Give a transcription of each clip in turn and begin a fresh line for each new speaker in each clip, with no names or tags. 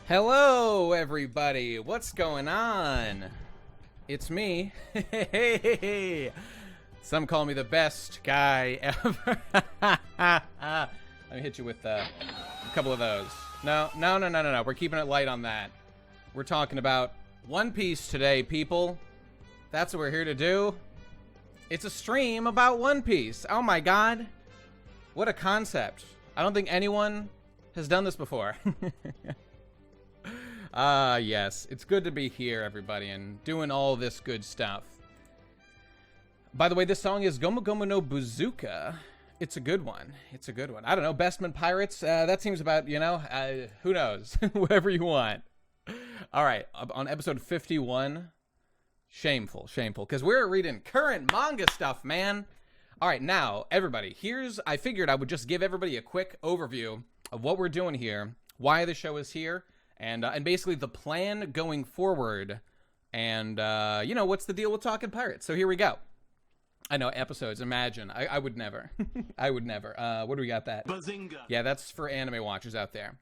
Hello, everybody. What's going on? It's me. Hey. Some call me the best guy ever. Let me hit you with a couple of those. No. We're keeping it light on that. We're talking about One Piece today, people. That's what we're here to do. It's a stream about One Piece. Oh my god. What a concept. I don't think anyone has done this before. Yes. It's good to be here, everybody, and doing all this good stuff. By the way, this song is Gomu Gomu no Bazooka. It's a good one. It's a good one. I don't know. Bestman Pirates? That seems about, who knows? Whatever you want. All right. On episode 51. Shameful. Because we're reading current manga stuff, man. All right. Now, everybody, I figured I would just give everybody a quick overview of what we're doing here, why the show is here, and basically the plan going forward, and, what's the deal with talking pirates? So here we go. I know, episodes, imagine. I would never. I would never. What do we got that?
Bazinga.
Yeah, that's for anime watchers out there.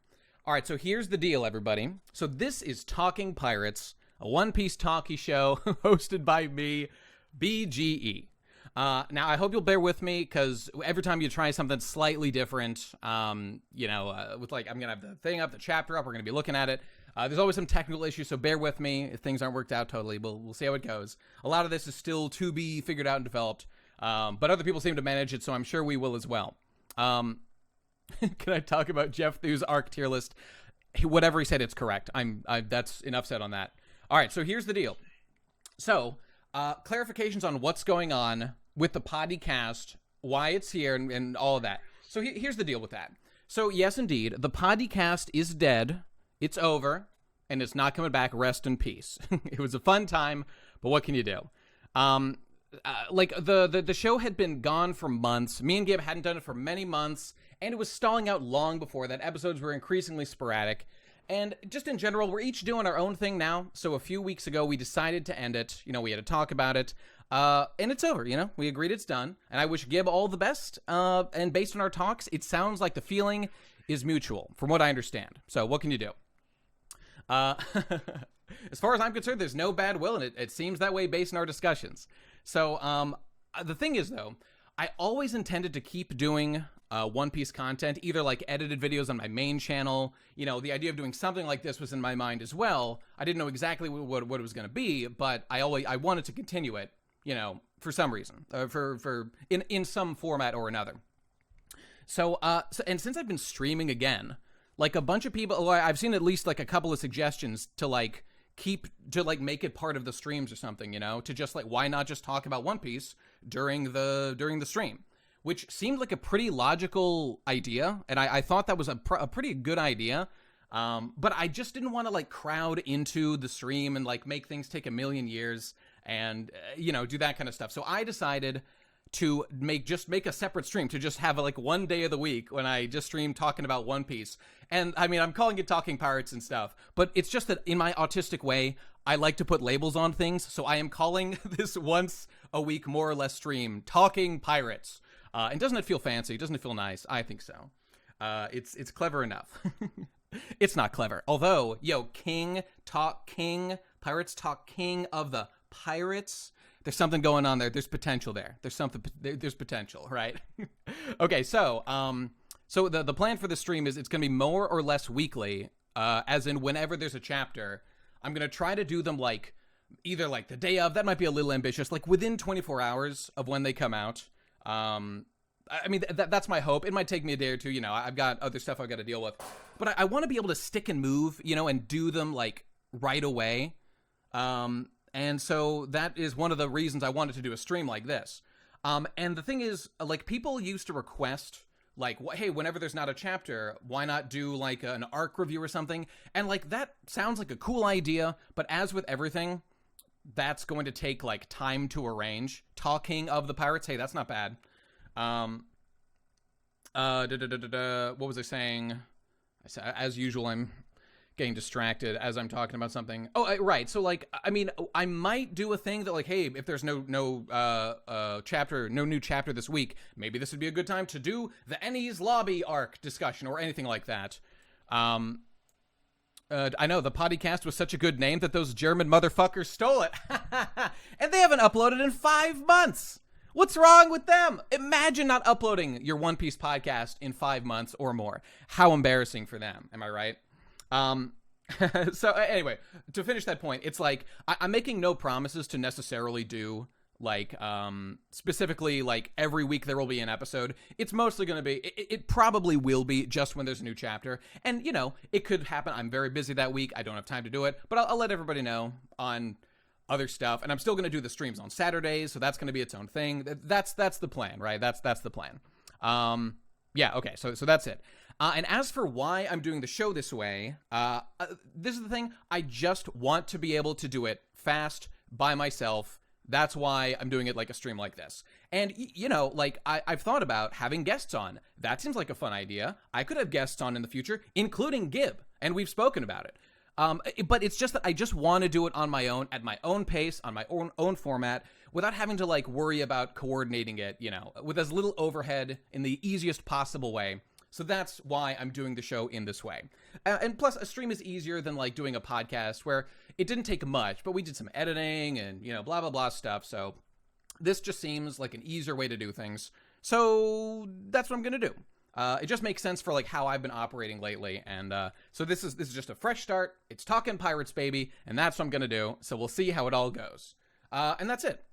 All right, so here's the deal, everybody. So this is Talking Pirates, a One Piece talkie show hosted by me, BGE. Now, I hope you'll bear with me, because every time you try something slightly different, with I'm going to have the thing up, the chapter up, we're going to be looking at it. There's always some technical issues, so bear with me if things aren't worked out totally. We'll see how it goes. A lot of this is still to be figured out and developed, but other people seem to manage it, so I'm sure we will as well. Can I talk about Jeff Thu's ARC tier list? Whatever he said, it's correct. That's enough said on that. All right, so here's the deal. So, clarifications on what's going on with the podcast, why it's here, and all of that. So here's the deal with that. So yes, indeed, the podcast is dead. It's over, and it's not coming back. Rest in peace. It was a fun time, but what can you do? The show had been gone for months. Me and Gabe hadn't done it for many months, and it was stalling out long before that. Episodes were increasingly sporadic. And just in general, we're each doing our own thing now. So a few weeks ago, we decided to end it. We had to talk about it. And it's over, we agreed it's done. And I wish Gib all the best. And based on our talks, it sounds like the feeling is mutual, from what I understand. So what can you do? As far as I'm concerned, there's no bad will in it. It seems that way based on our discussions. So the thing is, though, I always intended to keep doing One Piece content, either like edited videos on my main channel. The idea of doing something like this was in my mind as well. I didn't know exactly what it was going to be, but I wanted to continue it, for some reason, in some format or another. So and since I've been streaming again, like a bunch of people, I've seen at least like a couple of suggestions to make it part of the streams or something, to just why not just talk about One Piece during the stream, which seemed like a pretty logical idea. And I thought that was a pretty good idea. But I just didn't want to crowd into the stream and make things take a million years and, do that kind of stuff. So I decided to make a separate stream, to just have one day of the week when I just stream talking about One Piece. And I mean, I'm calling it Talking Pirates and stuff, but it's just that in my autistic way, I like to put labels on things. So I am calling this once a week, more or less, stream Talking Pirates. And doesn't it feel fancy? Doesn't it feel nice? I think so. It's clever enough. It's not clever. Although, Pirates Talk King of the Pirates. There's something going on there. There's potential there. There's potential, right? Okay, so the plan for the stream is it's going to be more or less weekly, as in whenever there's a chapter. I'm going to try to do them either the day of. That might be a little ambitious, within 24 hours of when they come out. I mean, that's my hope. It might take me a day or two. I've got other stuff I've got to deal with. But I want to be able to stick and move, and do them right away. And so that is one of the reasons I wanted to do a stream like this. And the thing is, people used to request, hey, whenever there's not a chapter, why not do an arc review or something? And that sounds like a cool idea, but as with everything, that's going to take time to arrange. Talking of the Pirates, hey, that's not bad. What was I saying? As usual, I'm getting distracted as I'm talking about something. Oh, right. So I might do a thing that hey, if there's no new chapter this week, maybe this would be a good time to do the Ennies Lobby arc discussion or anything like that. I know, the podcast was such a good name that those German motherfuckers stole it. And they haven't uploaded in 5 months. What's wrong with them? Imagine not uploading your One Piece podcast in 5 months or more. How embarrassing for them. Am I right? So anyway, to finish that point, it's like I'm making no promises to necessarily do like specifically like every week there will be an episode. It's mostly going to be, it probably will be just when there's a new chapter. And, you know, it could happen. I'm very busy that week. I don't have time to do it, but I'll let everybody know on other stuff. And I'm still going to do the streams on Saturdays. So that's going to be its own thing. That's the plan, right? That's the plan. Yeah. Okay. So that's it. And as for why I'm doing the show this way, this is the thing. I just want to be able to do it fast by myself. That's why I'm doing it like a stream like this. And, you know, like I've thought about having guests on. That seems like a fun idea. I could have guests on in the future, including Gib, and we've spoken about it. But it's just that I just want to do it on my own, at my own pace, on my own format, without having to like worry about coordinating it, you know, with as little overhead in the easiest possible way. So that's why I'm doing the show in this way. And plus, a stream is easier than like doing a podcast where it didn't take much, but we did some editing and, you know, blah, blah, blah stuff. So this just seems like an easier way to do things. So that's what I'm going to do. It just makes sense for like how I've been operating lately. And so this is just a fresh start. It's Talking Pirates, baby. And that's what I'm going to do. So we'll see how it all goes. And that's it.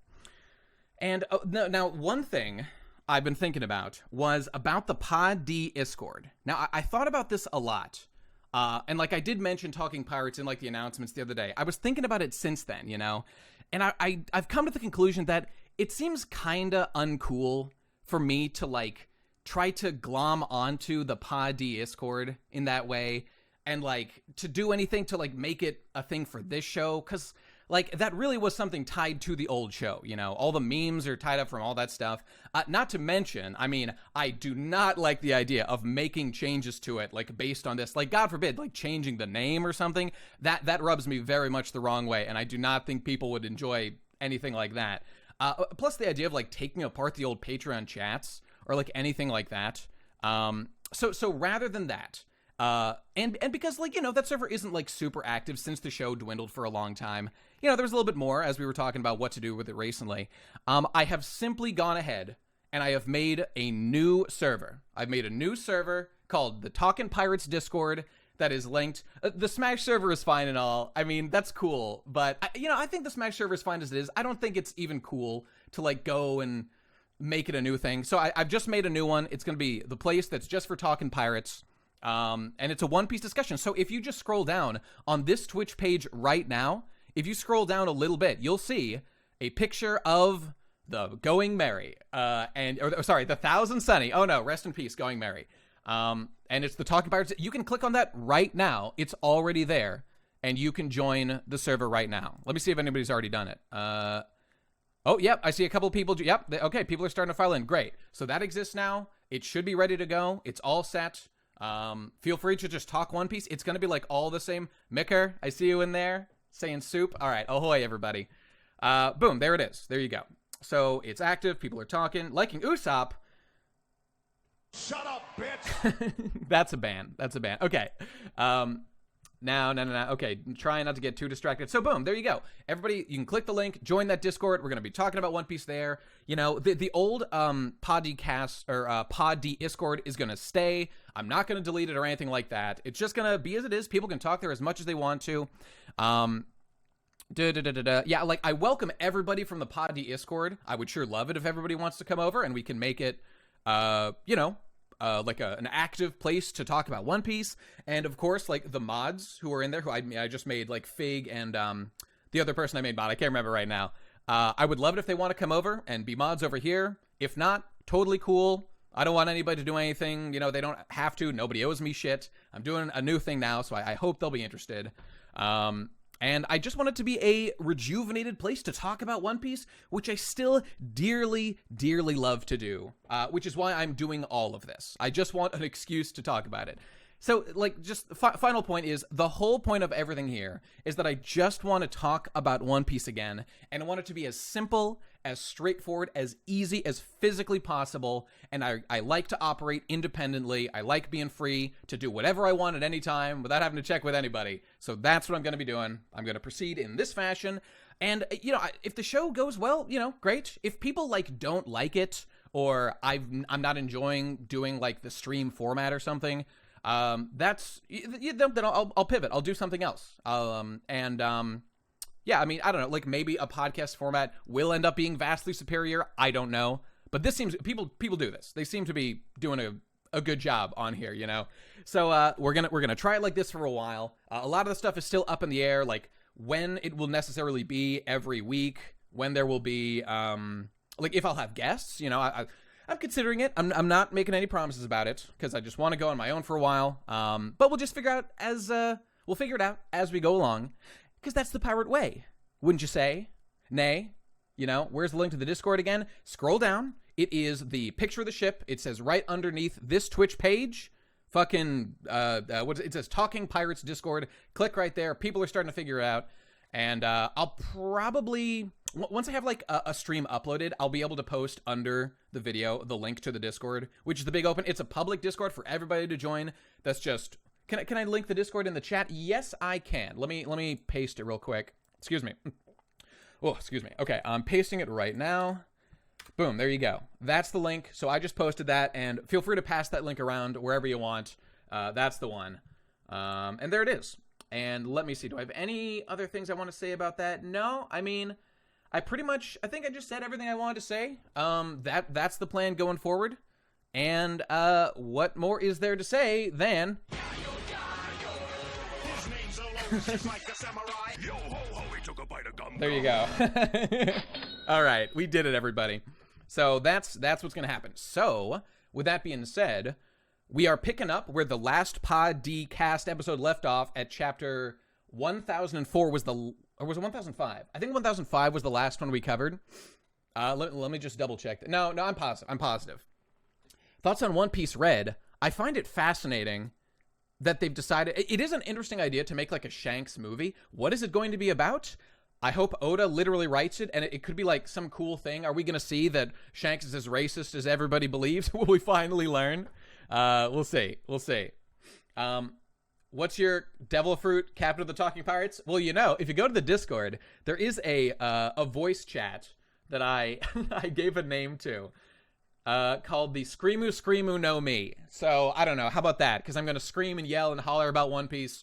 And now one thing I've been thinking about was about the Pod D Discord. Now, I thought about this a lot. And like I did mention Talking Pirates in like the announcements the other day. I was thinking about it since then, you know? And I've come to the conclusion that it seems kind of uncool for me to like try to glom onto the Pod D Discord in that way and like to do anything to like make it a thing for this show. Because like, that really was something tied to the old show, you know? All the memes are tied up from all that stuff. Not to mention, I mean, I do not like the idea of making changes to it, like, based on this. Like, God forbid, like, changing the name or something. That rubs me very much the wrong way, and I do not think people would enjoy anything like that. Plus, the idea of, like, taking apart the old Patreon chats, or, like, anything like that. So rather than that, and because, like, you know, that server isn't, like, super active since the show dwindled for a long time. You know, there was a little bit more as we were talking about what to do with it recently. I have simply gone ahead and I have made a new server. I've made a new server called the Talkin' Pirates Discord that is linked. The Smash server is fine and all. I mean, that's cool. But, you know, I think the Smash server is fine as it is. I don't think it's even cool to, like, go and make it a new thing. So I've just made a new one. It's going to be the place that's just for Talkin' Pirates. And it's a One Piece discussion. So if you just scroll down on this Twitch page right now, if you scroll down a little bit, you'll see a picture of the Going Merry, the Thousand Sunny. Oh no, rest in peace, Going Merry. And it's the Talking Pirates. You can click on that right now. It's already there, and you can join the server right now. Let me see if anybody's already done it. Oh, yep, I see a couple people. Yep, okay, people are starting to file in. Great. So that exists now. It should be ready to go. It's all set. Feel free to just talk One Piece. It's going to be like all the same. Micker, I see you in there. Saying soup. All right. Ahoy, everybody. Boom. There it is. There you go. So it's active. People are talking. Liking Usopp.
Shut up, bitch.
That's a ban. That's a ban. Okay. No. Okay. Trying not to get too distracted. So boom. There you go. Everybody, you can click the link. Join that Discord. We're going to be talking about One Piece there. You know, the old podcast or Pod D Discord is going to stay. I'm not going to delete it or anything like that. It's just going to be as it is. People can talk there as much as they want to. Yeah, like I welcome everybody from the Pod D Discord. I would sure love it if everybody wants to come over and we can make it, you know, like an active place to talk about One Piece. And of course, like the mods who are in there, who I just made, like Fig and the other person I made mod, I can't remember right now. I would love it if they want to come over and be mods over here. If not, totally cool. I don't want anybody to do anything. You know, they don't have to. Nobody owes me shit. I'm doing a new thing now, so I hope they'll be interested. And I just want it to be a rejuvenated place to talk about One Piece, which I still dearly, dearly love to do, which is why I'm doing all of this. I just want an excuse to talk about it. So, like, just final point is the whole point of everything here is that I just want to talk about One Piece again, and I want it to be as simple, as straightforward, as easy as physically possible. And I like to operate independently. I like being free to do whatever I want at any time without having to check with anybody. So that's what I'm going to be doing. I'm going to proceed in this fashion. And, you know, if the show goes well, you know, great. If people, like, don't like it, or I'm not enjoying doing, like, the stream format or something, then I'll pivot. I'll do something else. Yeah, I mean, I don't know, like maybe a podcast format will end up being vastly superior. I don't know, but this seems people do this. They seem to be doing a good job on here, you know. So we're gonna try it like this for a while. A lot of the stuff is still up in the air, like when it will necessarily be every week, when there will be like if I'll have guests, you know. I'm considering it. I'm not making any promises about it because I just want to go on my own for a while. But we'll just figure out we'll figure it out as we go along, because that's the pirate way, wouldn't you say? Nay, you know, where's the link to the Discord again? Scroll down. It is the picture of the ship. It says right underneath this Twitch page. Fucking it says Talking Pirates Discord. Click right there. People are starting to figure it out, and I'll probably. Once I have like a stream uploaded, I'll be able to post under the video the link to the Discord, which is the big open. It's a public Discord for everybody to join. That's just can I link the Discord in the chat? Yes, I can. Let me paste it real quick. Excuse me. Oh, excuse me. Okay, I'm pasting it right now. Boom, there you go. That's the link. So I just posted that, and feel free to pass that link around wherever you want. That's the one. And there it is. And let me see. Do I have any other things I want to say about that? No, I mean, I think I just said everything I wanted to say. That's the plan going forward. And what more is there to say than there you go. All right, we did it, everybody. So that's what's gonna happen. So with that being said, we are picking up where the last Pod D cast episode left off at chapter 1004 was the. Or was it 1005? I think 1005 was the last one we covered. Let me just double check. No, I'm positive. Thoughts on One Piece Red. I find it fascinating that they've decided. It is an interesting idea to make like a Shanks movie. What is it going to be about? I hope Oda literally writes it, and it could be like some cool thing. Are we going to see that Shanks is as racist as everybody believes? Will we finally learn? We'll see. What's your devil fruit, Captain of the Talking Pirates? Well, you know, if you go to the Discord, there is a voice chat that I I gave a name to called the Screamu No Me. So I don't know. How about that? Because I'm going to scream and yell and holler about One Piece.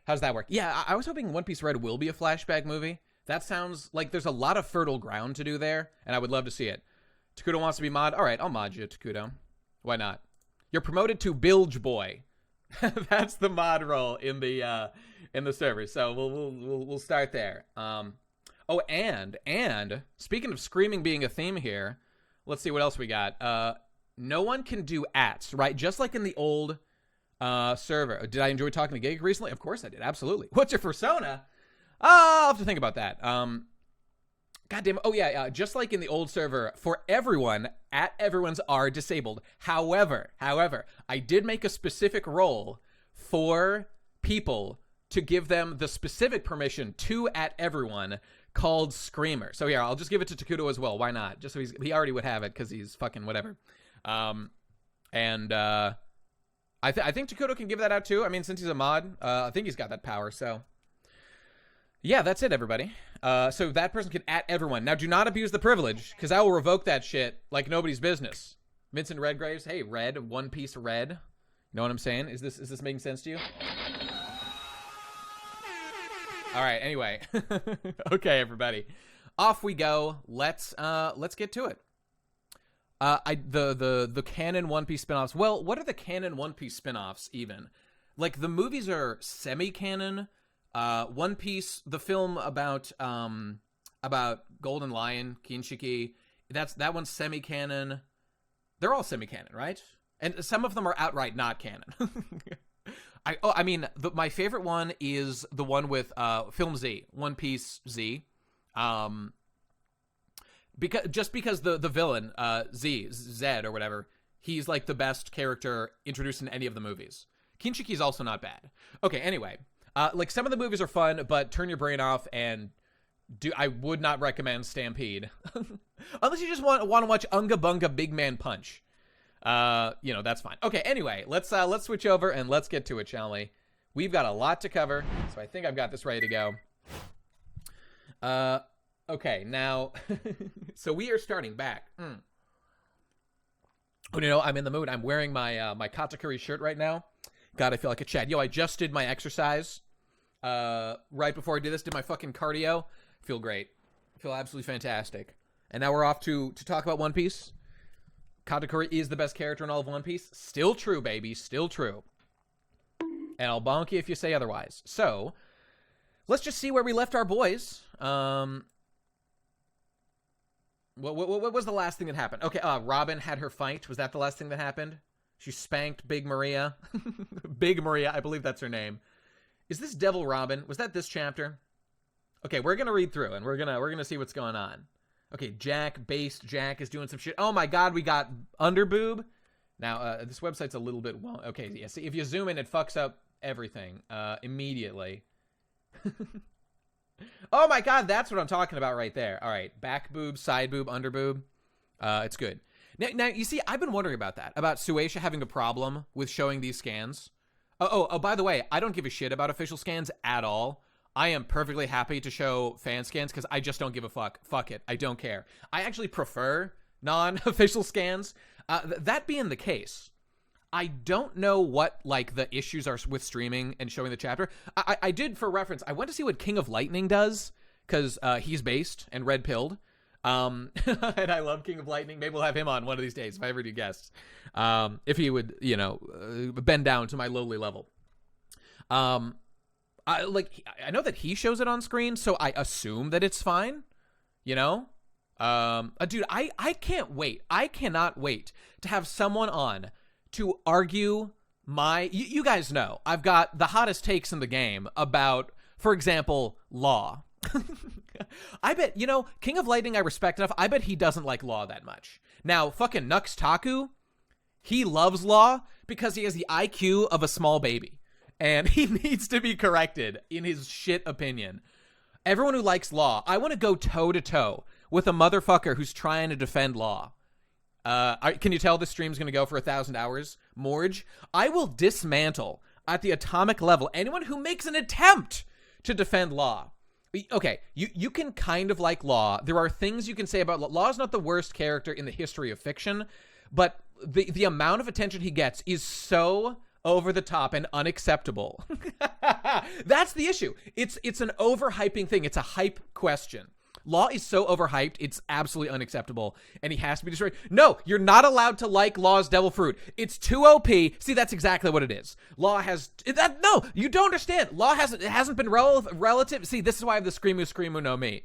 How's that work? Yeah, I was hoping One Piece Red will be a flashback movie. That sounds like there's a lot of fertile ground to do there, and I would love to see it. Takuto wants to be mod. All right, I'll mod you, Takuto. Why not? You're promoted to Bilge Boy. That's the mod role in the server. So we'll start there. Oh, and speaking of screaming being a theme here, let's see what else we got. No one can do ats, right? Just like in the old server. Did I enjoy talking to Gig recently? Of course I did. Absolutely. What's your persona? I'll have to think about that. Goddamn. Oh yeah. Just like in the old server, for everyone, everyone's are disabled. However, I did make a specific role for people to give them the specific permission to @everyone called Screamer. So yeah, I'll just give it to Takuto as well. Why not? Just so he already would have it because he's fucking whatever. I think Takuto can give that out too. I mean, since he's a mod, I think he's got that power. So yeah, that's it, everybody. So that person can @everyone. Now, do not abuse the privilege, because I will revoke that shit like nobody's business. Vincent Redgraves, hey, Red, One Piece Red. You know what I'm saying? Is this making sense to you? All right. Anyway, okay, everybody, off we go. Let's get to it. The canon One Piece spinoffs. Well, what are the canon One Piece spinoffs even? Like the movies are semi-canon. One Piece, the film about Golden Lion, Kinshiki, that one's semi-canon. They're all semi-canon, right? And some of them are outright not canon. My favorite one is the one with Film Z, One Piece Z. Because the villain, Zed or whatever, he's like the best character introduced in any of the movies.
Kinshiki's also not bad. Okay, anyway. Like, some of the movies are fun, but turn your brain off and I would not recommend Stampede. Unless you just want to watch Unga Bunga Big Man Punch. That's fine. Okay, anyway, let's switch over and let's get to it, shall we? We've got a lot to cover, so I think I've got this ready to go. Okay, now, so we are starting back. Oh, I'm in the mood. I'm wearing my my Katakuri shirt right now. God, I feel like a Chad. Yo, I just did my exercise. Right before I did this, did my fucking cardio. Feel great. Feel absolutely fantastic. And now we're off to talk about One Piece. Katakuri is the best character in all of One Piece. Still true, baby. Still true. And I'll bonk you if you say otherwise. So, let's just see where we left our boys. What was the last thing that happened? Okay, Robin had her fight. Was that the last thing that happened? She spanked Big Maria. Big Maria, I believe that's her name. Is this Devil Robin? Was that this chapter? Okay, we're gonna read through and we're gonna see what's going on. Okay, Jack is doing some shit. Oh my god, we got underboob. Now, this website's a little bit okay, yeah, see, if you zoom in, it fucks up everything immediately. Oh my god, that's what I'm talking about right there. All right, back boob, side boob, under boob. It's good. Now, you see, I've been wondering about that, about Sueisha having a problem with showing these scans. Oh, by the way, I don't give a shit about official scans at all. I am perfectly happy to show fan scans because I just don't give a fuck. Fuck it. I don't care. I actually prefer non-official scans. That being the case, I don't know what, like, the issues are with streaming and showing the chapter. I did, for reference, I went to see what King of Lightning does because he's based and red-pilled. And I love King of Lightning. Maybe we'll have him on one of these days if I ever do guests. If he would, bend down to my lowly level. I know that he shows it on screen, so I assume that it's fine. Dude, I can't wait. I cannot wait to have someone on to argue you guys know, I've got the hottest takes in the game about, for example, Law. I bet, King of Lightning I respect enough. I bet he doesn't like Law that much. Now, fucking Nux Taku, he loves Law because he has the IQ of a small baby. And he needs to be corrected in his shit opinion. Everyone who likes Law, I want to go toe-to-toe with a motherfucker who's trying to defend Law. Can you tell this stream's going to go for 1,000 hours? Morge, I will dismantle at the atomic level anyone who makes an attempt to defend Law. Okay, you can kind of like Law. There are things you can say about Law. Law is not the worst character in the history of fiction, but the amount of attention he gets is so over the top and unacceptable. That's the issue. It's an overhyping thing. It's a hype question. Law is so overhyped, it's absolutely unacceptable, and he has to be destroyed. No, you're not allowed to like Law's Devil Fruit. It's too OP. See, that's exactly what it is. Law has that. No, you don't understand. Law hasn't been relative. See, this is why I have the Screamu no Me.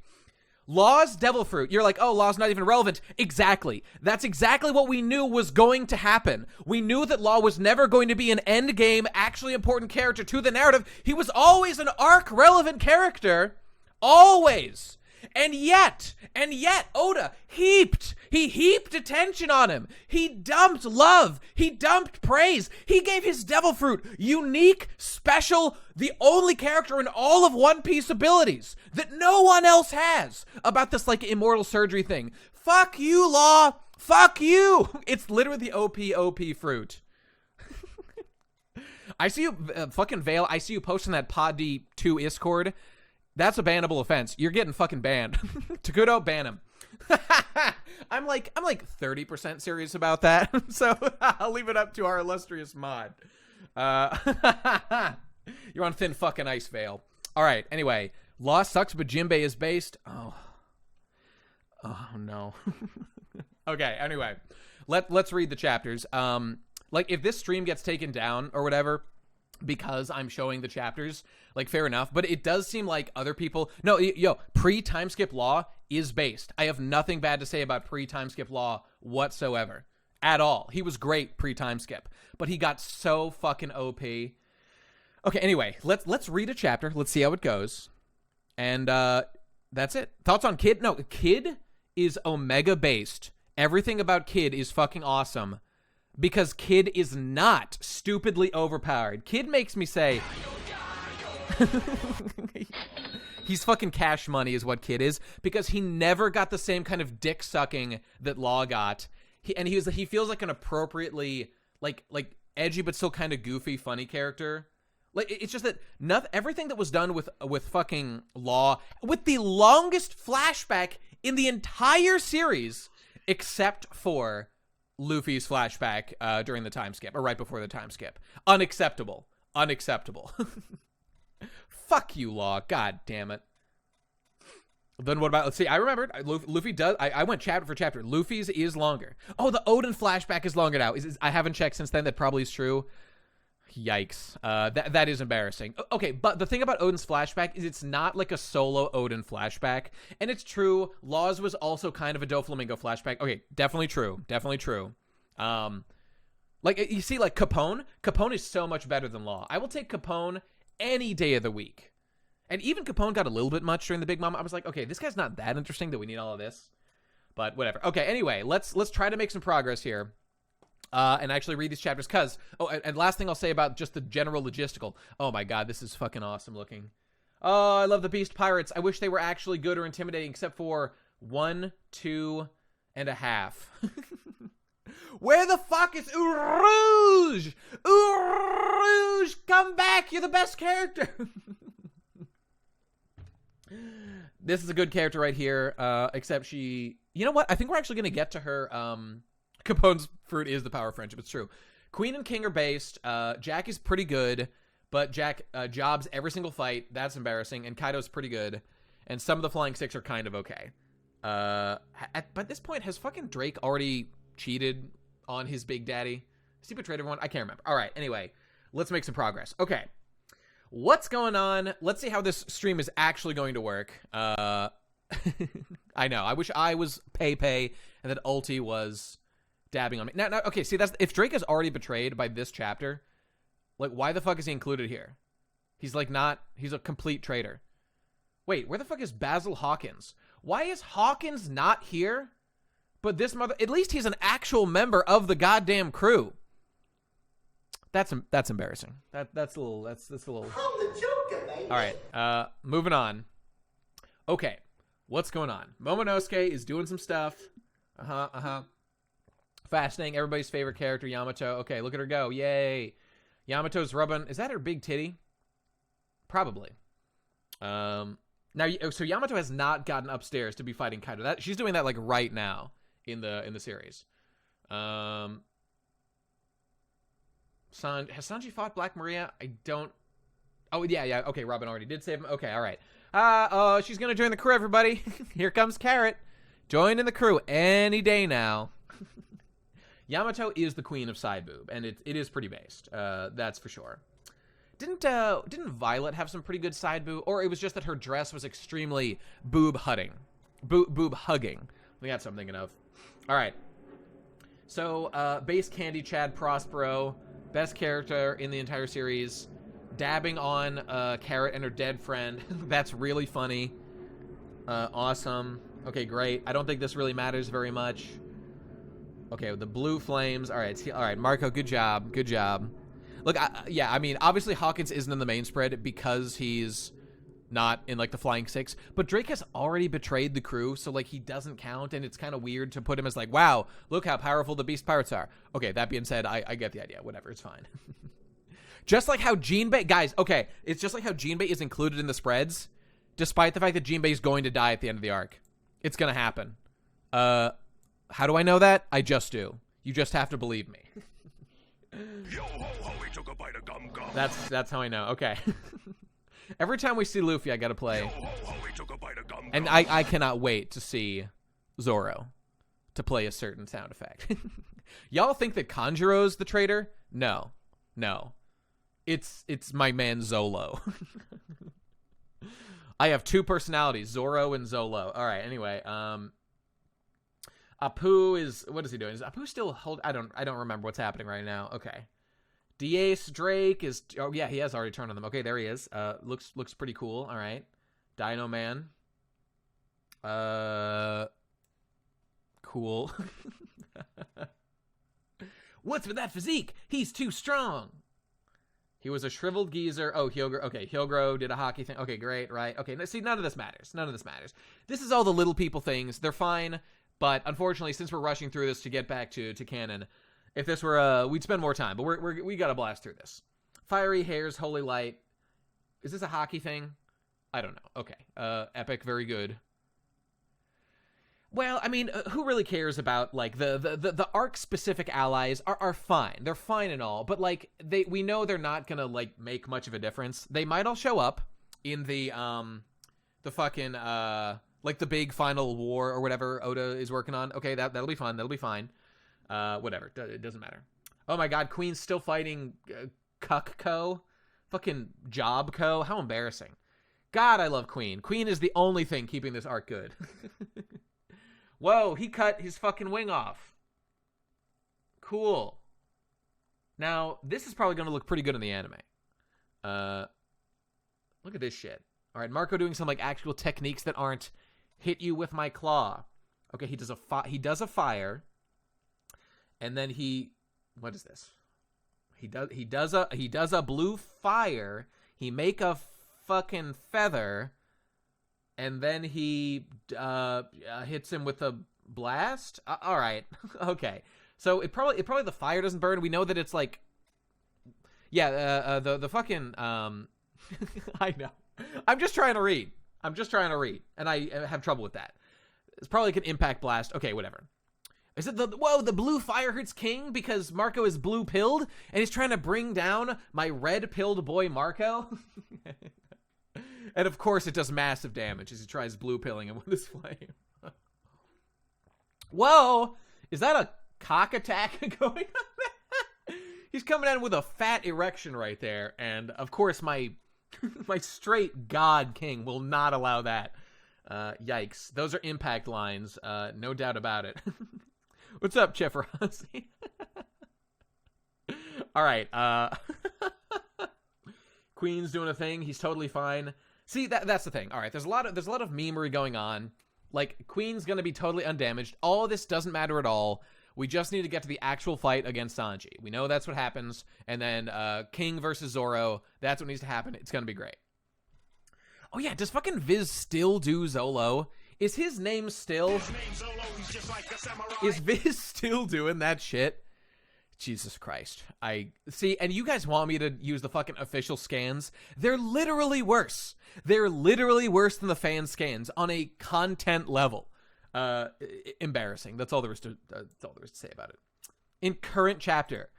Law's Devil Fruit. You're like, oh, Law's not even relevant. Exactly. That's exactly what we knew was going to happen. We knew that Law was never going to be an end game, actually important character to the narrative. He was always an arc relevant character. Always. And yet, Oda heaped attention on him. He dumped love. He dumped praise. He gave his Devil Fruit unique, special, the only character in all of One Piece abilities that no one else has about this, like, immortal surgery thing. Fuck you, Law. Fuck you. It's literally the OP fruit. I see you, fucking Vale, I see you posting that Pod D2 Discord. That's a bannable offense. You're getting fucking banned. Takuto, ban him. I'm like 30% serious about that. So I'll leave it up to our illustrious mod. You're on thin fucking ice, Vale. All right. Anyway, Law sucks, but Jinbei is based. Oh no. Okay. Anyway, let's read the chapters. Like, if this stream gets taken down or whatever, because I'm showing the chapters, like, fair enough. But it does seem like other people... No, pre-time skip Law is based. I have nothing bad to say about pre-time skip Law whatsoever. At all. He was great pre-time skip. But he got so fucking OP. Okay, anyway, let's read a chapter. Let's see how it goes. And that's it. Thoughts on Kid? No, Kid is Omega based. Everything about Kid is fucking awesome. because Kid is not stupidly overpowered. Kid makes me say... He's fucking Cash Money is what Kid is, because he never got the same kind of dick sucking that Law got. He feels like an appropriately like edgy but still kind of goofy, funny character. Like, it's just that everything that was done with fucking Law, with the longest flashback in the entire series, except for Luffy's flashback during the time skip, or right before the time skip. Unacceptable. Fuck you, Law. God damn it. Then what about, let's see, I remembered, Luffy does, I went chapter for chapter. Luffy's is longer. Oh, the Odin flashback is longer now. I haven't checked since then. That probably is true. Yikes. That is embarrassing. Okay, but the thing about Odin's flashback is it's not like a solo Odin flashback. And it's true, Law's was also kind of a Doflamingo flashback. Okay, definitely true. Like, you see, like, Capone is so much better than Law. I will take Capone any day of the week. And even Capone got a little bit much during the Big Mom. I was like, okay, this guy's not that interesting that we need all of this. But whatever. Okay, anyway, let's try to make some progress here. And actually read these chapters, because... Oh, and last thing I'll say about just the general logistical. Oh my god, this is fucking awesome looking. Oh, I love the Beast Pirates. I wish they were actually good or intimidating, except for 1, 2, and a half. Where the fuck is Rouge? Rouge, come back! You're the best character! This is a good character right here, except she... You know what? I think we're actually going to get to her... Capone's fruit is the power of friendship. It's true. Queen and King are based. Jack is pretty good, but Jack jobs every single fight. That's embarrassing. And Kaido's pretty good. And some of the Flying Six are kind of okay. By this point, has fucking Drake already cheated on his Big Daddy? Has he betrayed everyone? I can't remember. All right, anyway, let's make some progress. Okay. What's going on? Let's see how this stream is actually going to work. I know. I wish I was Pei and that Ulti was dabbing on me. Now, okay, see, that's if Drake is already betrayed by this chapter, like, why the fuck is he included here? He's like not, he's a complete traitor. Wait, where the fuck is Basil Hawkins? Why is Hawkins not here? But this at least he's an actual member of the goddamn crew. That's embarrassing. That's a little. I'm the Joker, baby. All right, moving on. Okay, what's going on? Momonosuke is doing some stuff. Fascinating. Everybody's favorite character, Yamato. Okay, look at her go. Yay. Yamato's rubbing. Is that her big titty? Probably. Now, so Yamato has not gotten upstairs to be fighting Kaido. She's doing that like right now in the series. Has Sanji fought Black Maria? I don't... Oh, yeah. Okay, Robin already did save him. Okay, all right. She's going to join the crew, everybody. Here comes Carrot. Joining the crew any day now. Yamato is the queen of side boob, and it is pretty based. That's for sure. Didn't Violet have some pretty good side boob? Or it was just that her dress was extremely boob hugging. Boob hugging. I think that's what I'm thinking of. All right. So, base Candy Chad Prospero... Best character in the entire series. Dabbing on Carrot and her dead friend. That's really funny. Awesome. Okay, great. I don't think this really matters very much. Okay, the blue flames. All right, Marco, good job. Good job. Look, yeah, I mean, obviously Hawkins isn't in the main spread because he's not in, like, the Flying Six. But Drake has already betrayed the crew, so, like, he doesn't count, and it's kind of weird to put him as, like, wow, look how powerful the Beast Pirates are. Okay, that being said, I get the idea. Whatever, it's fine. Just like how Jinbei... Guys, okay, it's just like how Jinbei is included in the spreads, despite the fact that Jinbei is going to die at the end of the arc. It's going to happen. How do I know that? I just do. You just have to believe me.
Yo ho ho, he took a bite of gum gum.
That's how I know. Okay. Every time we see Luffy, I gotta play.
Yo ho ho, he took a bite of gum gum.
And I cannot wait to see Zoro to play a certain sound effect. Y'all think that Kanjuro's the traitor? No. It's my man Zolo. I have two personalities, Zoro and Zolo. All right, anyway, Apu is, what is he doing? Is Apu still I don't remember what's happening right now. Okay. D'ace Drake is, oh yeah, he has already turned on them. Okay, there he is. Looks pretty cool. All right. Dino Man. Cool. What's with that physique? He's too strong. He was a shriveled geezer. Oh, Hyogro. Okay, Hyogro did a hockey thing. Okay, great, right. Okay, see, none of this matters. None of this matters. This is all the little people things. They're fine, but unfortunately, since we're rushing through this to get back to canon, if this were, we'd spend more time, but we gotta blast through this. Fiery hairs, holy light. Is this a hockey thing? I don't know. Okay, epic, very good. Well, I mean, who really cares about, like, the arc-specific allies are fine. They're fine and all, but, like, we know they're not gonna, like, make much of a difference. They might all show up in the fucking, like, the big final war or whatever Oda is working on. Okay, that'll be fun. That'll be fine. Whatever. It doesn't matter. Oh my god, Queen's still fighting Cuckco? Fucking Jobco? How embarrassing. God, I love Queen. Queen is the only thing keeping this arc good. Whoa, he cut his fucking wing off. Cool. Now, this is probably going to look pretty good in the anime. Look at this shit. All right, Marco doing some, like, actual techniques that aren't hit you with my claw. Okay, he does a fire. And then what is this? He does a blue fire. He make a fucking feather. And then he hits him with a blast. All right, okay. So it probably the fire doesn't burn. We know that it's like, yeah. The fucking I know. I'm just trying to read, and I have trouble with that. It's probably like an impact blast. Okay, whatever. Is it the blue fire hurts King because Marco is blue pilled and he's trying to bring down my red pilled boy Marco? And of course, it does massive damage as he tries blue pilling him with his flame. Whoa! Is that a cock attack going on? He's coming in with a fat erection right there, and of course, my straight god king will not allow that. Yikes! Those are impact lines, no doubt about it. What's up, Cheferazzi? All right. Queen's doing a thing. He's totally fine. See, that's the thing. All right, there's a lot of memery going on. Like, Queen's gonna be totally undamaged. All of this doesn't matter at all. We just need to get to the actual fight against Sanji. We know that's what happens. And then King versus Zoro. That's what needs to happen. It's gonna be great. Oh yeah, does fucking Viz still do Zolo? Is his name still? Is Viz still doing that shit? Jesus Christ. I see, and you guys want me to use the fucking official scans? They're literally worse. They're literally worse than the fan scans on a content level. Embarrassing. That's all there is to say about it. In current chapter,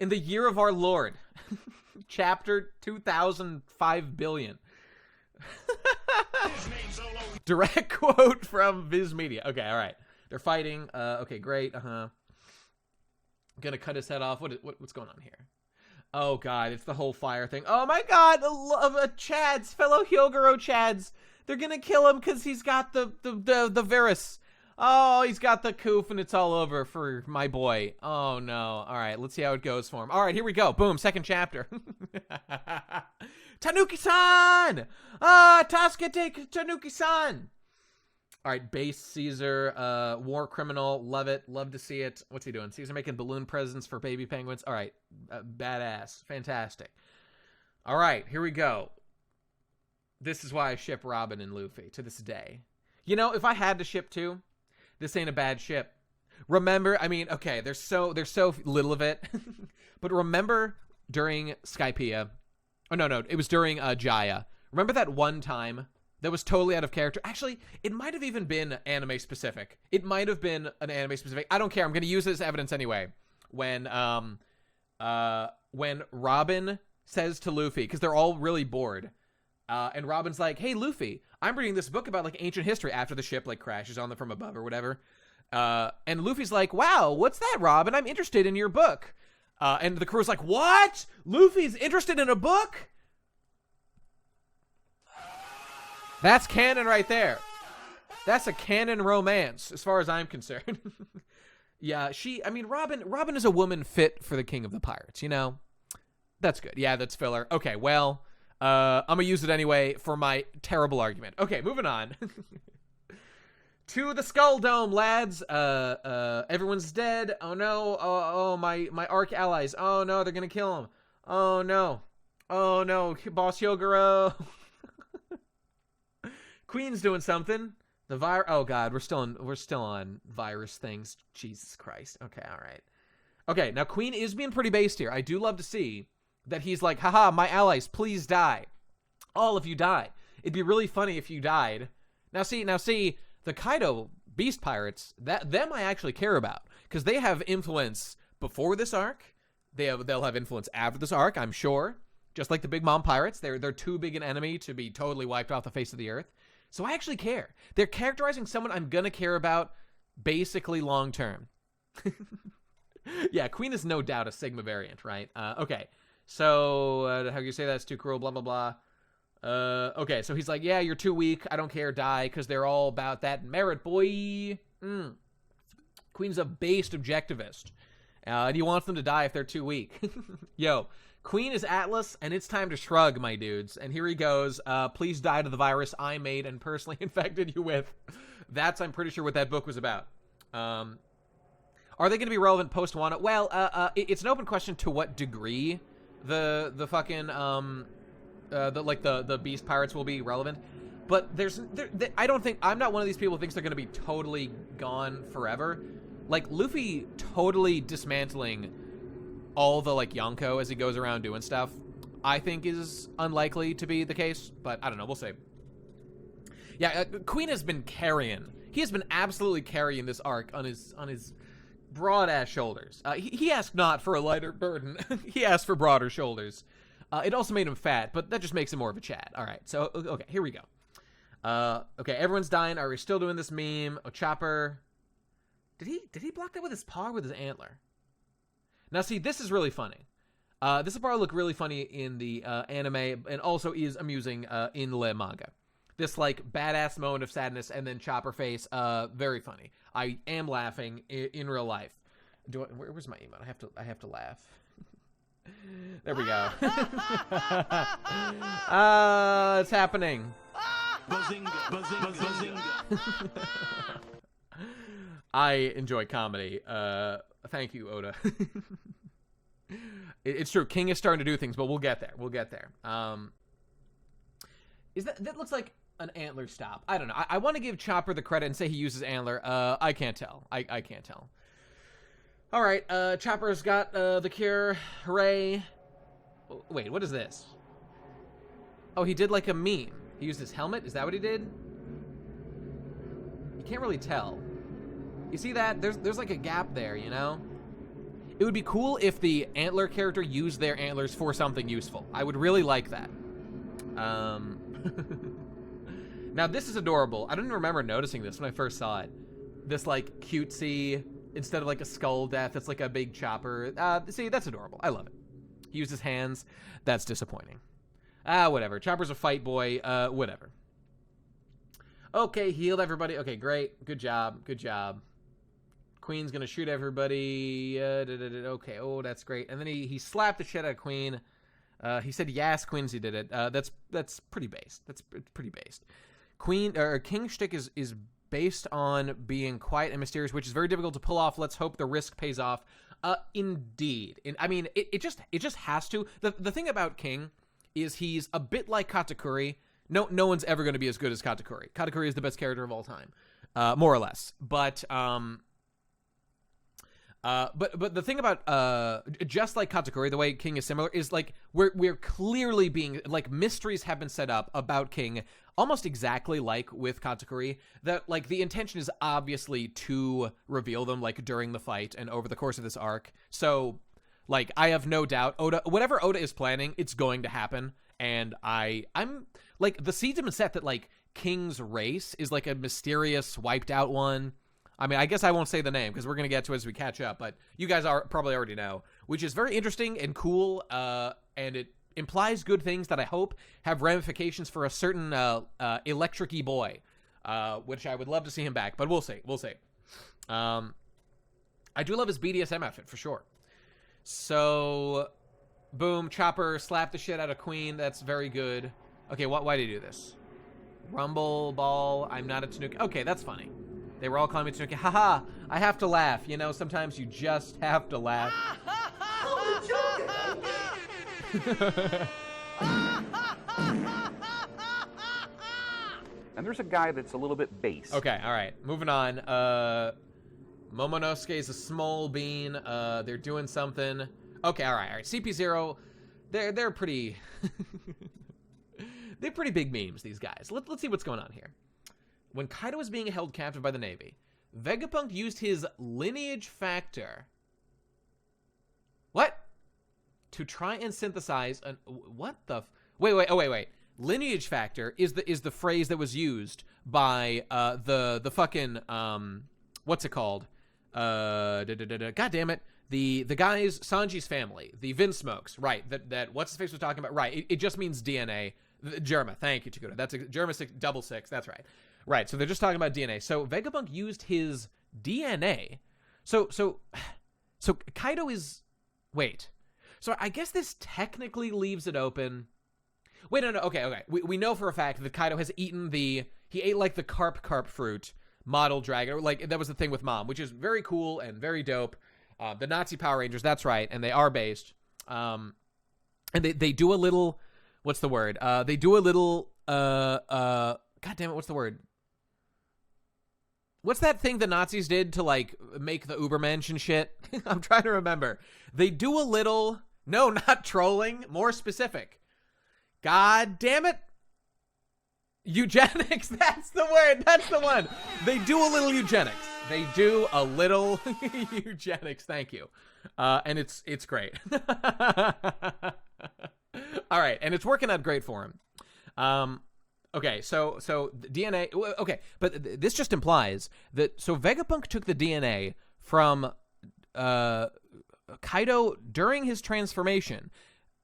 in the year of our Lord, chapter 2005 billion. Direct quote from Viz Media. Okay, all right. They're fighting. Okay, great. Gonna cut his head off. What's going on here? Oh god, it's the whole fire thing. Oh my god, Chads, fellow Hyogoro Chads. They're gonna kill him because he's got the virus. Oh, he's got the coof and it's all over for my boy. Oh no. All right, let's see how it goes for him. All right, here we go. Boom, second chapter. Tanuki-san! Tasukete Tanuki-san! All right, base Caesar, war criminal, love it, love to see it. What's he doing? Caesar making balloon presents for baby penguins. All right, badass, fantastic. All right, here we go. This is why I ship Robin and Luffy to this day. You know, if I had to ship two, this ain't a bad ship. Remember, I mean, okay, there's so little of it, but remember during Skypiea, oh no, it was during Jaya. Remember that one time that was totally out of character? Actually, it might have even been anime specific. I don't care. I'm going to use it as evidence anyway. When Robin says to Luffy, because they're all really bored, and Robin's like, "Hey, Luffy, I'm reading this book about like ancient history," after the ship like crashes on them from above or whatever. And Luffy's like, "Wow, what's that, Robin? I'm interested in your book." And the crew's like, "What? Luffy's interested in a book?" That's canon right there. That's a canon romance, as far as I'm concerned. Yeah, Robin is a woman fit for the king of the pirates, you know? That's good. Yeah, that's filler. Okay, well, I'm gonna use it anyway for my terrible argument. Okay, moving on. To the Skull Dome, lads. Everyone's dead. Oh no. Oh, my Arc allies. Oh no, they're gonna kill him. Oh no. Oh no, Boss Yogoro. Queen's doing something. The virus. Oh god, we're still on virus things. Jesus Christ. Okay, all right. Okay, now Queen is being pretty based here. I do love to see that he's like, haha, my allies, please die. All of you die. It'd be really funny if you died. Now see, the Kaido Beast Pirates, them I actually care about, because they have influence before this arc. They'll have influence after this arc, I'm sure. Just like the Big Mom Pirates, they're too big an enemy to be totally wiped off the face of the earth. So I actually care. They're characterizing someone I'm gonna care about basically long term. Yeah, Queen is no doubt a Sigma variant, right? Okay, so how do you say that's too cruel? Blah blah blah. Okay, so he's like, yeah, you're too weak. I don't care. Die, because they're all about that merit, boy. Queen's a based objectivist, and he wants them to die if they're too weak. Yo, Queen is Atlas, and it's time to shrug, my dudes. And here he goes. Please die to the virus I made and personally infected you with. That's, I'm pretty sure, what that book was about. Are they going to be relevant post Wano? Well, it's an open question to what degree the fucking the Beast Pirates will be relevant. But I don't think, I'm not one of these people who thinks they're going to be totally gone forever. Like, Luffy totally dismantling all the, like, Yonko as he goes around doing stuff, I think is unlikely to be the case, but I don't know, we'll see. Yeah, Queen has been carrying. He has been absolutely carrying this arc on his broad-ass shoulders. He asked not for a lighter burden. He asked for broader shoulders. It also made him fat, but that just makes him more of a Chad. All right, so, okay, here we go. Okay, everyone's dying. Are we still doing this meme? Oh, Chopper. Did he block that with his paw or with his antler? Now, see, this is really funny. This will probably look really funny in the anime, and also is amusing in the manga. This, like, badass moment of sadness, and then Chopper face, very funny. I am laughing in real life. Where's my emote? I have to laugh. There we go. It's happening. I enjoy comedy. Thank you, Oda. It's true. King is starting to do things, but we'll get there. We'll get there. Is that looks like an antler stop? I don't know. I want to give Chopper the credit and say he uses antler. I can't tell. I can't tell. All right. Chopper's got the cure. Hooray! Wait, what is this? Oh, he did like a meme. He used his helmet. Is that what he did? You can't really tell. You see that? There's like a gap there, you know? It would be cool if the antler character used their antlers for something useful. I would really like that. Now, this is adorable. I don't even remember noticing this when I first saw it. This, like, cutesy, instead of, like, a skull death, it's like a big chopper. See, that's adorable. I love it. He used his hands. That's disappointing. Whatever. Chopper's a fight boy. Whatever. Okay, healed everybody. Okay, great. Good job. Good job. Queen's gonna shoot everybody. Okay, oh, that's great. And then he slapped the shit out of Queen. He said, yes, Quincy did it. That's pretty based. That's pretty based. King's shtick is based on being quiet and mysterious, which is very difficult to pull off. Let's hope the risk pays off. Indeed. I mean, it just has to. The thing about King is he's a bit like Katakuri. No one's ever going to be as good as Katakuri. Katakuri is the best character of all time, more or less. But the thing about just like Katakuri, the way King is similar is like we're clearly being like mysteries have been set up about King almost exactly like with Katakuri, that like the intention is obviously to reveal them like during the fight and over the course of this arc. So like I have no doubt whatever Oda is planning, it's going to happen. And I'm like the seeds have been set that like King's race is like a mysterious wiped out one. I mean, I guess I won't say the name because we're going to get to it as we catch up, but you guys probably already know, which is very interesting and cool, and it implies good things that I hope have ramifications for a certain electric-y boy, which I would love to see him back, but we'll see. We'll see. I do love his BDSM outfit, for sure. So, boom, Chopper slapped the shit out of Queen. That's very good. Okay, why did he do this? Rumble, ball, I'm not a Tanuki. Okay, that's funny. They were all calling me Tanuki. Haha, I have to laugh. You know, sometimes you just have to laugh.
And there's a guy that's a little bit base.
Okay, all right. Moving on. Momonosuke is a small bean. They're doing something. Okay, all right. CP0, they're pretty... they're pretty big memes, these guys. Let's see what's going on here. When Kaido was being held captive by the Navy, Vegapunk used his lineage factor... What? To try and synthesize an... What the... Wait. Lineage factor is the phrase that was used by the fucking... what's it called? God damn it. The guys, Sanji's family, the Vinsmokes, right, that what's his face was talking about, right, it just means DNA. Germa, thank you, Takuda. That's Germa 666, that's right. Right, so they're just talking about DNA. So Vegapunk used his DNA. So Kaido is, wait. So I guess this technically leaves it open. Wait, no, okay. We know for a fact that Kaido has eaten he ate like the carp fruit model dragon, like that was the thing with Mom, which is very cool and very dope. The Nazi Power Rangers, that's right, and they are based. And they do a little, what's the word? They do a little, God damn it, what's the word? What's that thing the Nazis did to, like, make the Ubermensch and shit? I'm trying to remember. They do a little, no, not trolling, more specific. God damn it. Eugenics, that's the word, that's the one. They do a little eugenics. They do a little eugenics, thank you. And it's great. All right, and it's working out great for him. Okay, so DNA, okay, but this just implies that, so Vegapunk took the DNA from Kaido during his transformation,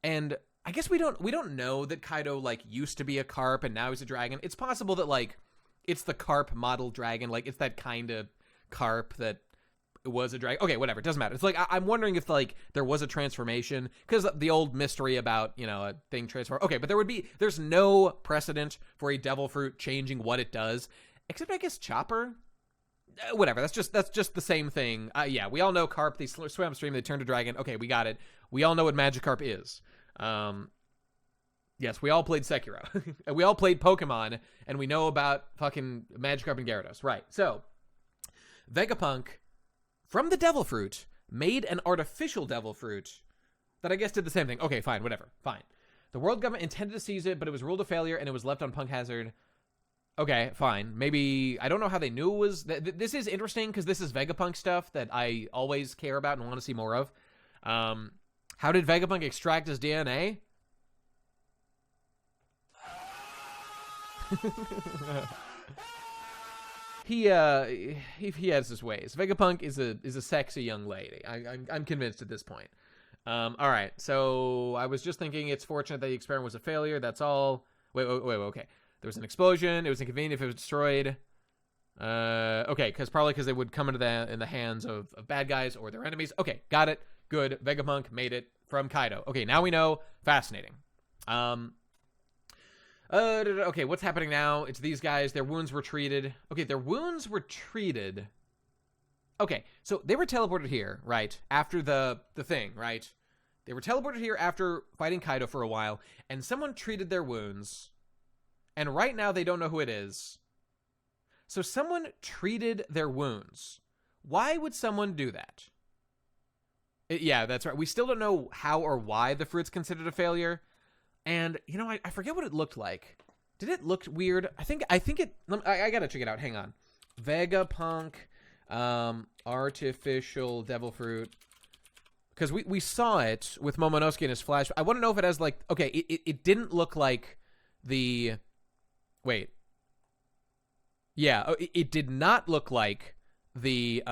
and I guess we don't know that Kaido, like, used to be a carp and now he's a dragon. It's possible that, like, it's the carp model dragon, like, it's that kind of carp that was a dragon. Okay, whatever, it doesn't matter. It's like, I'm wondering if, like, there was a transformation, because the old mystery about, you know, a thing transform. Okay, but there's no precedent for a devil fruit changing what it does, except, I guess, Chopper? Whatever, that's just the same thing. Yeah, we all know carp, they swim upstream, they turn to dragon. Okay, we got it. We all know what Magikarp is. Yes, we all played Sekiro. And we all played Pokemon, and we know about fucking Magikarp and Gyarados. Right, so, Vegapunk, from the Devil Fruit, made an artificial Devil Fruit that I guess did the same thing. Okay, fine, whatever, fine. The world government intended to seize it, but it was ruled a failure, and it was left on Punk Hazard. Okay, fine. Maybe, I don't know how they knew it was... This is interesting, because this is Vegapunk stuff that I always care about and want to see more of. How did Vegapunk extract his DNA? He has his ways. Vegapunk is a sexy young lady. I'm convinced at this point. All right. So I was just thinking it's fortunate that the experiment was a failure. That's all. Wait. Okay. There was an explosion. It was inconvenient if it was destroyed. Okay. Probably because they would come into the hands of bad guys or their enemies. Okay. Got it. Good. Vegapunk made it from Kaido. Okay. Now we know. Fascinating. Okay, what's happening now? It's these guys. Their wounds were treated. Okay, their wounds were treated. Okay, so they were teleported here, right? After the thing, right? They were teleported here after fighting Kaido for a while, and someone treated their wounds. And right now, they don't know who it is. So someone treated their wounds. Why would someone do that? Yeah, that's right. We still don't know how or why the fruit's considered a failure. And, you know, I forget what it looked like. Did it look weird? I think it... I gotta check it out. Hang on. Vegapunk, artificial devil fruit. Because we saw it with Momonosuke in his flash. I want to know if it has, like... Okay, it didn't look like the... Wait. Yeah, it did not look like the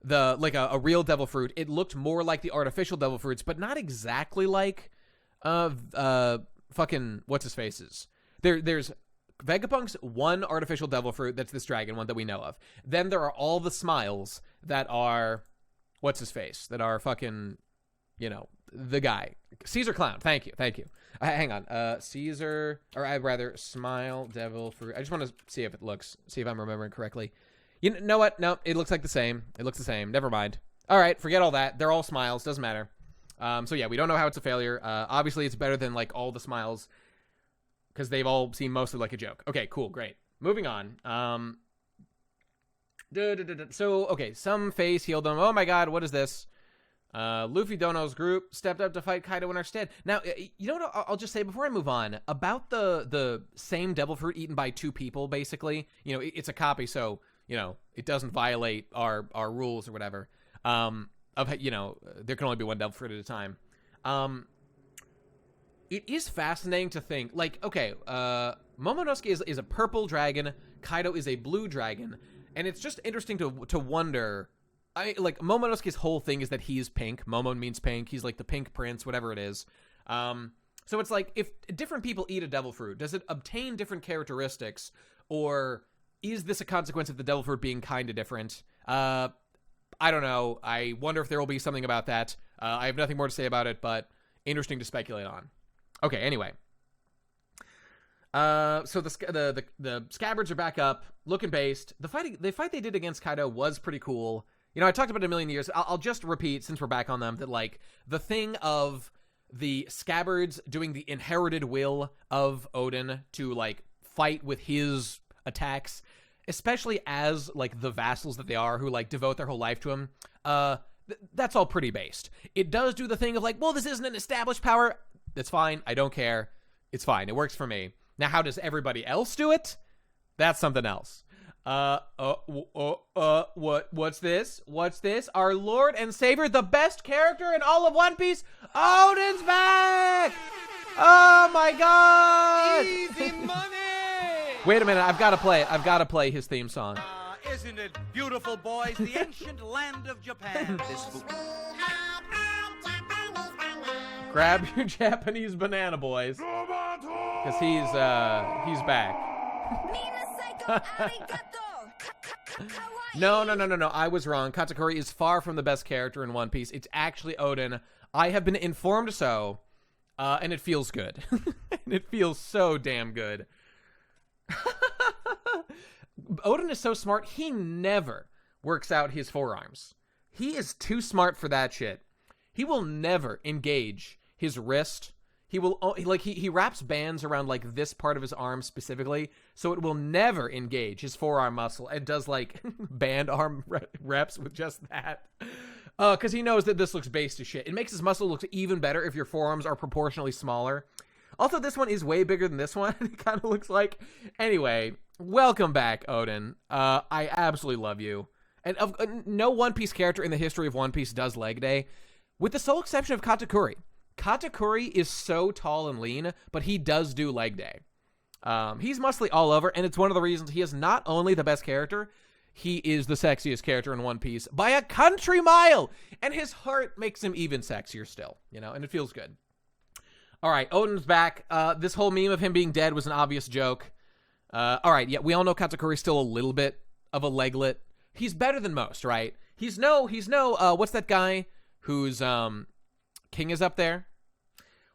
like a real devil fruit. It looked more like the artificial devil fruits, but not exactly like... fucking what's his faces. There's Vegapunk's one artificial devil fruit that's this dragon one that we know of. Then there are all the smiles that are what's his face that are fucking, you know, the guy. Caesar Clown. Thank you. Hang on. Caesar, or I'd rather Smile Devil Fruit. I just want to see if I'm remembering correctly. You know what? No, it looks like the same. It looks the same. Never mind. All right, forget all that. They're all smiles. Doesn't matter. So yeah, we don't know how it's a failure. Obviously, it's better than like all the smiles because they've all seemed mostly like a joke. Okay, cool, great. Moving on. So, okay, some face healed them. Oh my god, what is this? Luffy Dono's group stepped up to fight Kaido in our stead. Now, you know what I'll just say before I move on? About the same devil fruit eaten by 2 people, basically. You know, it's a copy, so, you know, it doesn't violate our rules or whatever. You know, there can only be 1 devil fruit at a time. It is fascinating to think, like, okay, Momonosuke is a purple dragon, Kaido is a blue dragon, and it's just interesting to wonder... like, Momonosuke's whole thing is that he's pink. Momo means pink. He's like the pink prince, whatever it is. So it's like, if different people eat a devil fruit, does it obtain different characteristics? Or is this a consequence of the devil fruit being kind of different? I don't know. I wonder if there will be something about that. I have nothing more to say about it, but interesting to speculate on. Okay, anyway. So the scabbards are back up, looking based. The fight they did against Kaido was pretty cool. You know, I talked about it a million years. I'll just repeat, since we're back on them, that, like, the thing of the scabbards doing the inherited will of Odin to, like, fight with his attacks, especially as, like, the vassals that they are who, like, devote their whole life to him, that's all pretty based. It does do the thing of, like, well, this isn't an established power. That's fine. I don't care. It's fine. It works for me. Now, how does everybody else do it? That's something else. What's this? What's this? Our Lord and Savior, the best character in all of One Piece, Odin's back! Oh my god!
Easy money!
Wait a minute, I've got to play it. I've got to play his theme song.
Isn't it beautiful, boys? The ancient land of Japan.
Grab your Japanese banana, boys. Because he's back. No. I was wrong. Katakuri is far from the best character in One Piece. It's actually Odin. I have been informed so, and it feels good. And it feels so damn good. Odin is so smart, he never works out his forearms. He is too smart for that shit. He will never engage his wrist. He will, like, he wraps bands around, like, this part of his arm specifically, so it will never engage his forearm muscle, and does, like, band arm reps with just that. Because he knows that this looks based as shit. It makes his muscle look even better if your forearms are proportionally smaller. Also, this one is way bigger than this one, it kind of looks like. Anyway, welcome back, Odin. I absolutely love you. And no One Piece character in the history of One Piece does leg day, with the sole exception of Katakuri. Katakuri is so tall and lean, but he does do leg day. He's muscly all over, and it's one of the reasons he is not only the best character, he is the sexiest character in One Piece by a country mile, and his heart makes him even sexier still, you know, and it feels good. All right, Odin's back. This whole meme of him being dead was an obvious joke. All right, yeah, we all know Katakuri's still a little bit of a leglet. He's better than most, right? He's no, what's that guy who's, King is up there?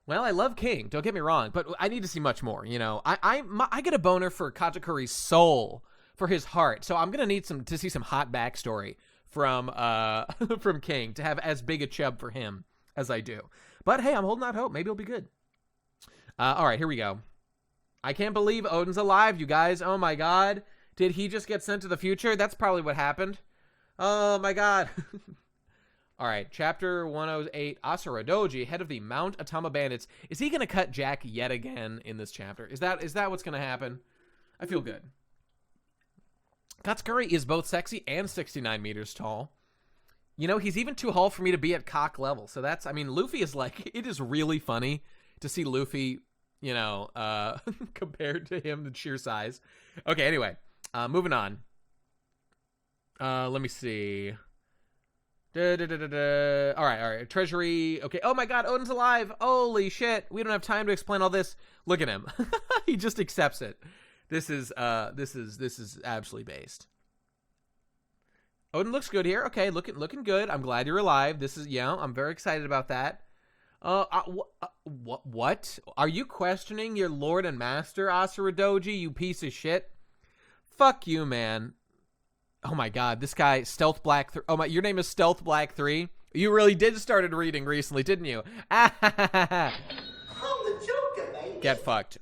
Well, I love King, don't get me wrong, but I need to see much more, you know. I get a boner for Katakuri's soul, for his heart, so I'm gonna need to see some hot backstory from from King to have as big a chub for him as I do. But hey, I'm holding out hope. Maybe it'll be good. All right, here we go. I can't believe Odin's alive, you guys. Oh my god. Did he just get sent to the future? That's probably what happened. Oh my god. All right, chapter 108, Asura Doji, head of the Mount Atama Bandits. Is he going to cut Jack yet again in this chapter? Is that what's going to happen? I feel good. Katsukuri is both sexy and 69 meters tall. You know, he's even too tall for me to be at cock level. So that's, I mean, Luffy is like, it is really funny to see Luffy, you know, compared to him in sheer size. Okay, anyway, moving on. Let me see. All right. Treasury. Okay. Oh my god, Odin's alive. Holy shit. We don't have time to explain all this. Look at him. He just accepts it. This is absolutely based. Odin looks good here. Okay, looking good. I'm glad you're alive. This is, yeah, I'm very excited about that. What? Are you questioning your lord and master, Asuradoji, you piece of shit? Fuck you, man. Oh my god, this guy, Stealth Black 3. Oh my, your name is Stealth Black 3? You really did started reading recently, didn't you? I'm the Joker, baby. Get fucked.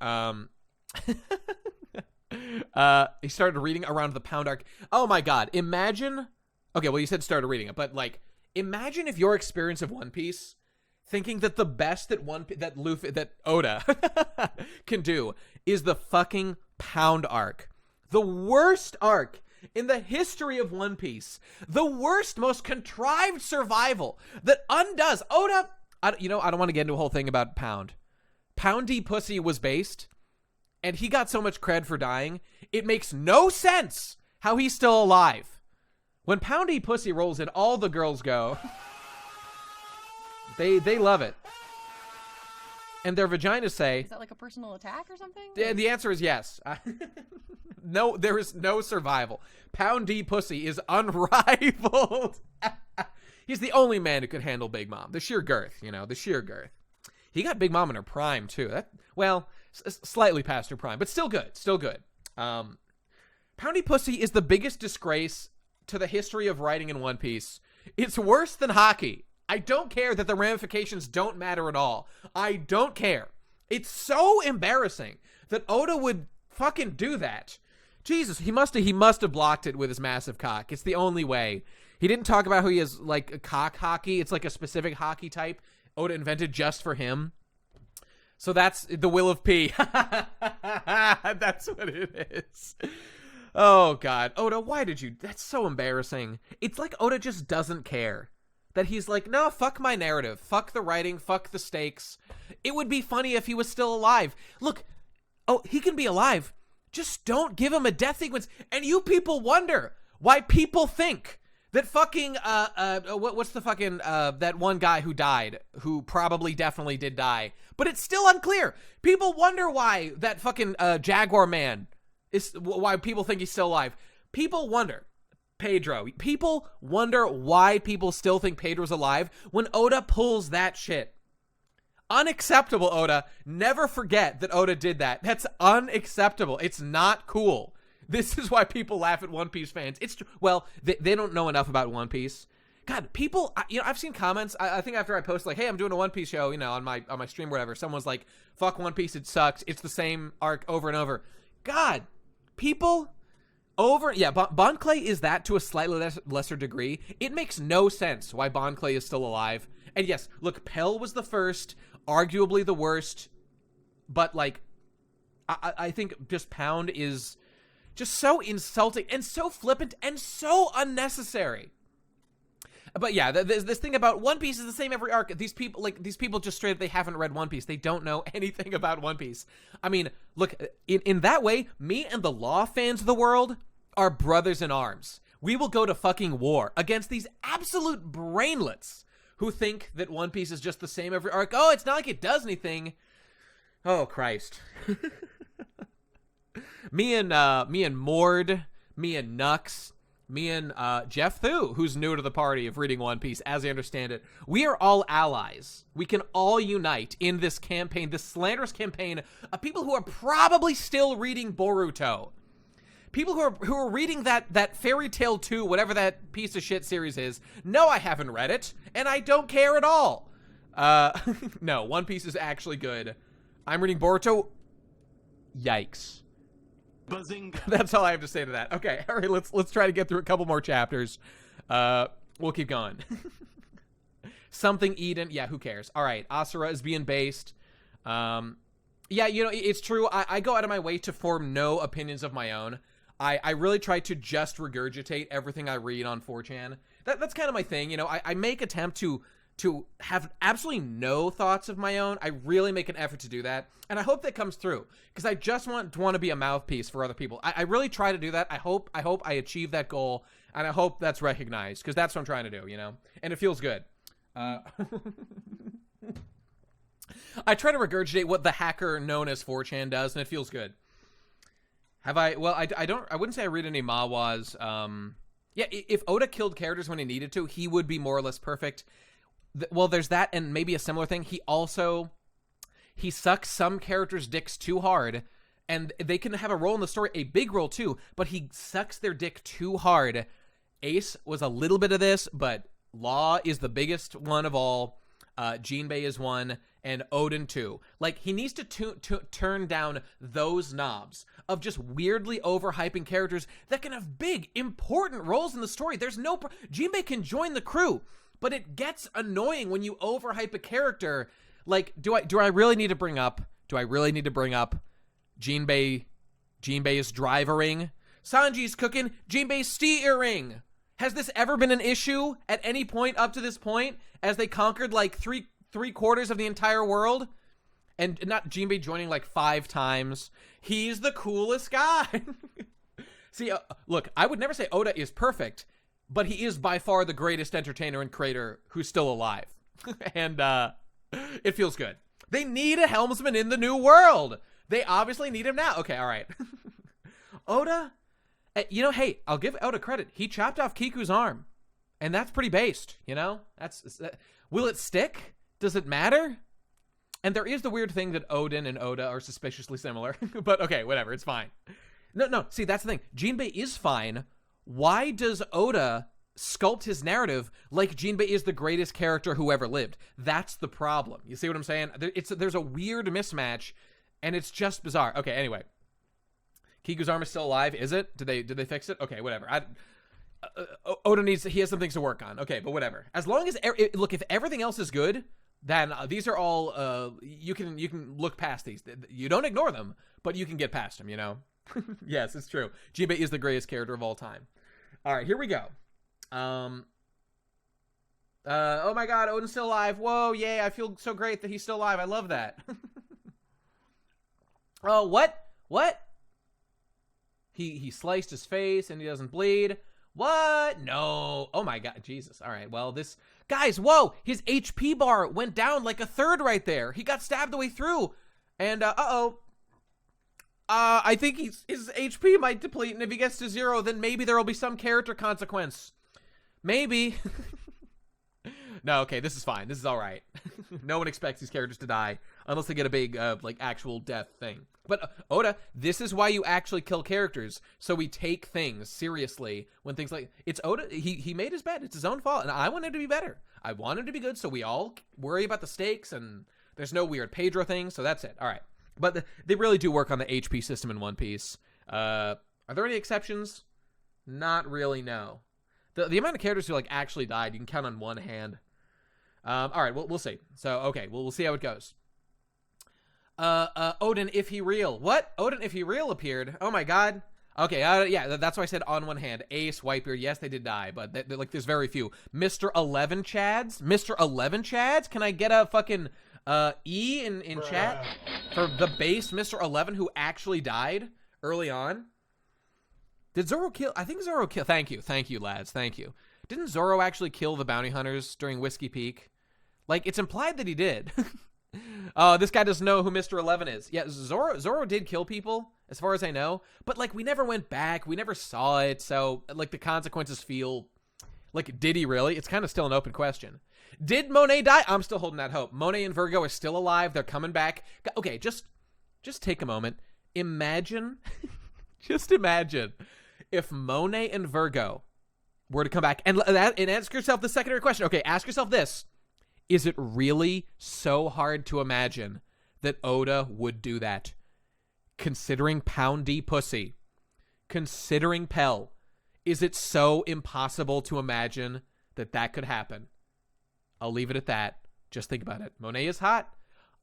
He started reading around the Pound arc. Oh my god, imagine. Okay, well, you said started reading it, but like, imagine if your experience of One Piece, thinking that the best that Oda can do is the fucking Pound arc. The worst arc in the history of One Piece. The worst, most contrived survival that undoes. Oda, I don't want to get into a whole thing about Pound. Poundy Pussy was based, and he got so much cred for dying, it makes no sense how he's still alive. When Poundy Pussy rolls in, all the girls go. They love it. And their vaginas say...
Is that like a personal attack or something?
The answer is yes. No, there is no survival. Poundy Pussy is unrivaled. He's the only man who could handle Big Mom. The sheer girth, the sheer girth. He got Big Mom in her prime, too. Slightly past her prime, but still good. Still good. Poundy Pussy is the biggest disgrace to the history of writing in One Piece. It's worse than hockey. I don't care that the ramifications don't matter at all. I don't care. It's so embarrassing that Oda would fucking do that. Jesus, he must have blocked it with his massive cock. It's the only way. He didn't talk about how he has like a cock hockey. It's like a specific hockey type Oda invented just for him. So that's the will of P. That's what it is. Oh God, Oda, why did you? That's so embarrassing. It's like Oda just doesn't care. That he's like, no, fuck my narrative. Fuck the writing. Fuck the stakes. It would be funny if he was still alive. Look, he can be alive. Just don't give him a death sequence. And you people wonder why people think that fucking, what's the fucking, that one guy who died, who probably definitely did die. But it's still unclear. People wonder why that fucking Jaguar man why people think he's still alive. People wonder. Pedro. People wonder why people still think Pedro's alive when Oda pulls that shit. Unacceptable, Oda. Never forget that Oda did that. That's unacceptable. It's not cool. This is why people laugh at One Piece fans. They don't know enough about One Piece. God, people, I've seen comments. I think after I post like, hey, I'm doing a One Piece show, on my stream or whatever, someone's like, fuck One Piece, it sucks. It's the same arc over and over. God, people... Bon Clay is that to a slightly lesser degree. It makes no sense why Bon Clay is still alive. And yes, look, Pell was the first, arguably the worst, but like, I think just Pound is just so insulting and so flippant and so unnecessary. But yeah, this thing about One Piece is the same every arc. These people just straight up, they haven't read One Piece. They don't know anything about One Piece. I mean, look, in that way, me and the Law fans of the world are brothers in arms. We will go to fucking war against these absolute brainlets who think that One Piece is just the same every arc. Oh, it's not like it does anything. Oh, Christ. me and Mord, me and Nux, me and Jeff Thu, who's new to the party of reading One Piece, as I understand it, we are all allies. We can all unite in this campaign, this slanderous campaign of people who are probably still reading Boruto. People who are reading that Fairy Tail 2, whatever that piece of shit series is. No, I haven't read it, and I don't care at all. No, One Piece is actually good. I'm reading Boruto. Yikes.
Bazinga.
That's all I have to say to that. Okay, all right, let's try to get through a couple more chapters. We'll keep going. Something Eden. Yeah, who cares? All right, Asura is being based. Yeah, it's true. I go out of my way to form no opinions of my own. I really try to just regurgitate everything I read on 4chan. That's kind of my thing. I make attempt to have absolutely no thoughts of my own. I really make an effort to do that, and I hope that comes through because I just want to be a mouthpiece for other people. I really try to do that. I hope I achieve that goal, and I hope that's recognized because that's what I'm trying to do. And it feels good. I try to regurgitate what the hacker known as 4chan does, and it feels good. Have I? Well, I wouldn't say I read any manhwas. Yeah, if Oda killed characters when he needed to, he would be more or less perfect. well, there's that, and maybe a similar thing. He sucks some characters' dicks too hard, and they can have a role in the story, a big role too, but he sucks their dick too hard. Ace was a little bit of this, but Law is the biggest one of all. Jinbei is one, and Odin too. Like, he needs to turn down those knobs of just weirdly overhyping characters that can have big, important roles in the story. There's no... Jinbei can join the crew, but it gets annoying when you overhype a character. Like, do I really need to bring up Jinbei's drivering? Sanji's cooking Jinbei's steering. Has this ever been an issue at any point up to this point as they conquered like three quarters of the entire world? And not Jinbei joining like 5 times. He's the coolest guy. See, look, I would never say Oda is perfect, but he is by far the greatest entertainer and creator who's still alive. And it feels good. They need a helmsman in the new world. They obviously need him now. Okay, all right. Oda, you know, hey, I'll give Oda credit. He chopped off Kiku's arm, and that's pretty based, you know? Will it stick? Does it matter? And there is the weird thing that Odin and Oda are suspiciously similar. But okay, whatever, it's fine. No, see, that's the thing. Jinbei is fine. Why does Oda sculpt his narrative like Jinbei is the greatest character who ever lived? That's the problem. You see what I'm saying? There's a weird mismatch, and it's just bizarre. Okay, anyway. Kiku's arm is still alive, is it? Did they fix it? Okay, whatever. Oda he has some things to work on. Okay, but whatever. As long as look, if everything else is good, then these are all you can look past these. You don't ignore them, but you can get past them, you know? Yes, it's true. Jinbei is the greatest character of all time. All right, here we go. Oh my god, Odin's still alive. Whoa, yay, I feel so great that he's still alive. I love that. Oh, what? He sliced his face and he doesn't bleed. What? No. Oh my god, Jesus. All right, well, guys, whoa, his HP bar went down like a third right there. He got stabbed the way through. And, I think his HP might deplete, and if he gets to 0, then maybe there will be some character consequence. Maybe. No, okay, this is fine. This is all right. No one expects these characters to die unless they get a big, like, actual death thing. But, Oda, this is why you actually kill characters, so we take things seriously when things like... It's Oda, he made his bed. It's his own fault, and I want him to be better. I want him to be good, so we all worry about the stakes, and there's no weird Pedro thing, so that's it. All right. But they really do work on the HP system in One Piece. Are there any exceptions? Not really, no. The amount of characters who, like, actually died, you can count on one hand. All right, we'll see. So, okay, we'll see how it goes. Odin, if he real. What? Odin, if he real appeared. Oh my god. Okay, yeah, that's why I said on one hand. Ace, Whitebeard, yes, they did die, but like, there's very few. Mr. 11 Chads? Mr. 11 Chads? Can I get a fucking E in chat for the base Mr. 11 who actually died early on? Did Zoro kill? I think Zoro killed. Thank you, lads. Thank you. Didn't Zoro actually kill the bounty hunters during Whiskey Peak? Like, it's implied that he did. Oh, this guy doesn't know who Mr. 11 is. Yeah, Zoro did kill people, as far as I know. But, like, we never went back. We never saw it. So, like, the consequences feel... Like, did he really? It's kind of still an open question. Did Monet die? I'm still holding that hope. Monet and Virgo are still alive. They're coming back. Okay, just take a moment. Imagine... just imagine if Monet and Virgo were to come back. And ask yourself the secondary question. Okay, ask yourself this. Is it really so hard to imagine that Oda would do that? Considering Pound D Pussy, considering Pell, is it so impossible to imagine that could happen? I'll leave it at that. Just think about it. Monet is hot.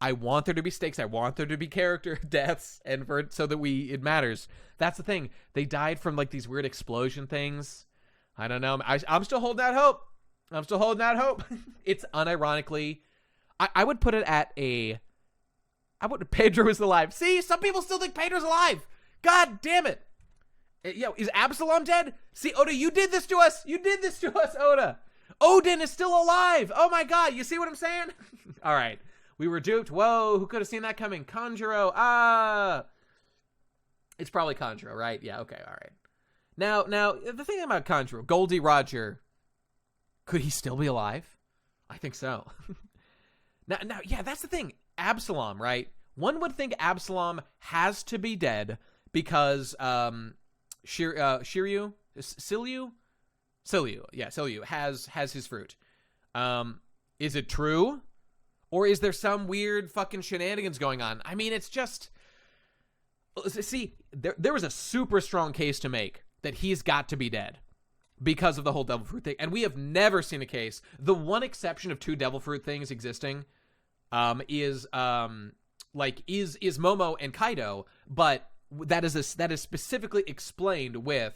I want there to be stakes. I want there to be character deaths, and so that it matters. That's the thing. They died from like these weird explosion things. I don't know. I'm still holding out hope. It's unironically, I would put it at Pedro is alive. See, some people still think Pedro's alive. God damn it. Yo, is Absalom dead? See, Oda, you did this to us. Oda. Odin is still alive. Oh my god, you see what I'm saying? All right, we were duped. Whoa, who could have seen that coming? Conjuro. It's probably Conjuro, right? Yeah, okay, all right. Now, the thing about Conjuro, Goldie Roger, could he still be alive? I think so. Now, yeah, that's the thing. Absalom, right? One would think Absalom has to be dead because Shiryu, Silyu has his fruit. Is it true? Or is there some weird fucking shenanigans going on? I mean, it's just... See, there was a super strong case to make that he's got to be dead because of the whole devil fruit thing. And we have never seen a case. The one exception of 2 devil fruit things existing is Momo and Kaido, but that is specifically explained with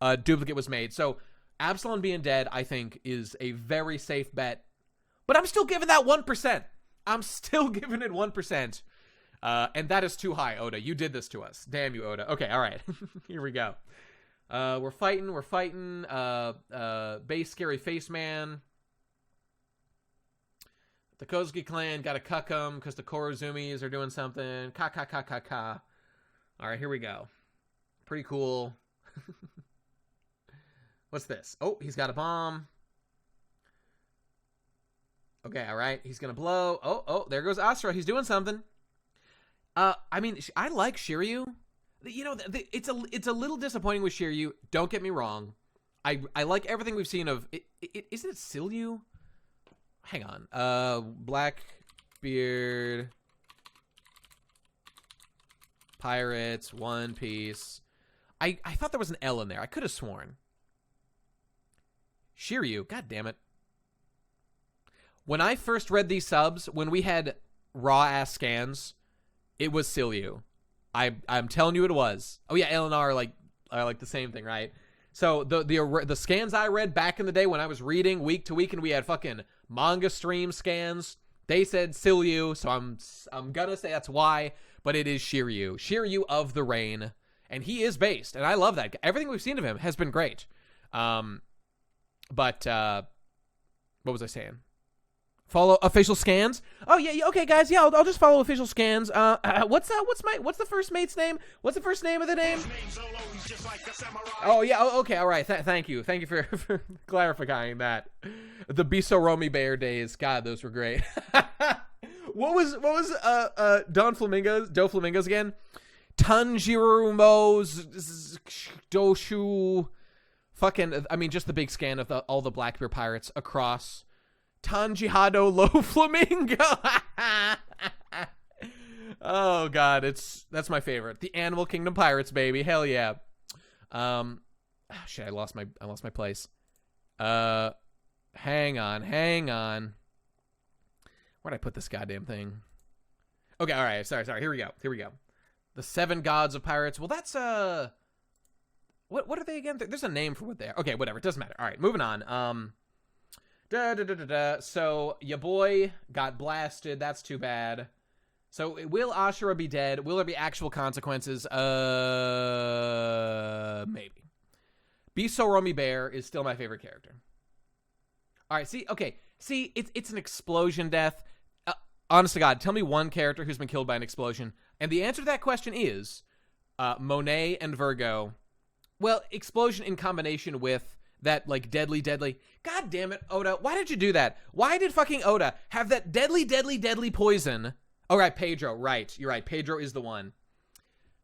a duplicate was made. So Absalom being dead, I think, is a very safe bet. But I'm still giving that 1%. I'm still giving it 1%. And that is too high, Oda. You did this to us. Damn you, Oda. Okay, all right. Here we go. We're fighting. Base Scary Face Man. The Kozuki clan got to cuck them because the Korozumis are doing something. Ka. All right, here we go. Pretty cool. What's this? Oh, he's got a bomb. Okay, all right. He's going to blow. Oh, there goes Asura. He's doing something. I mean, I like Shiryu. You know, it's a little disappointing with Shiryu. Don't get me wrong. I like everything we've seen of... Isn't it Silyu? Hang on. Blackbeard... Pirates, One Piece. I thought there was an L in there. I could have sworn. Shiryu. God damn it. When I first read these subs, when we had raw-ass scans, it was Silyu. I'm telling you it was. Oh, yeah, L and R are like the same thing, right? So the scans I read back in the day when I was reading week to week and we had fucking manga stream scans, they said Silyu, so I'm gonna say that's why, but it is Shiryu. Shiryu of the Rain, and he is based, and I love that. Everything we've seen of him has been great. But what was I saying? Follow official scans. Oh yeah, okay, guys. Yeah, I'll just follow official scans. What's the first mate's name? What's the first name of the name? Oh yeah. Oh, okay. All right. Thank you for clarifying that. The Bisoromi Bear days. God, those were great. What was Doflamingo's again? Tanjiromo's Doshu. Fucking. I mean, just the big scan of all the Blackbeard pirates across. Tanjihado Lo Flamingo. Oh god, that's my favorite. The Animal Kingdom Pirates, baby. Hell yeah. Shit, I lost my place. Hang on. Where'd I put this goddamn thing? Okay, all right. Sorry. Here we go. The 7 gods of pirates. Well, that's what are they again? There's a name for what they are. Okay, whatever. It doesn't matter. All right, moving on. So your boy got blasted. That's too bad. So will Ashura be dead? Will there be actual consequences? Maybe. Bisoromi Bear is still my favorite character. All right. See, it's an explosion death. Honest to God, tell me one character who's been killed by an explosion, and the answer to that question is Monet and Virgo. Well, explosion in combination with that, like, deadly. God damn it, Oda. Why did you do that? Why did fucking Oda have that deadly poison? Oh, right, Pedro. Right. You're right. Pedro is the one.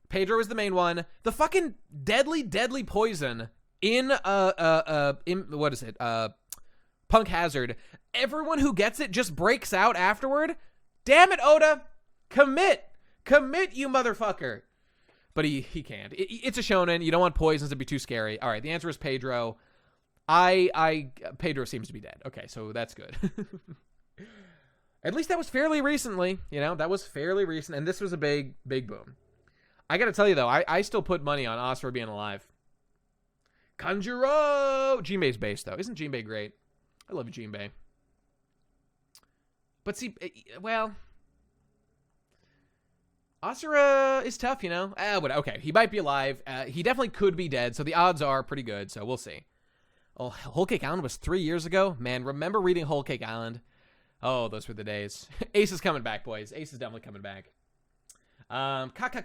Pedro is the main one. The fucking deadly poison in what is it? Punk Hazard. Everyone who gets it just breaks out afterward. Damn it, Oda. Commit, you motherfucker. But he can't. It's a shonen. You don't want poisons to be too scary. All right, the answer is Pedro. Pedro seems to be dead. Okay, so that's good. At least that was fairly recently. That was fairly recent, and this was a big boom. I gotta tell you, though, I still put money on Asura being alive. Kanjuro! Jinbei's base, though. Isn't Jinbei great? I love Jinbei. But see, well... Asura is tough, Okay, he might be alive. He definitely could be dead, so the odds are pretty good, so we'll see. Oh, Whole Cake Island was 3 years ago? Man, remember reading Whole Cake Island? Oh, those were the days. Ace is coming back, boys. Ace is definitely coming back. I'm killing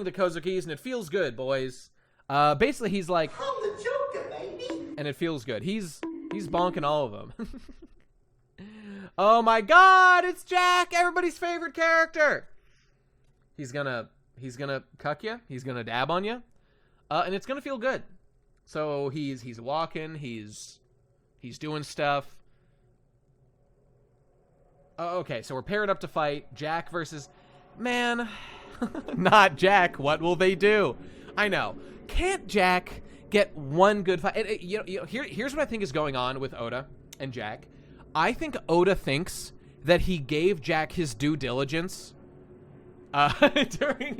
the Kozukis, and it feels good, boys. Basically, he's like... I'm the Joker, baby! And it feels good. He's He's bonking all of them. Oh my god, it's Jack, everybody's favorite character. He's gonna cuck you. He's gonna dab on you, and it's gonna feel good. So he's walking. He's doing stuff. Oh, okay, so we're paired up to fight Jack versus man. Not Jack. What will they do? I know. Can't Jack get one good fight? Here's what I think is going on with Oda and Jack. I think Oda thinks that he gave Jack his due diligence during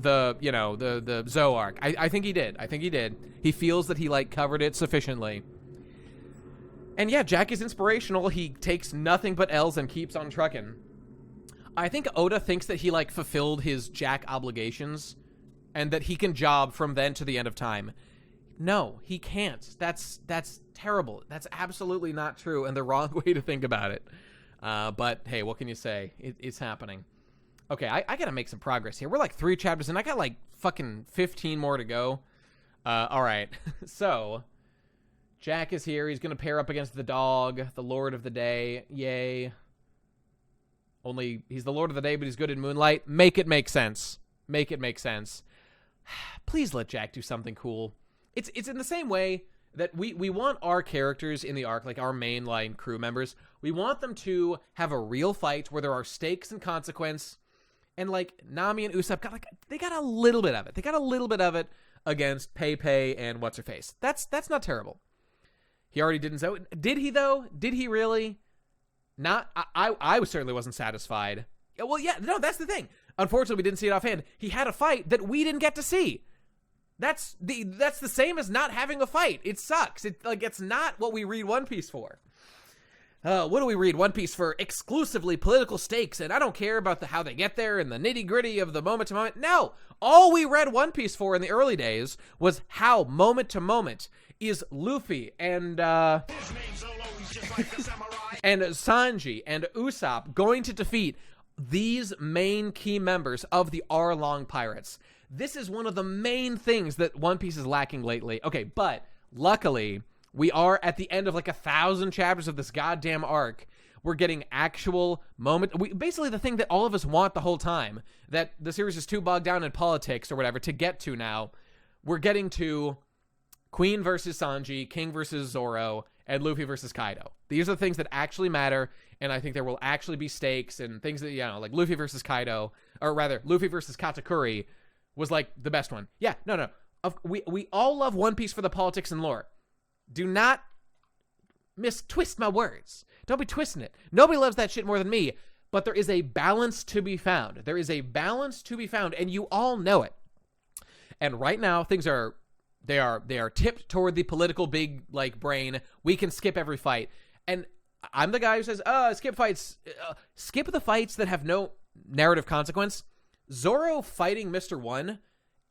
the Zoe arc. I think he did. He feels that he like covered it sufficiently. And yeah, Jack is inspirational. He takes nothing but L's and keeps on trucking. I think Oda thinks that he like fulfilled his Jack obligations and that he can job from then to the end of time. No, he can't. That's terrible. That's absolutely not true and the wrong way to think about it. But hey, what can you say? It's happening. Okay, I gotta make some progress here. We're like 3 chapters and I got like fucking 15 more to go. All right. So Jack is here. He's gonna pair up against the dog, the Lord of the Day. Yay. Only he's the Lord of the Day, but he's good in Moonlight. Make it make sense. Make it make sense. Please let Jack do something cool. It's in the same way that we want our characters in the arc, like our mainline crew members, we want them to have a real fight where there are stakes and consequence. And like Nami and Usopp they got a little bit of it. They got a little bit of it against Pei and what's her face. That's not terrible. He already didn't. Did he though? Did he really? Not. I certainly wasn't satisfied. Well, yeah. No, that's the thing. Unfortunately, we didn't see it offhand. He had a fight that we didn't get to see. That's the same as not having a fight. It sucks. It's not what we read One Piece for. What do we read One Piece for? Exclusively political stakes, and I don't care about how they get there and the nitty gritty of the moment to moment. No, all we read One Piece for in the early days was how moment to moment is Luffy and and Sanji and Usopp going to defeat these main key members of the Arlong Pirates. This is one of the main things that One Piece is lacking lately. Okay, but luckily, we are at the end of like 1,000 chapters of this goddamn arc. We're getting actual basically the thing that all of us want the whole time, that the series is too bogged down in politics or whatever to get to now. We're getting to Queen versus Sanji, King versus Zoro, and Luffy versus Kaido. These are the things that actually matter, and I think there will actually be stakes and things that, like Luffy versus Kaido, or rather, Luffy versus Katakuri was like the best one. Yeah, no. We all love One Piece for the politics and lore. Do not twist my words. Don't be twisting it. Nobody loves that shit more than me, but there is a balance to be found. There is a balance to be found, and you all know it. And right now, things are tipped toward the political big like brain. We can skip every fight. And I'm the guy who says, skip fights. Skip the fights that have no narrative consequence. Zoro fighting Mr. One,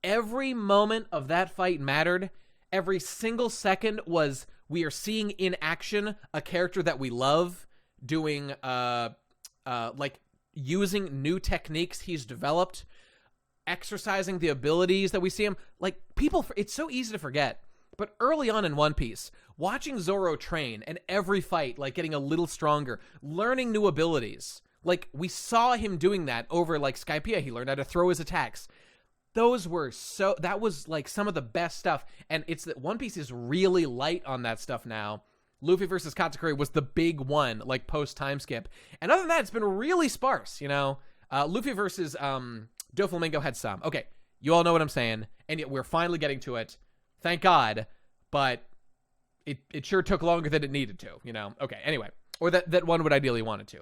every moment of that fight mattered. Every single second was, we are seeing in action a character that we love doing, like using new techniques he's developed, exercising the abilities that we see him. Like, it's so easy to forget, but early on in One Piece, watching Zoro train and every fight, like getting a little stronger, learning new abilities. Like, we saw him doing that over, like, Skypiea. He learned how to throw his attacks. That was, like, some of the best stuff. And it's that One Piece is really light on that stuff now. Luffy versus Katakuri was the big one, like, post-time skip. And other than that, it's been really sparse, Luffy versus Doflamingo had some. Okay, you all know what I'm saying. And yet we're finally getting to it. Thank God. But it sure took longer than it needed to, Okay, anyway. Or that one would ideally want it to.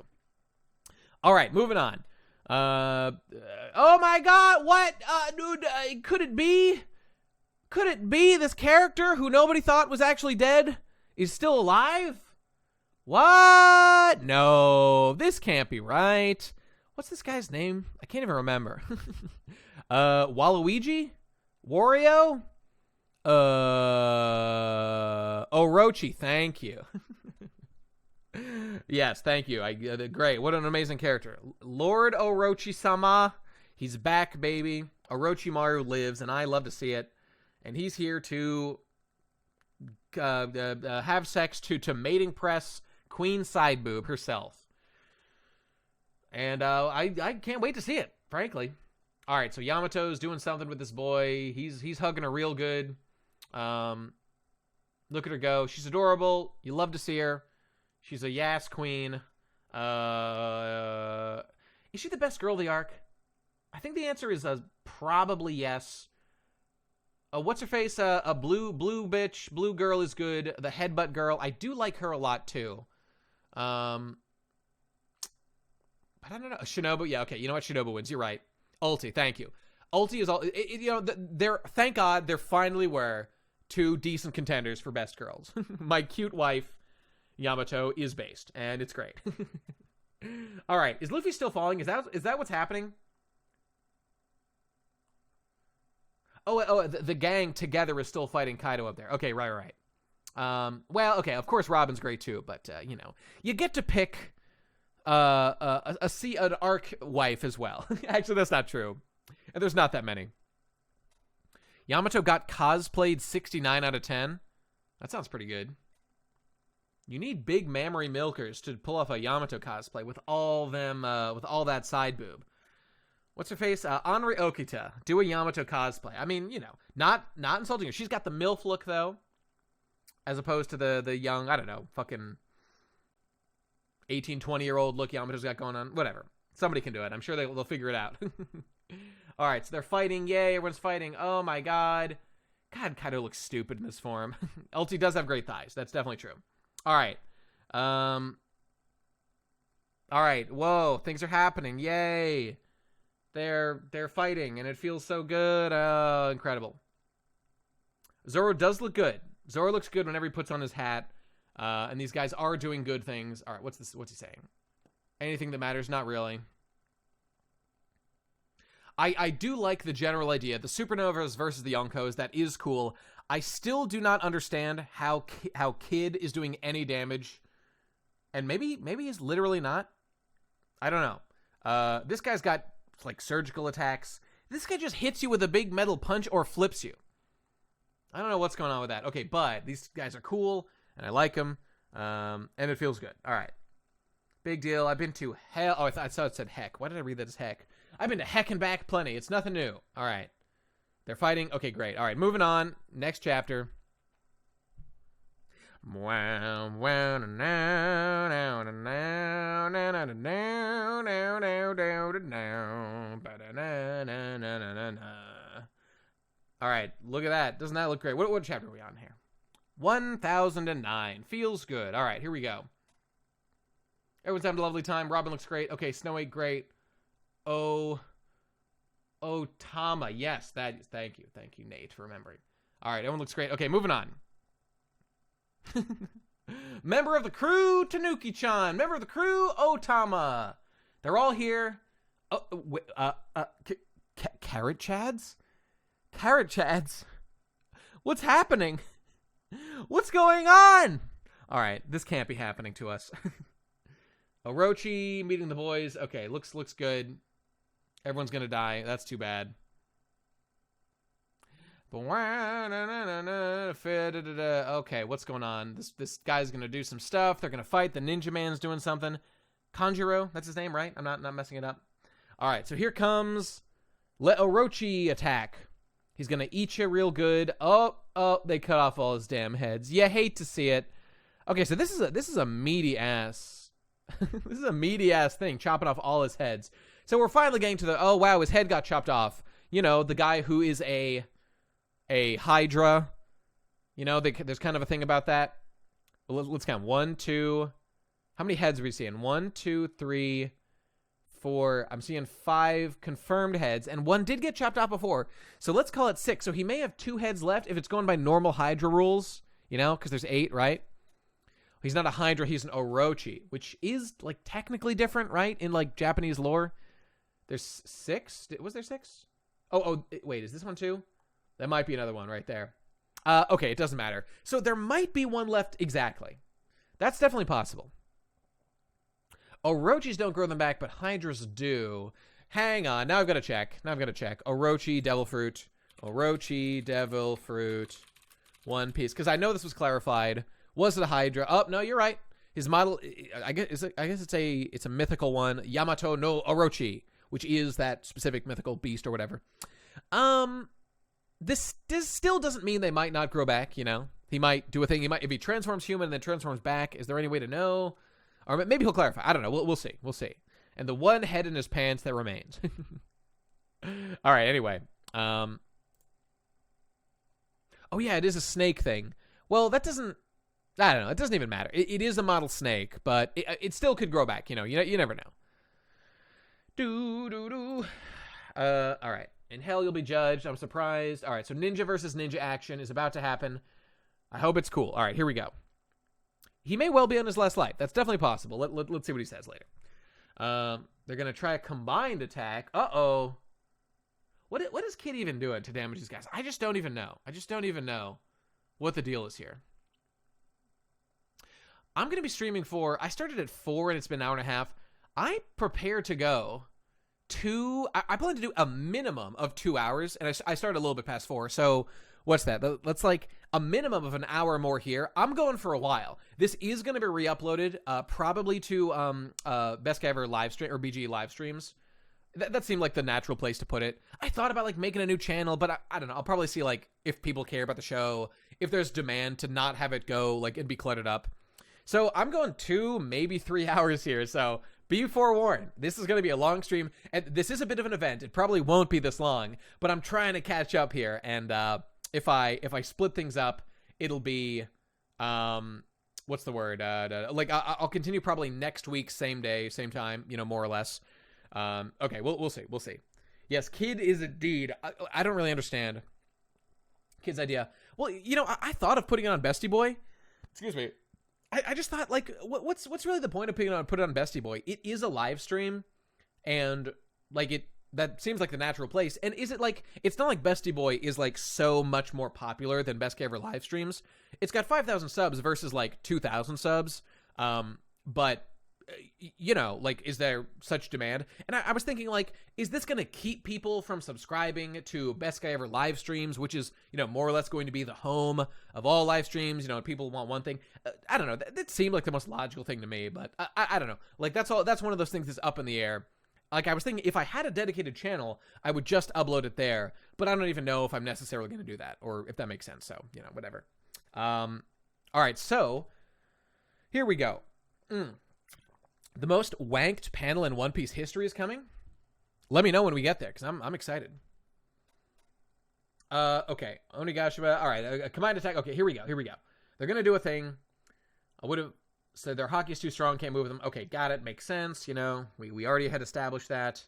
All right, moving on. Oh my God, what? Dude, could it be? Could it be this character who nobody thought was actually dead is still alive? What? No, this can't be right. What's this guy's name? I can't even remember. Waluigi? Wario? Orochi, thank you. Yes, thank you. Great. What an amazing character. Lord Orochi-sama. He's back, baby. Orochimaru lives, and I love to see it. And he's here to have sex to mating press Queen Side Boob herself. And I can't wait to see it, frankly. All right, so Yamato's doing something with this boy. He's hugging her real good. Look at her go. She's adorable. You love to see her. She's a Yas queen. Is she the best girl of the arc? I think the answer is probably yes. What's her face? A blue bitch. Blue girl is good. The headbutt girl. I do like her a lot too. But I don't know. Shinobu. Yeah. Okay. You know what? Shinobu wins. You're right. Ulti. Thank you. Ulti is all. Thank God there finally were 2 decent contenders for best girls. My cute wife, Yamato, is based, and it's great. All right. Is Luffy still falling? Is that what's happening? The gang together is still fighting Kaido up there. Okay, right. Well, okay, of course Robin's great too, but you get to pick an arc wife as well. Actually, that's not true. And there's not that many. Yamato got cosplayed 69 out of 10. That sounds pretty good. You need big mammary milkers to pull off a Yamato cosplay with all that side boob. What's her face? Anri Okita. Do a Yamato cosplay. I mean, not insulting her. She's got the MILF look, though. As opposed to the young, I don't know, fucking 18, 20-year-old look Yamato's got going on. Whatever. Somebody can do it. I'm sure they'll figure it out. All right, so they're fighting. Yay, everyone's fighting. Oh, my God. God, Kaido looks stupid in this form. Ulti does have great thighs. That's definitely true. All right. All right. Whoa, things are happening. Yay. They're fighting, and it feels so good. Oh, incredible. Zoro does look good. Zoro looks good whenever he puts on his hat. And these guys are doing good things. All right, what's he saying? Anything that matters? Not really. I do like the general idea. The Supernovas versus the Yonkos, that is cool. I still do not understand how Kid is doing any damage. And maybe he's literally not. I don't know. This guy's got like surgical attacks. This guy just hits you with a big metal punch or flips you. I don't know what's going on with that. Okay, but these guys are cool, and I like them, and it feels good. All right. Big deal. I've been to hell. Oh, I thought it said heck. Why did I read that as heck? I've been to heck and back plenty. It's nothing new. All right. They're fighting. Okay, great. All right, moving on. Next chapter. All right, look at that. Doesn't that look great? What chapter are we on here? 1009. Feels good. All right, here we go. Everyone's having a lovely time. Robin looks great. Okay, Snowy, great. Oh, Tama. Yes, thank you. Thank you, Nate, for remembering. All right, everyone looks great. Okay, moving on. Member of the crew, Tanuki-chan. Member of the crew, Otama. They're all here. Carrot Chads? Carrot Chads? What's happening? What's going on? All right, this can't be happening to us. Orochi meeting the boys. Okay, looks good. Everyone's gonna die. That's too bad. Okay, what's going on? This guy's gonna do some stuff. They're gonna fight. The Ninja Man's doing something. Kanjuro, that's his name, right? I'm not messing it up. All right, so here comes. Let Orochi attack. He's gonna eat you real good. Oh, they cut off all his damn heads. You hate to see it. Okay, so this is a meaty ass. This is a meaty ass thing, chopping off all his heads. So we're finally getting to the, oh wow, his head got chopped off. The guy who is a Hydra. There's kind of a thing about that. Let's count. 1, 2. How many heads are we seeing? 1, 2, 3, 4. I'm seeing 5 confirmed heads, and 1 did get chopped off before. So let's call it 6. So he may have 2 heads left if it's going by normal Hydra rules, because there's 8, right? He's not a Hydra, he's an Orochi, which is like technically different, right? In like Japanese lore. There's 6? Was there 6? Oh, wait, is this one too? That might be another one right there. Okay, it doesn't matter. So there might be one left exactly. That's definitely possible. Orochis don't grow them back, but Hydras do. Hang on, now I've got to check. Orochi, Devil Fruit. Orochi, Devil Fruit. One Piece, because I know this was clarified. Was it a Hydra? Oh, no, you're right. His model, I guess it's a mythical one, Yamato no Orochi, which is that specific mythical beast or whatever. This still doesn't mean they might not grow back, you know? He might do a thing. If he transforms human and then transforms back, is there any way to know? Or maybe he'll clarify. I don't know. We'll see. We'll see. And the one head in his pants that remains. All right, anyway. Oh, yeah, it is a snake thing. Well, that doesn't... I don't know. It doesn't even matter. It is a model snake, but it still could grow back. You know, you never know. All right. In hell, you'll be judged. I'm surprised. All right, so ninja versus ninja action is about to happen. I hope it's cool. All right, here we go. He may well be on his last life. That's definitely possible. Let's see what he says later. They're going to try a combined attack. Uh-oh. What is Kid even doing to damage these guys? I just don't even know. I just don't even know what the deal is here. I'm going to be streaming I started at 4 and it's been an hour and a half. I prepare to go I plan to do a minimum of 2 hours, and I started a little bit past 4, so what's that? That's like a minimum of an hour more here. I'm going for a while. This is going to be re-uploaded, probably to Best Guy Ever live stream or BG live streams. That seemed like the natural place to put it. I thought about like making a new channel, but I don't know. I'll probably see like if people care about the show, if there's demand to not have it go like and be cluttered up. So I'm going 2, maybe 3 hours here. So be forewarned. This is going to be a long stream, and this is a bit of an event. It probably won't be this long, but I'm trying to catch up here. And if I split things up, it'll be what's the word? Like I'll continue probably next week, same day, same time, you know, more or less. Okay, we'll see. We'll see. Yes, Kid is indeed. I don't really understand Kid's idea. Well, you know, I thought of putting it on Bestie Boy. Excuse me. I just thought, like, what's really the point of putting it on Bestie Boy? It is a live stream, and like that seems like the natural place. And is it like, it's not like Bestie Boy is like so much more popular than Best Guy Ever live streams. It's got 5,000 subs versus like 2,000 subs. But you know, like, is there such demand? And I was thinking, like, is this going to keep people from subscribing to Best Guy Ever live streams, which is, you know, more or less going to be the home of all live streams? You know, people want one thing. I don't know. That seemed like the most logical thing to me, but I don't know. Like, that's one of those things that's up in the air. Like, I was thinking if I had a dedicated channel, I would just upload it there, but I don't even know if I'm necessarily going to do that, or if that makes sense. So, you know, whatever. All right, so here we go. The most wanked panel in One Piece history is coming. Let me know when we get there, because I'm excited. Okay. Onigashima. All right. A combined attack. Okay, here we go. They're going to do a thing. I would have said their hockey's too strong, can't move them. Okay, got it. Makes sense. You know, we already had established that.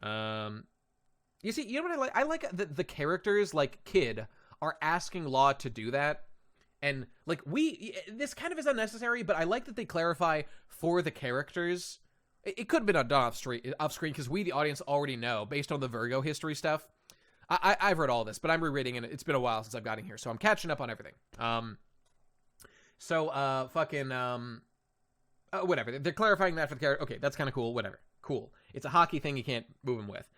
You see, you know what I like? I like the characters, like Kid, are asking Law to do that. And, like, this kind of is unnecessary, but I like that they clarify for the characters. It could have been done off screen, because we, the audience, already know, based on the Virgo history stuff. I've read all this, but I'm rereading, and it's been a while since I've gotten here, so I'm catching up on everything. Whatever. They're clarifying that for the character. Okay, that's kind of cool. Whatever. Cool. It's a hockey thing you can't move him with.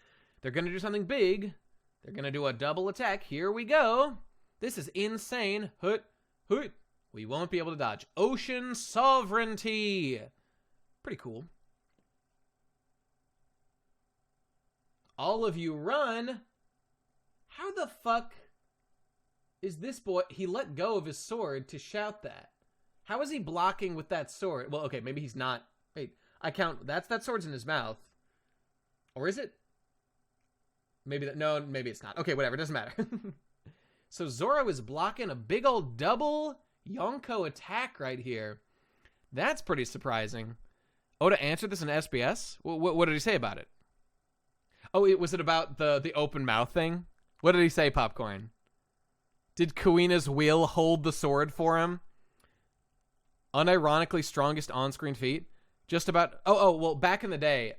They're going to do something big. They're going to do a double attack. Here we go. This is insane. We won't be able to dodge. Ocean sovereignty. Pretty cool. All of you run. How the fuck is this boy? He let go of his sword to shout that. How is he blocking with that sword? Well, okay, maybe he's not. Wait, I count. That sword's in his mouth. Or is it? Maybe it's not. Okay, whatever. It doesn't matter. So Zoro is blocking a big old double Yonko attack right here. That's pretty surprising. Oda answered this in SBS? What did he say about it? Oh, was it about the open mouth thing? What did he say, Popcorn? Did Kuina's wheel hold the sword for him? Unironically strongest on-screen feat? Just about... well, back in the day,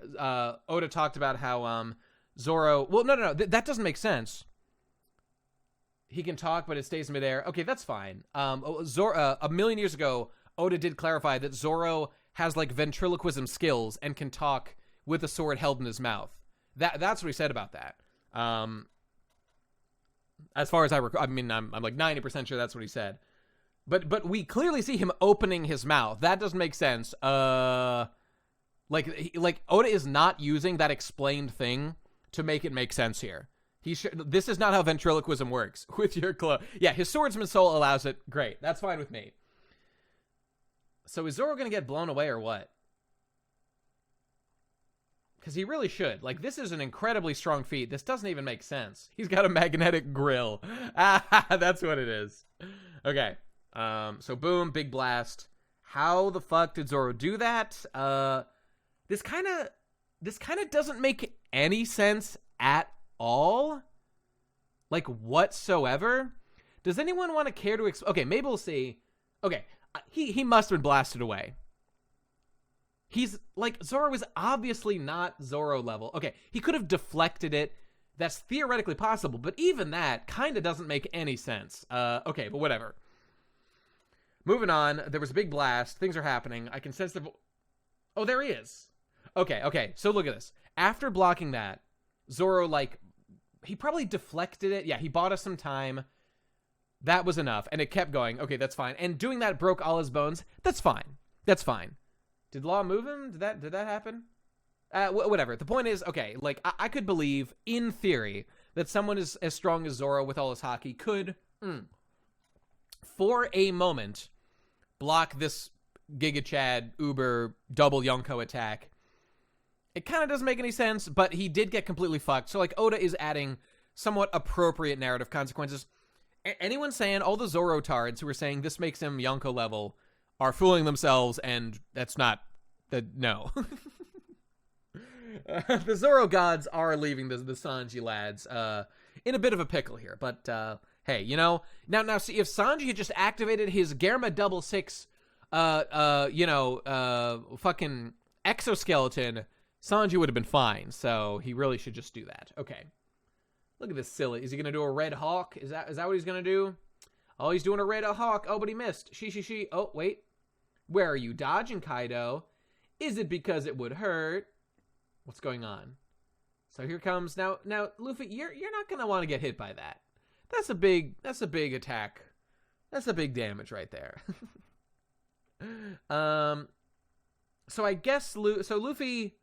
Oda talked about how Zoro... Well, no. That doesn't make sense. He can talk, but it stays midair. Okay, that's fine. Zoro, a million years ago, Oda did clarify that Zoro has, like, ventriloquism skills and can talk with a sword held in his mouth. That's what he said about that. As far as I recall, I mean, I'm like 90% sure that's what he said. But we clearly see him opening his mouth. That doesn't make sense. Like Oda is not using that explained thing to make it make sense here. This is not how ventriloquism works. With your clothes. Yeah, his swordsman soul allows it. Great. That's fine with me. So is Zoro going to get blown away or what? Because he really should. Like, this is an incredibly strong feat. This doesn't even make sense. He's got a magnetic grill. Ah, that's what it is. Okay. So boom, big blast. How the fuck did Zoro do that? This kind of doesn't make any sense at all. Like, whatsoever. Does anyone want to care to okay, maybe we'll see. Okay, he must have been blasted away. He's, like, Zoro is obviously not Zoro level. Okay, he could have deflected it. That's theoretically possible, but even that kind of doesn't make any sense. Okay, but whatever. Moving on, there was a big blast. Things are happening. I can sense the... Oh, there he is. Okay, so look at this. After blocking that, Zoro, like, he probably deflected it. Yeah, he bought us some time. That was enough, and it kept going. Okay, that's fine. And doing that broke all his bones. That's fine. That's fine. Did Law move him? Did that happen? Whatever. The point is, okay, like, I could believe, in theory, that someone as strong as Zoro with all his haki could, for a moment, block this Giga Chad Uber double Yonko attack. It kind of doesn't make any sense, but he did get completely fucked. So, like, Oda is adding somewhat appropriate narrative consequences. Anyone saying, all the Zoro tards who are saying this makes him Yonko level are fooling themselves, and that's not no. The Zoro gods are leaving the Sanji lads in a bit of a pickle here, but hey, you know, now see, if Sanji had just activated his Germa 66 fucking exoskeleton, Sanji would have been fine, so he really should just do that. Okay. Look at this silly. Is he gonna do a red hawk? Is that what he's gonna do? Oh, he's doing a red hawk. Oh, but he missed. She. Oh, wait. Where are you dodging, Kaido? Is it because it would hurt? What's going on? So here comes now, Luffy. You're not gonna want to get hit by that. That's a big attack. That's a big damage right there. So I guess Luffy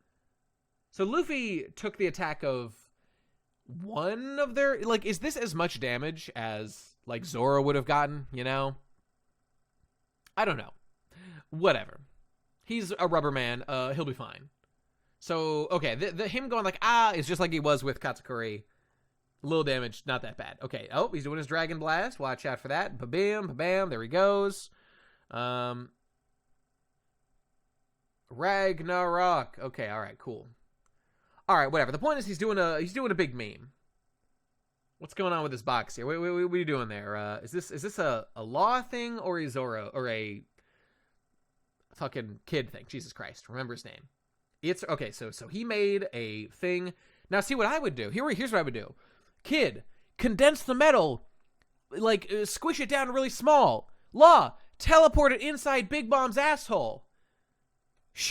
took the attack of one of their, like, is this as much damage as, like, Zoro would have gotten, you know? I don't know. Whatever. He's a rubber man. He'll be fine. So, okay, him going like, is just like he was with Katakuri. A little damage, not that bad. Okay, oh, he's doing his Dragon Blast. Watch out for that. Ba-bam, ba-bam, there he goes. Ragnarok. Okay, all right, cool. All right, whatever. The point is he's doing a big meme. What's going on with this box here? What are you doing there? Is this a Law thing or a Zoro or a fucking kid thing? Jesus Christ, remember his name. It's okay. So he made a thing. Now see what I would do. Here's what I would do. Kid, condense the metal, like squish it down really small. Law, teleport it inside Big Bomb's asshole.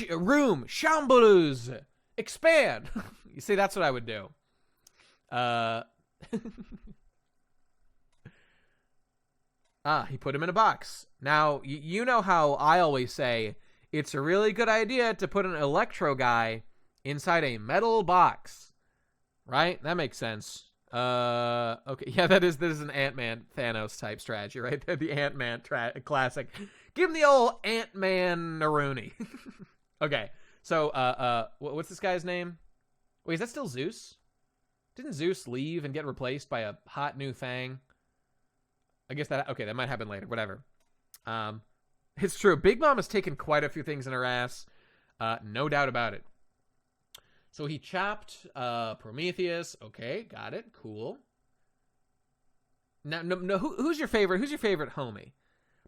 Room, Shambalooz. Expand. You see, that's what I would do. He put him in a box. Now, you know how I always say it's a really good idea to put an Electro guy inside a metal box. Right? That makes sense. Okay. Yeah, that is an Ant-Man Thanos type strategy, right? The Ant-Man classic. Give him the old Ant-Man Naruni. Okay. So, what's this guy's name? Wait, is that still Zeus? Didn't Zeus leave and get replaced by a hot new thing? I guess that might happen later. Whatever. It's true. Big Mom has taken quite a few things in her ass. No doubt about it. So he chopped Prometheus. Okay, got it. Cool. Now, no, who's your favorite? Who's your favorite homie?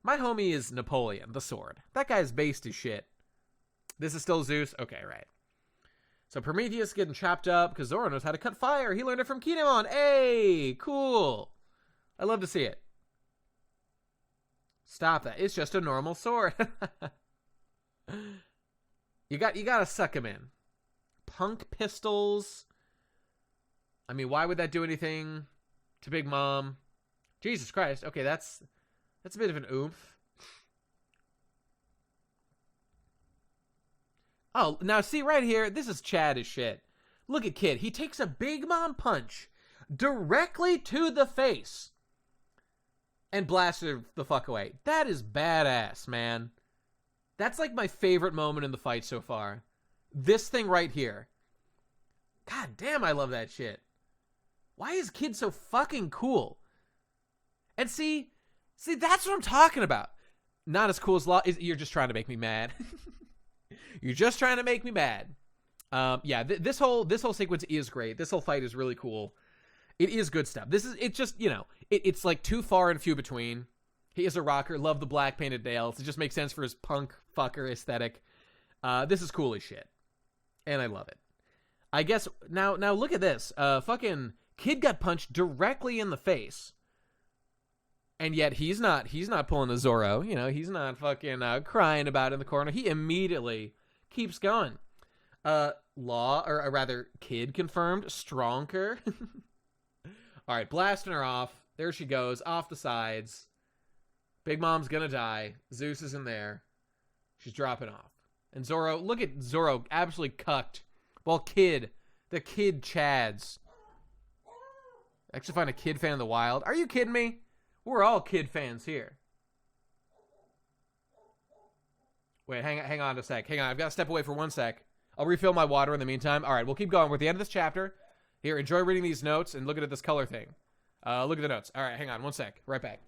My homie is Napoleon, the sword. That guy's based as shit. This is still Zeus? Okay, right. So Prometheus getting chopped up because Zoro knows how to cut fire. He learned it from Kinemon. Hey, cool. I love to see it. Stop that. It's just a normal sword. You gotta suck him in. Punk pistols. I mean, why would that do anything? to Big Mom. Jesus Christ. Okay, that's a bit of an oomph. Oh, now see right here, this is Chad as shit. Look at Kid. He takes a Big Mom punch directly to the face and blasts her the fuck away. That is badass, man. That's like my favorite moment in the fight so far. This thing right here. God damn, I love that shit. Why is Kid so fucking cool? And see, that's what I'm talking about. Not as cool as Law. You're just trying to make me mad. You're just trying to make me mad. Yeah, this whole sequence is great. This whole fight is really cool. It is good stuff. It's just, you know, it's like too far and few between. He is a rocker. Love the black painted nails. It just makes sense for his punk fucker aesthetic. This is cool as shit. And I love it. I guess, now look at this. Fucking Kid got punched directly in the face. And yet he's not pulling a Zorro. You know, he's not fucking crying about it in the corner. He immediately keeps going. Kid confirmed. Stronger. All right, blasting her off. There she goes, off the sides. Big Mom's gonna die. Zeus is in there. She's dropping off. And Zorro, look at Zorro, absolutely cucked. While the Kid chads. Actually find a Kid fan in the wild. Are you kidding me? We're all Kid fans here. Wait, hang on a sec. Hang on, I've got to step away for 1 sec. I'll refill my water in the meantime. All right, we'll keep going. We're at the end of this chapter. Here, enjoy reading these notes and looking at this color thing. Look at the notes. All right, hang on 1 sec. Right back.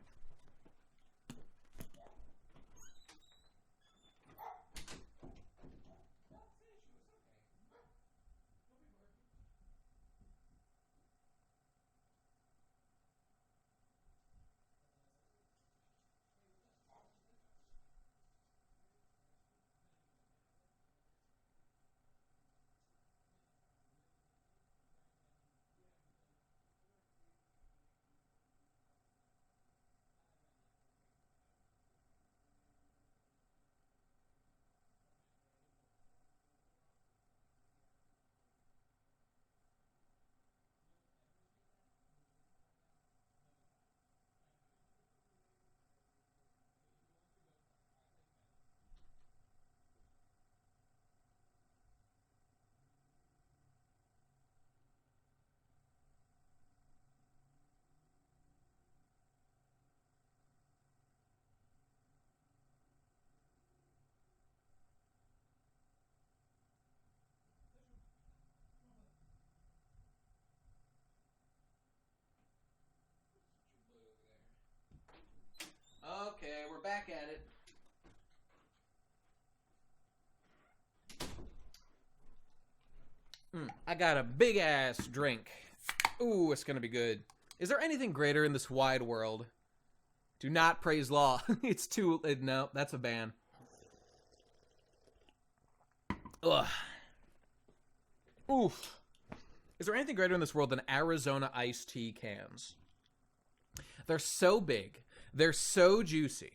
Okay, we're back at it. I got a big ass drink. Ooh, it's gonna be good. Is there anything greater in this wide world? Do not praise Law. It's too... no, that's a ban. Ugh. Oof. Is there anything greater in this world than Arizona iced tea cans? They're so big. They're so juicy.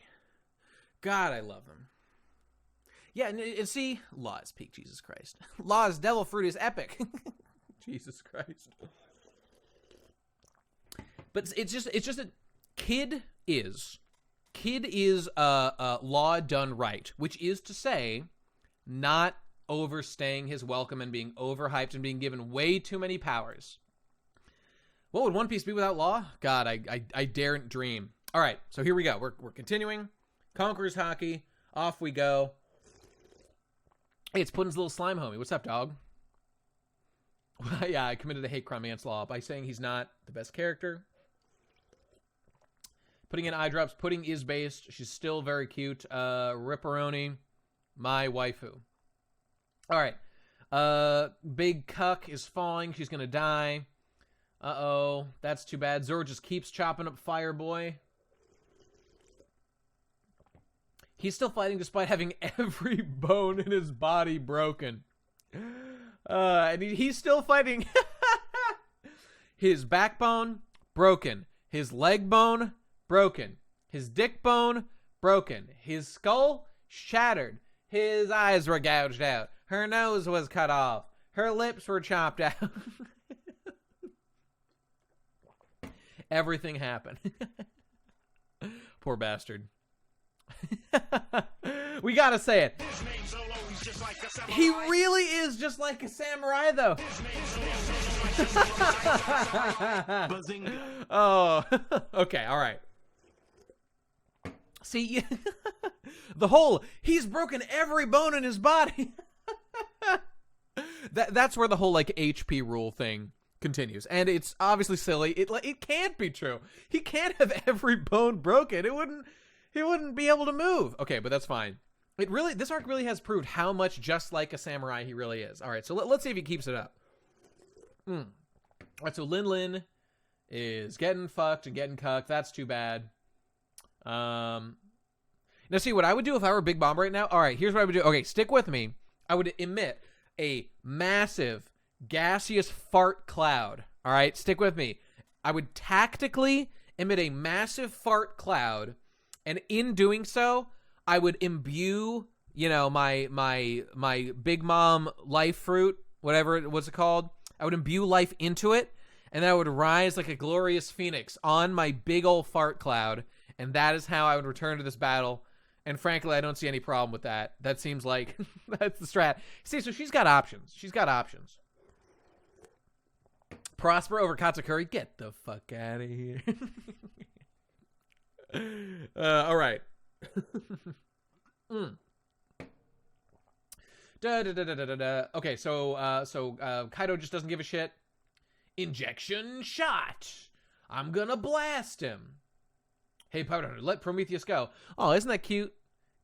God, I love them. Yeah, and see, Law is peak, Jesus Christ. Law's devil fruit is epic. Jesus Christ. But it's just a Kid is Law done right, which is to say, not overstaying his welcome and being overhyped and being given way too many powers. What would One Piece be without Law? God, I daren't dream. All right, so here we go. We're continuing. Conqueror's Hockey. Off we go. Hey, it's Puddin's little slime homie. What's up, dog? Yeah, I committed a hate crime against Law by saying he's not the best character. Putting in eye drops. Pudding is based. She's still very cute. Ripperoni, my waifu. All right. Big Cuck is falling. She's going to die. Uh-oh. That's too bad. Zoro just keeps chopping up Fireboy. He's still fighting despite having every bone in his body broken. And he's still fighting. His backbone, broken. His leg bone, broken. His dick bone, broken. His skull, shattered. His eyes were gouged out. Her nose was cut off. Her lips were chopped out. everything happen. Poor bastard. We gotta say it. He really is just like a samurai, though. Oh, okay, all right. See, he's broken every bone in his body. That's where the whole like HP rule thing continues, and it's obviously silly. It can't be true. He can't have every bone broken. He wouldn't be able to move. Okay, but that's fine. This arc really has proved how much just like a samurai he really is. All right, so let's see if he keeps it up. All right, so Lin is getting fucked and getting cucked. That's too bad. Now see what I would do if I were Big Mom right now. All right, here's what I would do. Okay, stick with me. I would emit a massive gaseous fart cloud. All right, stick with me. I would tactically emit a massive fart cloud, and in doing so, I would imbue, my Big Mom life fruit, whatever what's it called. I would imbue life into it, and then I would rise like a glorious phoenix on my big old fart cloud, and that is how I would return to this battle. And frankly, I don't see any problem with that. That seems like that's the strat. See, so she's got options. Prosper over Katsukuri. Get the fuck out of here. All right. Okay, so Kaido just doesn't give a shit. Injection shot. I'm gonna blast him. Hey, Powder, let Prometheus go. Oh, isn't that cute?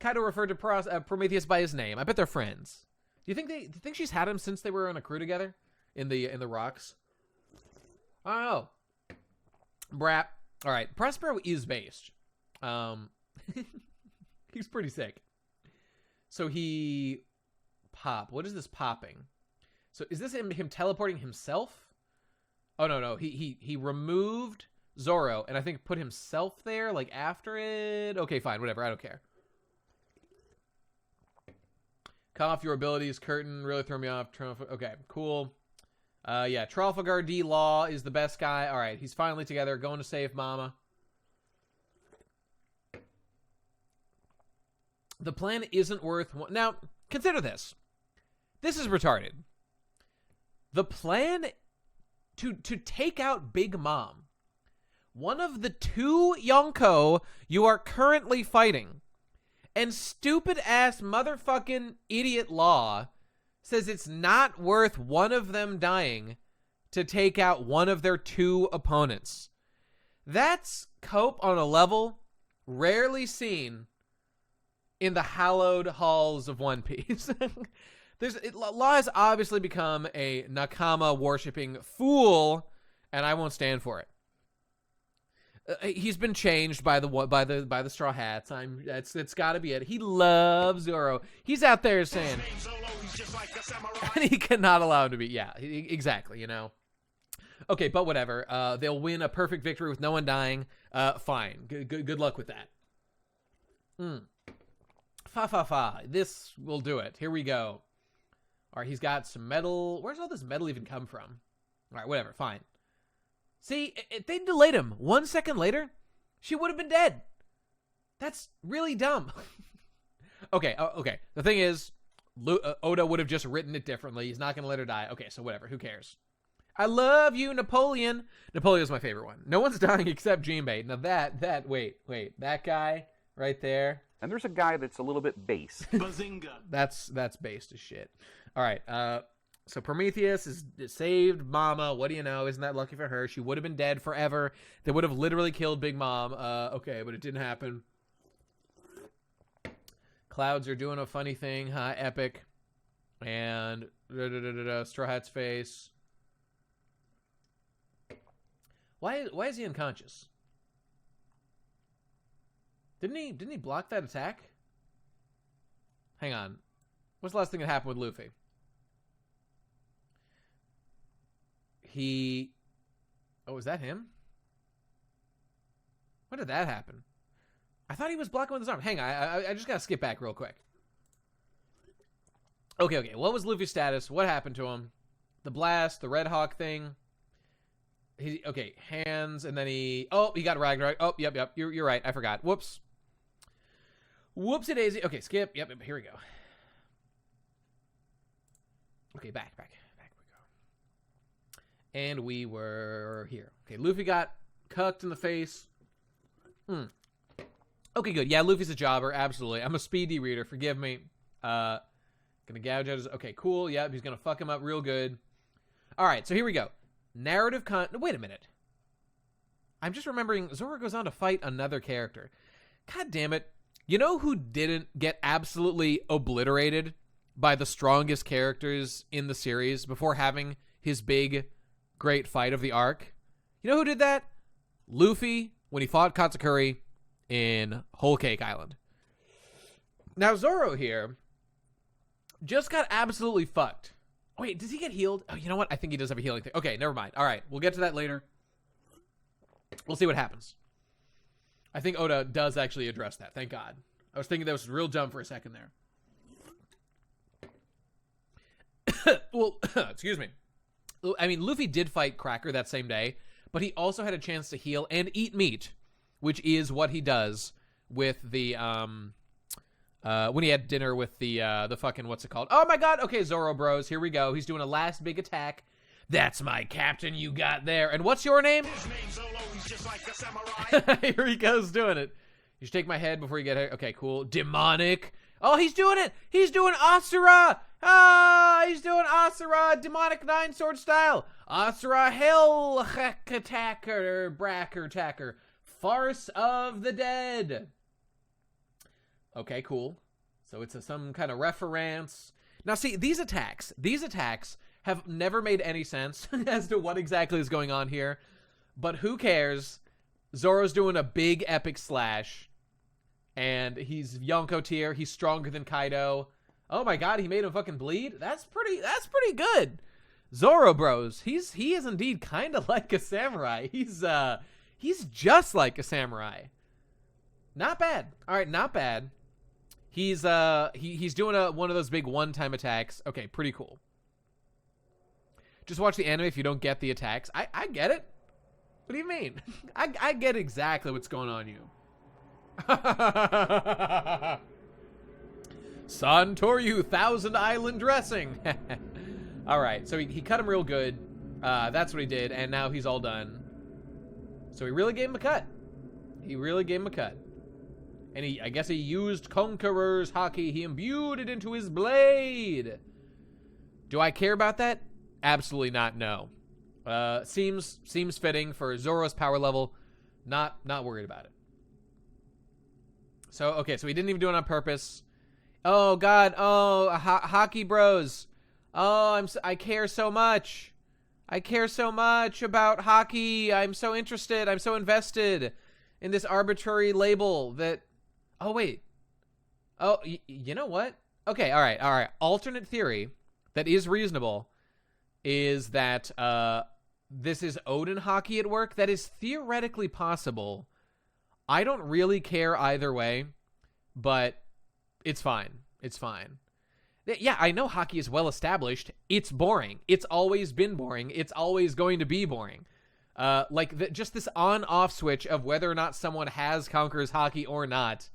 Kaido referred to Prometheus by his name. I bet they're friends. Do you think she's had him since they were on a crew together in the rocks? I don't know. Brat. All right, Prospero is based. He's pretty sick. So he pop. What is this popping? So is this him teleporting himself? Oh no. He removed Zoro and I think put himself there like after it. Okay, fine, whatever. I don't care. Cut off your abilities, Curtain. Really throw me off. Okay, cool. Yeah, Trafalgar D. Law is the best guy. All right, he's finally together, going to save Mama. The plan isn't worth... Now, consider this. This is retarded. The plan to take out Big Mom, one of the two Yonko you are currently fighting, and stupid-ass motherfucking idiot Law says it's not worth one of them dying to take out one of their two opponents. That's cope on a level rarely seen in the hallowed halls of One Piece. Law has obviously become a Nakama-worshipping fool, and I won't stand for it. He's been changed by the Straw Hats. It's got to be it. He loves Zoro. He's out there saying, and he cannot allow him to be. Yeah, exactly. Okay, but whatever. They'll win a perfect victory with no one dying. Fine. Good luck with that. Fa. This will do it. Here we go. All right, he's got some metal. Where's all this metal even come from? All right, whatever. Fine. See, if they delayed him 1 second later, she would have been dead. That's really dumb. Okay. The thing is, Oda would have just written it differently. He's not going to let her die. Okay, so whatever. Who cares? I love you, Napoleon. Napoleon's my favorite one. No one's dying except Jinbei. Now wait. That guy right there.
And there's a guy that's a little bit base.
Bazinga.
That's based as shit. All right. So Prometheus is saved Mama. What do you know? Isn't that lucky for her? She would have been dead forever. They would have literally killed Big Mom. Okay, but it didn't happen. Clouds are doing a funny thing, huh? Epic. And Straw Hat's face. Why is he unconscious? Didn't he block that attack? Hang on. What's the last thing that happened with Luffy? Oh, was that him? When did that happen? I thought he was blocking with his arm. Hang on, I just gotta skip back real quick. Okay. What was Luffy's status? What happened to him? The blast, the Red Hawk thing. Okay, hands, and then he got Ragnarok. Oh, yep. You're right. I forgot. Whoops. Whoopsie daisy. Okay, skip. Yep. Here we go. Okay, back we go. And we were here. Okay, Luffy got cucked in the face. Okay, good. Yeah, Luffy's a jobber. Absolutely. I'm a speedy reader. Forgive me. Gonna gouge out his... Okay, cool. Yep, he's gonna fuck him up real good. All right, so here we go. Narrative Wait a minute. I'm just remembering Zoro goes on to fight another character. God damn it. You know who didn't get absolutely obliterated by the strongest characters in the series before having his big, great fight of the arc? You know who did that? Luffy, when he fought Katakuri in Whole Cake Island. Now, Zoro here just got absolutely fucked. Wait, does he get healed? Oh, you know what? I think he does have a healing thing. Okay, never mind. All right, we'll get to that later. We'll see what happens. I think Oda does actually address that. Thank God. I was thinking that was real dumb for a second there. Well, excuse me. I mean, Luffy did fight Cracker that same day, but he also had a chance to heal and eat meat, which is what he does with the when he had dinner with the fucking, what's it called? Oh my God. Okay, Zoro bros, here we go. He's doing a last big attack. That's my captain you got there. And what's your name?
His name's Zolo, he's just like a samurai.
Here he goes doing it. You should take my head before you get here. Okay, cool. Demonic. Oh, he's doing it. He's doing Asura. Ah, he's doing Asura. Demonic 9-sword style. Asura Hell Attacker. Bracker Attacker. Farce of the Dead. Okay, cool. So it's some kind of reference. Now, see, these attacks have never made any sense as to what exactly is going on here. But who cares? Zoro's doing a big epic slash. And he's Yonko tier. He's stronger than Kaido. Oh my God, he made him fucking bleed? That's pretty good. Zoro bros, he is indeed kind of like a samurai. He's just like a samurai. Not bad. All right, not bad. He's doing one of those big one-time attacks. Okay, pretty cool. Just watch the anime if you don't get the attacks. I get it. What do you mean? I get exactly what's going on, you. Santoryu Thousand Island Dressing. All right, so he cut him real good. That's what he did, and now he's all done. So he really gave him a cut. And I guess he used Conqueror's Haki. He imbued it into his blade. Do I care about that? Absolutely not, no. Seems fitting for Zoro's power level. Not worried about it. So, okay, so he didn't even do it on purpose. Oh, God. Oh, hockey bros. Oh, I care so much. I care so much about hockey. I'm so interested. I'm so invested in this arbitrary label that... Oh, wait. Oh, you know what? Okay, all right. Alternate theory that is reasonable is that this is Odin hockey at work. That is theoretically possible. I don't really care either way, but it's fine. It's fine. Yeah, I know hockey is well established. It's boring. It's always been boring. It's always going to be boring. Just this on-off switch of whether or not someone has Conqueror's Haki or not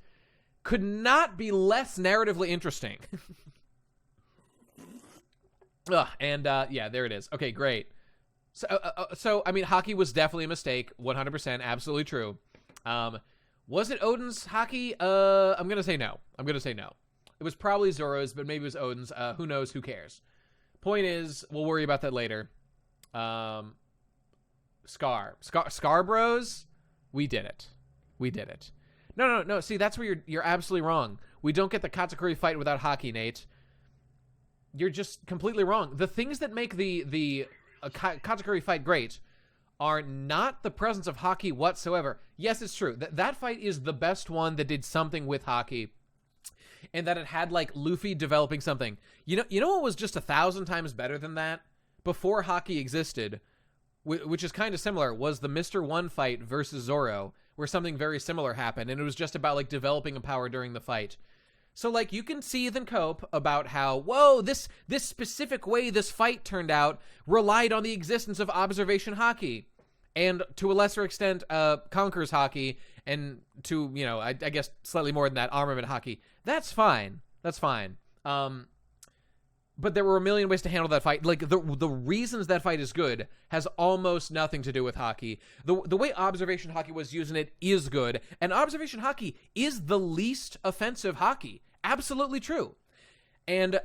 could not be less narratively interesting. Yeah, there it is. Okay, great. So I mean, hockey was definitely a mistake. 100%, absolutely true. Was it Odin's Haki? I'm gonna say no. It was probably Zoro's, but maybe it was Odin's. Who knows? Who cares? Point is, we'll worry about that later. Scar Bros, we did it. No. See, that's where you're absolutely wrong. We don't get the Katakuri fight without Haki, Nate. You're just completely wrong. The things that make the Katakuri fight great are not the presence of Haki whatsoever. Yes, it's true. That fight is the best one that did something with Haki, and that it had, like, Luffy developing something. You know what was just 1,000 times better than that? Before Haki existed, which is kind of similar, was the Mr. One fight versus Zoro, where something very similar happened, and it was just about, like, developing a power during the fight. So, like, you can seethe and cope about how, whoa, this specific way this fight turned out relied on the existence of observation Haki. and to a lesser extent, conquers hockey, and to, you know, I guess slightly more than that, armament hockey. That's fine. That's fine. But there were a million ways to handle that fight. Like, the reasons that fight is good has almost nothing to do with hockey. The way observation hockey was using it is good, and observation hockey is the least offensive hockey. Absolutely true. And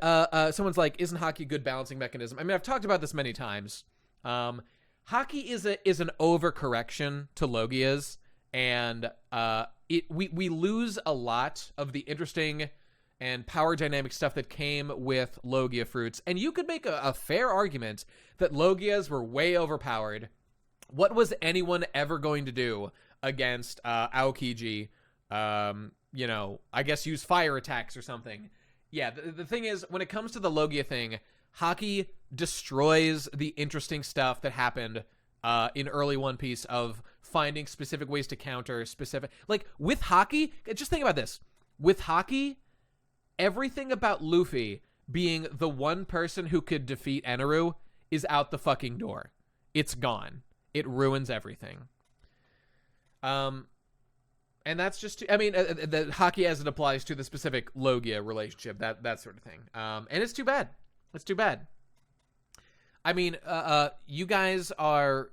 someone's like, isn't hockey a good balancing mechanism? I mean, I've talked about this many times. Hockey is an overcorrection to Logias, and we lose a lot of the interesting and power dynamic stuff that came with Logia fruits. And you could make a fair argument that Logias were way overpowered. What was anyone ever going to do against Aokiji? You know, I guess use fire attacks or something. Yeah, the thing is, when it comes to the Logia thing, hockey destroys the interesting stuff that happened in early One Piece of finding specific ways to counter specific... Like, with hockey, just think about this. With hockey, everything about Luffy being the one person who could defeat Eneru is out the fucking door. It's gone. It ruins everything. And that's just, I mean, the hockey as it applies to the specific Logia relationship, that sort of thing. And it's too bad. It's too bad. I mean, you guys are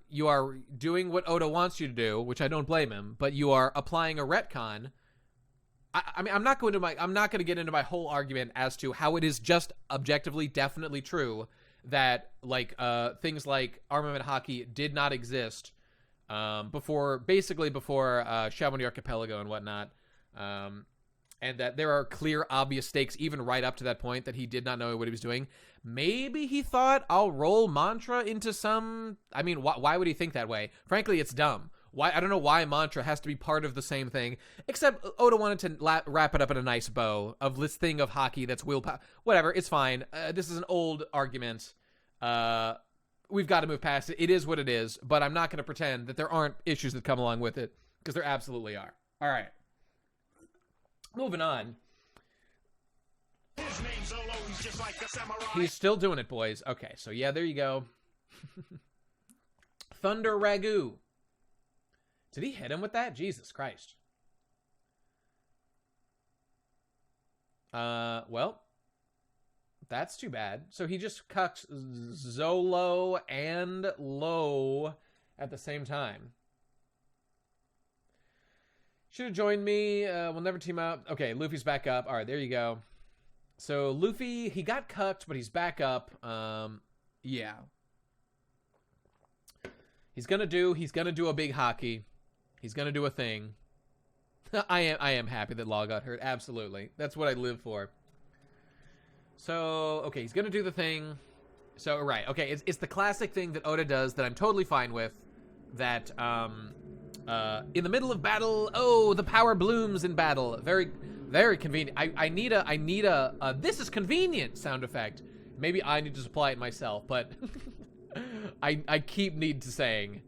doing what Oda wants you to do, which I don't blame him, but you are applying a retcon. I mean, I'm not going to get into my whole argument as to how it is just objectively definitely true that, like, things like armament hockey did not exist before Chamonix Archipelago and whatnot, and that there are clear, obvious stakes even right up to that point that he did not know what he was doing. Maybe he thought, I'll roll Mantra into some... I mean, why would he think that way? Frankly, it's dumb. Why? I don't know why Mantra has to be part of the same thing, except Oda wanted to wrap it up in a nice bow of this thing of hockey that's willpower. Whatever, it's fine. This is an old argument. We've got to move past it. It is what it is, but I'm not going to pretend that there aren't issues that come along with it, because there absolutely are. All right. Moving on.
His name's always just like a samurai.
He's still doing it, boys. Okay, so yeah, there you go. Thunder Ragu. Did he hit him with that? Jesus Christ. Well, that's too bad. So he just cucked Zolo and Lo at the same time. Should have joined me. We'll never team up. Okay, Luffy's back up. All right, there you go. So Luffy, he got cucked, but he's back up. Yeah. He's gonna do a big hockey. He's gonna do a thing. I am happy that Law got hurt. Absolutely. That's what I live for. So, okay, he's gonna do the thing. So, right, okay, it's the classic thing that Oda does that I'm totally fine with. That, in the middle of battle, oh, the power blooms in battle. Very, very convenient. I need a this is convenient sound effect. Maybe I need to supply it myself, but I keep need to saying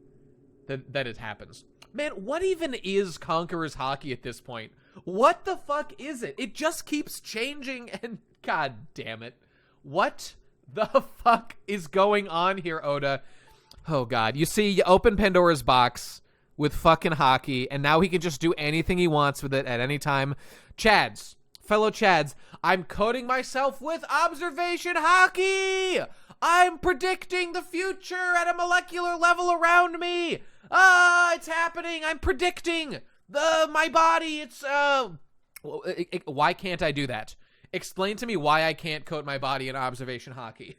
that it happens. Man, what even is Conqueror's Hockey at this point? What the fuck is it? It just keeps changing and god damn it. What the fuck is going on here, Oda? Oh god, you see, you open Pandora's box with fucking hockey, and now he can just do anything he wants with it at any time. Chads, fellow Chads, I'm coding myself with observation hockey! I'm predicting the future at a molecular level around me! It's happening! I'm predicting my body! It's, why can't I do that? Explain to me why I can't code my body in observation hockey.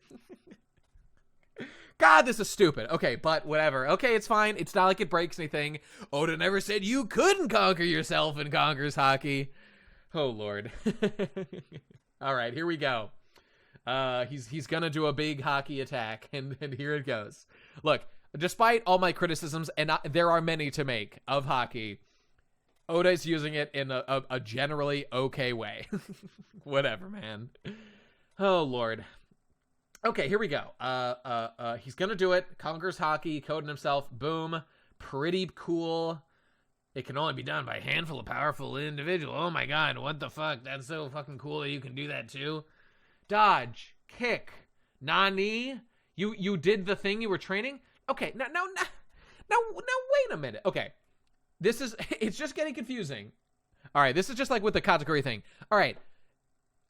God, this is stupid. Okay, but whatever. Okay, it's fine. It's not like it breaks anything. Oda never said you couldn't conquer yourself in Conqueror's Hockey. Oh, Lord. All right, here we go. He's gonna do a big hockey attack, and here it goes. Look, despite all my criticisms, and there are many to make of hockey, Oda's using it in a generally okay way. Whatever, man. Oh, Lord. Okay, here we go. He's gonna do it. Conquers Hockey, coding himself. Boom. Pretty cool. It can only be done by a handful of powerful individuals. Oh my god, what the fuck? That's so fucking cool that you can do that too. Dodge. Kick. Nani? You did the thing you were training? Okay, Now wait a minute. Okay. It's just getting confusing. All right, this is just like with the category thing. All right.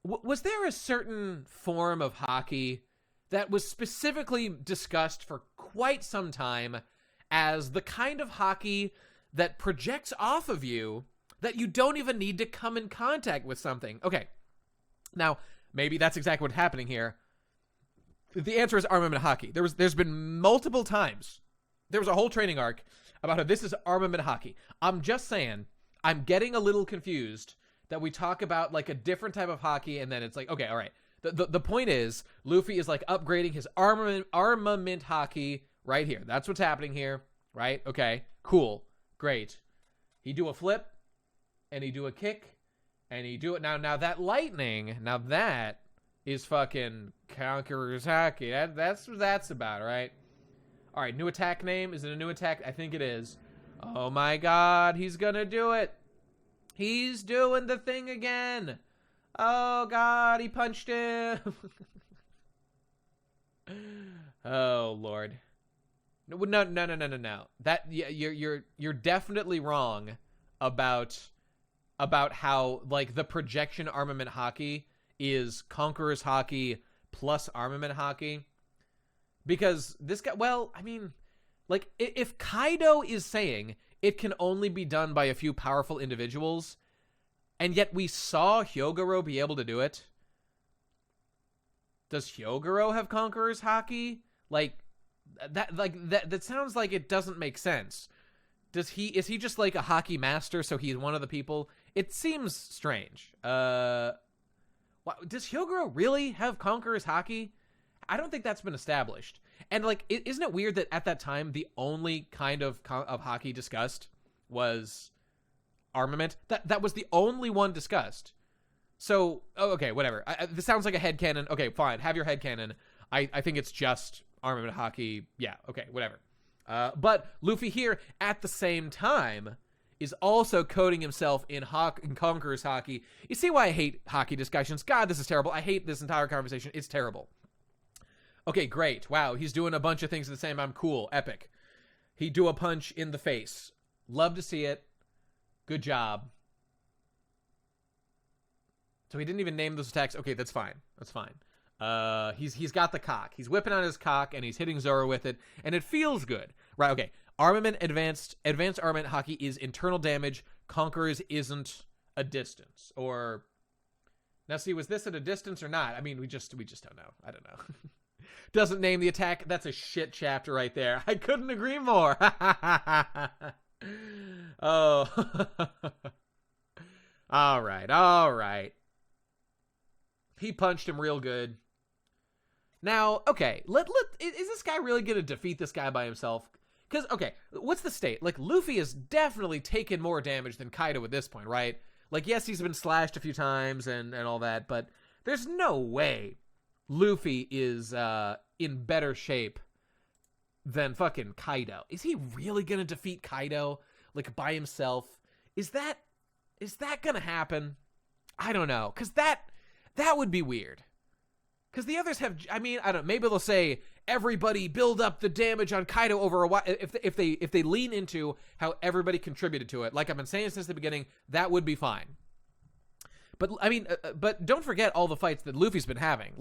Was there a certain form of hockey that was specifically discussed for quite some time as the kind of hockey that projects off of you that you don't even need to come in contact with something? Okay. Now, maybe that's exactly what's happening here. The answer is armament hockey. There's been multiple times. There was a whole training arc about how this is armament hockey. I'm just saying, I'm getting a little confused that we talk about like a different type of hockey and then it's like, okay, all right. The point is, Luffy is like upgrading his armament hockey right here. That's what's happening here, right? Okay, cool, great. He do a flip, and he do a kick, and he do it. Now that lightning, now that is fucking Conqueror's hockey. That's what that's about, right? All right, new attack name. Is it a new attack? I think it is. Oh my god, he's gonna do it. He's doing the thing again. Oh god, he punched him. Oh lord. No. That you're definitely wrong about how like the projection armament hockey is Conqueror's hockey plus armament hockey. Because this guy, well, I mean, like if Kaido is saying it can only be done by a few powerful individuals, and yet we saw Hyogoro be able to do it. Does Hyogoro have Conqueror's hockey? That sounds like it doesn't make sense. Is he just like a hockey master, so he's one of the people? It seems strange. Does Hyogoro really have Conqueror's hockey? I don't think that's been established. And like, isn't it weird that at that time the only kind of hockey discussed was armament? That was the only one discussed. So, okay, whatever. This sounds like a headcanon. Okay, fine. Have your headcanon. I think it's just armament hockey. Yeah, okay, whatever. But Luffy here, at the same time, is also coding himself in Conqueror's hockey. You see why I hate hockey discussions? God, this is terrible. I hate this entire conversation. It's terrible. Okay, great. Wow, he's doing a bunch of things at the same time. Cool. Epic. He do a punch in the face. Love to see it. Good job. So he didn't even name those attacks. Okay, that's fine. That's fine. He's got the cock. He's whipping out his cock and he's hitting Zoro with it, and it feels good. Right, okay. Armament advanced armament hockey is internal damage. Conqueror's isn't a distance. Or now see, was this at a distance or not? I mean, we just don't know. I don't know. Doesn't name the attack. That's a shit chapter right there. I couldn't agree more. Oh. All right. He punched him real good. Now, okay, is this guy really going to defeat this guy by himself? Because, okay, what's the state? Like, Luffy has definitely taken more damage than Kaido at this point, right? Like, yes, he's been slashed a few times and all that, but there's no way Luffy is in better shape than fucking Kaido. Is he really going to defeat Kaido, like, by himself? Is that going to happen? I don't know, because that would be weird. Because the others have, I mean, I don't know, maybe they'll say, everybody build up the damage on Kaido over a while. If they lean into how everybody contributed to it, like I've been saying since the beginning, that would be fine. But, I mean, but don't forget all the fights that Luffy's been having.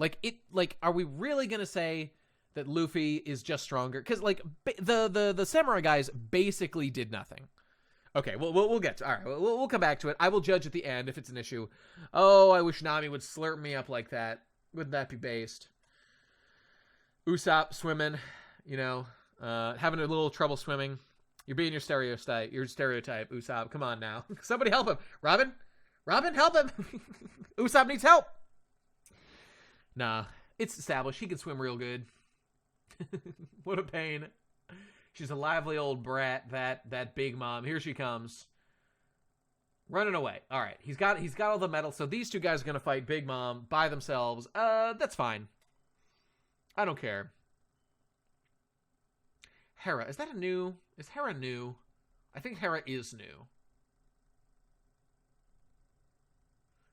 Are we really going to say that Luffy is just stronger? Because, like, the samurai guys basically did nothing. Okay, we'll get to, all right, we'll come back to it. I will judge at the end if it's an issue. Oh, I wish Nami would slurp me up like that. Wouldn't that be based? Usopp swimming, having a little trouble swimming. You're being your stereotype, Usopp. Come on now. Somebody help him. Robin, help him. Usopp needs help. Nah, it's established. He can swim real good. What a pain. She's a lively old brat, that big mom. Here she comes. Running away. All right. He's got all the metal. So these two guys are going to fight Big Mom by themselves. That's fine. I don't care. Hera. Is Hera new? I think Hera is new.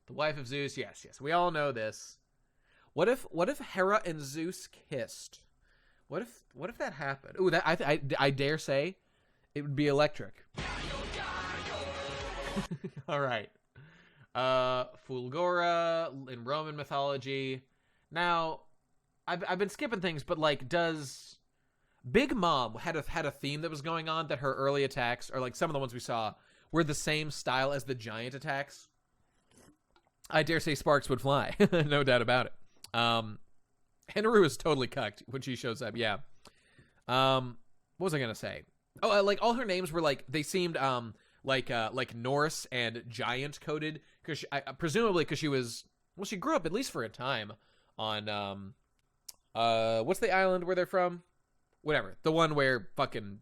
The wife of Zeus. Yes. We all know this. What if Hera and Zeus kissed? What if that happened? Ooh, I dare say It would be electric. All right. Fulgora in Roman mythology. Now, I've been skipping things, but like, does Big Mom had a theme that was going on that her early attacks, or like some of the ones we saw, were the same style as the giant attacks? I dare say sparks would fly, no doubt about it. Henru is totally cucked when she shows up. Yeah. What was I gonna say? Oh, like all her names were like they seemed like Norse and giant coded because presumably because she grew up at least for a time on what's the island where they're from? Whatever, the one where fucking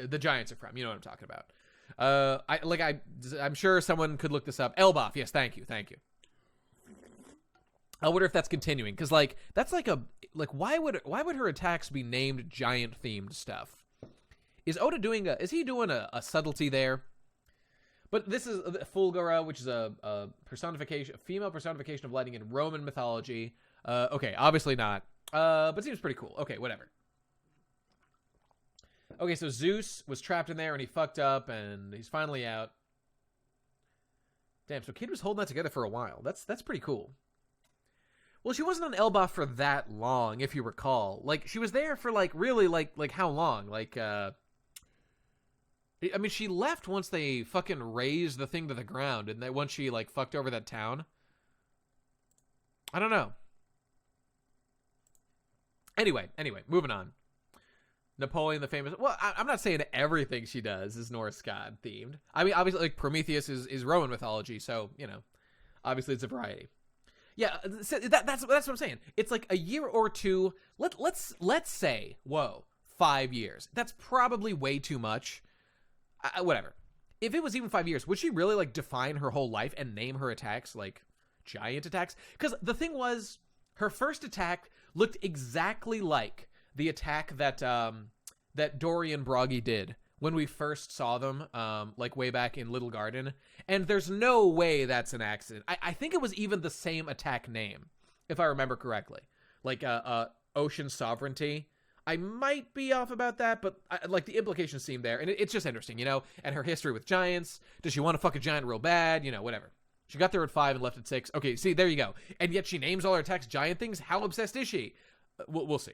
the giants are from. You know what I'm talking about. I'm sure someone could look this up. Elbaf, yes, thank you. I wonder if that's continuing because like that's like why would her attacks be named giant themed stuff? Is Oda doing a subtlety there? But this is Fulgora, which is a personification, a female personification of lightning in Roman mythology. Okay, obviously not. But seems pretty cool. Okay, whatever. Okay, so Zeus was trapped in there and he fucked up and he's finally out. Damn, so Kid was holding that together for a while. That's pretty cool. Well, she wasn't on Elbaf for that long, if you recall. Like, she was there for, like, really, like how long? Like, I mean, she left once they fucking razed the thing to the ground, and then once she, like, fucked over that town. I don't know. Anyway, moving on. Napoleon the famous... Well, I'm not saying everything she does is Norse god themed. I mean, obviously, like, Prometheus is Roman mythology, so, you know, obviously it's a variety. Yeah, that's what I'm saying. It's like a year or two. Let's say, 5 years. That's probably way too much. Whatever. If it was even 5 years, would she really like define her whole life and name her attacks like giant attacks? Because the thing was, her first attack looked exactly like the attack that that Dory and Broggy did when we first saw them, like way back in Little Garden. And there's no way that's an accident. I think it was even the same attack name, if I remember correctly. Like, Ocean Sovereignty. I might be off about that, but like the implications seem there. And it's just interesting, you know? And her history with giants. Does she want to fuck a giant real bad? You know, whatever. She got there at 5 and left at 6. Okay, see, there you go. And yet she names all her attacks giant things? How obsessed is she? We'll see.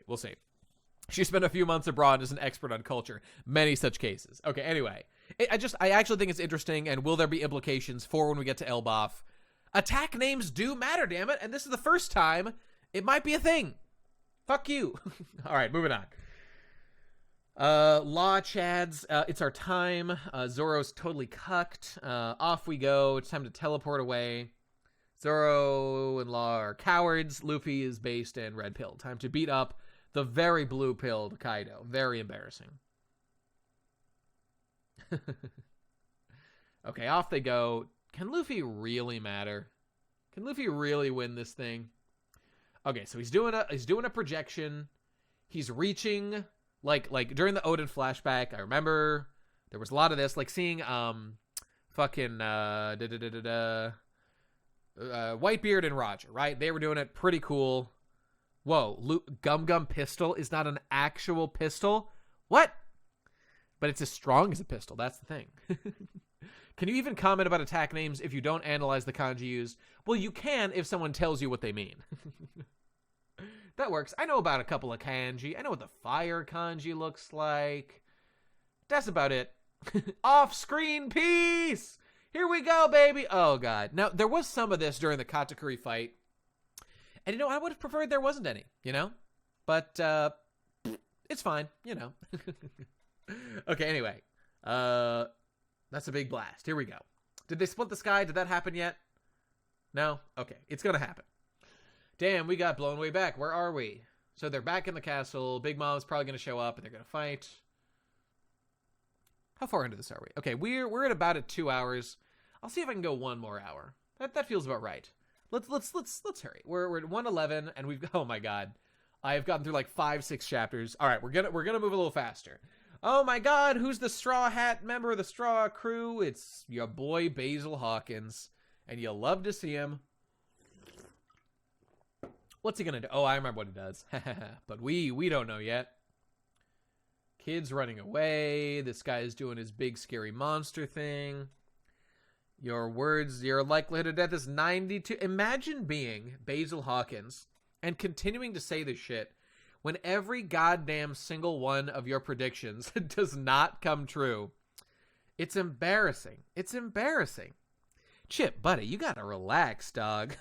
She spent a few months abroad as an expert on culture. Many such cases. Okay, anyway. I actually think it's interesting, and will there be implications for when we get to Elbaf? Attack names do matter, damn it, and this is the first time it might be a thing. Fuck you. All right, moving on. Law Chads, it's our time. Zoro's totally cucked. Off we go. It's time to teleport away. Zoro and Law are cowards. Luffy is based in Red Pill. Time to beat up the very blue-pilled Kaido. Very embarrassing. Okay, off they go. Can Luffy really matter? Can Luffy really win this thing? Okay, so he's doing a projection. He's reaching like during the Odin flashback. I remember there was a lot of this, like seeing fucking Whitebeard and Roger, right? They were doing it pretty cool. Whoa, Gum Gum pistol is not an actual pistol? What? But it's as strong as a pistol. That's the thing. Can you even comment about attack names if you don't analyze the kanji used? Well, you can if someone tells you what they mean. That works. I know about a couple of kanji. I know what the fire kanji looks like. That's about it. Off-screen peace! Here we go, baby! Oh, God. Now, there was some of this during the Katakuri fight. And, you know, I would have preferred there wasn't any, you know? But, it's fine, you know. Okay, anyway. That's a big blast. Here we go. Did they split the sky? Did that happen yet? No? Okay. It's gonna happen. Damn, we got blown way back. Where are we? So they're back in the castle. Big Mom's probably gonna show up and they're gonna fight. How far into this are we? Okay, we're at about 2 hours. I'll see if I can go one more hour. That feels about right. Let's hurry. We're at 111 and we've oh my god. I have gotten through like 5-6 chapters. All right, we're gonna move a little faster. Oh my god, who's the Straw Hat member of the Straw Crew? It's your boy Basil Hawkins. And you'll love to see him. What's he gonna do? Oh, I remember what he does. But we don't know yet. Kid's running away. This guy is doing his big scary monster thing. Your likelihood of death is 92. Imagine being Basil Hawkins and continuing to say this shit when every goddamn single one of your predictions does not come true. It's embarrassing. It's embarrassing. Chip, buddy, you gotta relax, dog.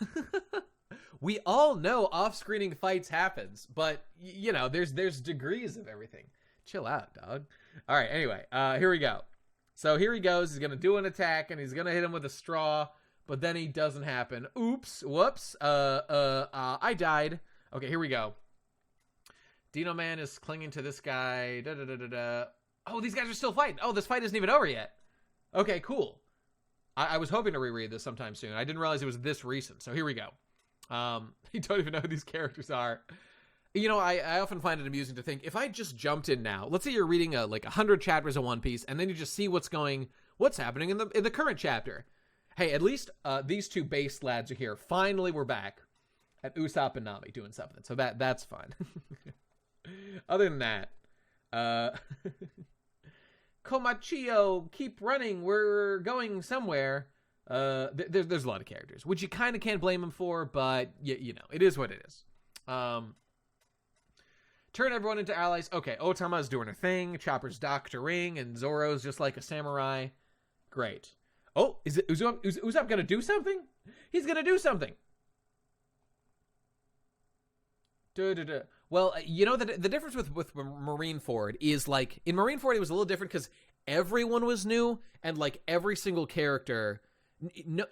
We all know off-screening fights happens, but, you know, there's degrees of everything. Chill out, dog. All right, anyway, here we go. So here he goes. He's going to do an attack, and he's going to hit him with a straw, but then he doesn't happen. Oops. Whoops. I died. Okay, here we go. Dino Man is clinging to this guy. Oh, these guys are still fighting. Oh, this fight isn't even over yet. Okay, cool. I was hoping to reread this sometime soon. I didn't realize it was this recent, so here we go. You don't even know who these characters are. You know, I often find it amusing to think, if I just jumped in now, let's say you're reading like 100 chapters of One Piece, and then you just see what's happening in the current chapter. Hey, at least these two base lads are here. Finally, we're back at Usopp and Nami doing something, so that's fun. Other than that, Komachio, keep running. We're going somewhere. There's a lot of characters, which you kind of can't blame him for, but you know, it is what it is. Turn everyone into allies. Okay, Otama's doing her thing. Chopper's doctoring, and Zoro's just like a samurai. Great. Oh, is Usopp gonna do something? He's gonna do something. Well, you know, the difference with Marineford is, like, in Marineford it was a little different because everyone was new, and like every single character. No,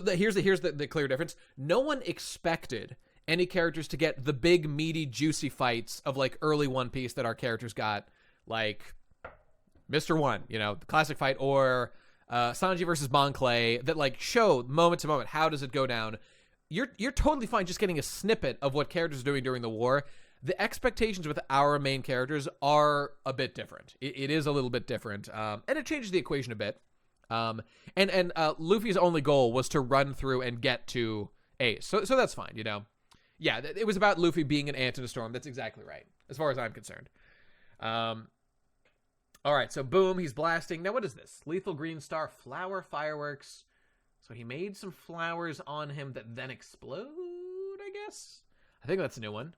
here's the clear difference. No one expected any characters to get the big, meaty, juicy fights of like early One Piece that our characters got, like Mr. One, you know, the classic fight, or Sanji versus Bon Clay, that like show moment to moment how does it go down. You're totally fine just getting a snippet of what characters are doing during the war. The expectations with our main characters are a bit different. It is a little bit different, and it changes the equation a bit. And Luffy's only goal was to run through and get to Ace, so that's fine, you know. Yeah, it was about Luffy being an ant in a storm. That's exactly right, as far as I'm concerned. All right, so boom, he's blasting. Now, what is this? Lethal Green Star Flower Fireworks. So he made some flowers on him that then explode, I guess? I think that's a new one.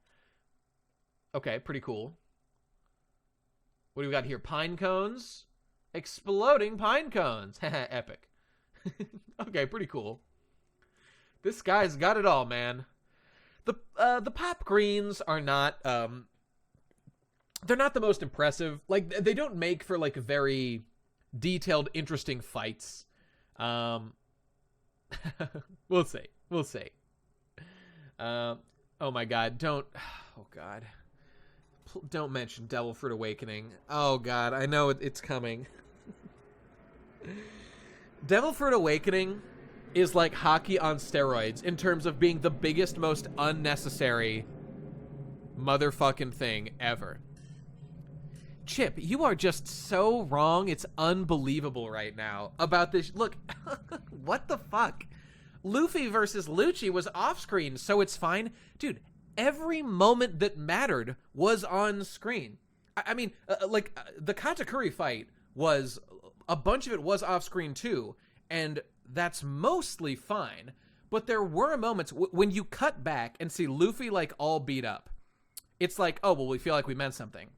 Okay, pretty cool. What do we got here? Pine cones? Exploding pine cones. Epic. Okay, pretty cool. This guy's got it all, man. The pop greens are not they're not the most impressive. Like, they don't make for like very detailed, interesting fights. We'll see. Oh my god, don't mention Devil Fruit Awakening. Oh god, I know it's coming. Devil Fruit Awakening is like hockey on steroids in terms of being the biggest, most unnecessary motherfucking thing ever. Chip, you are just so wrong. It's unbelievable right now about this. Look, what the fuck? Luffy versus Lucci was off screen, so it's fine. Dude, every moment that mattered was on screen. I mean, the Katakuri fight was, a bunch of it was off screen too, and that's mostly fine. But there were moments when you cut back and see Luffy like all beat up. It's like, oh, well, we feel like we meant something.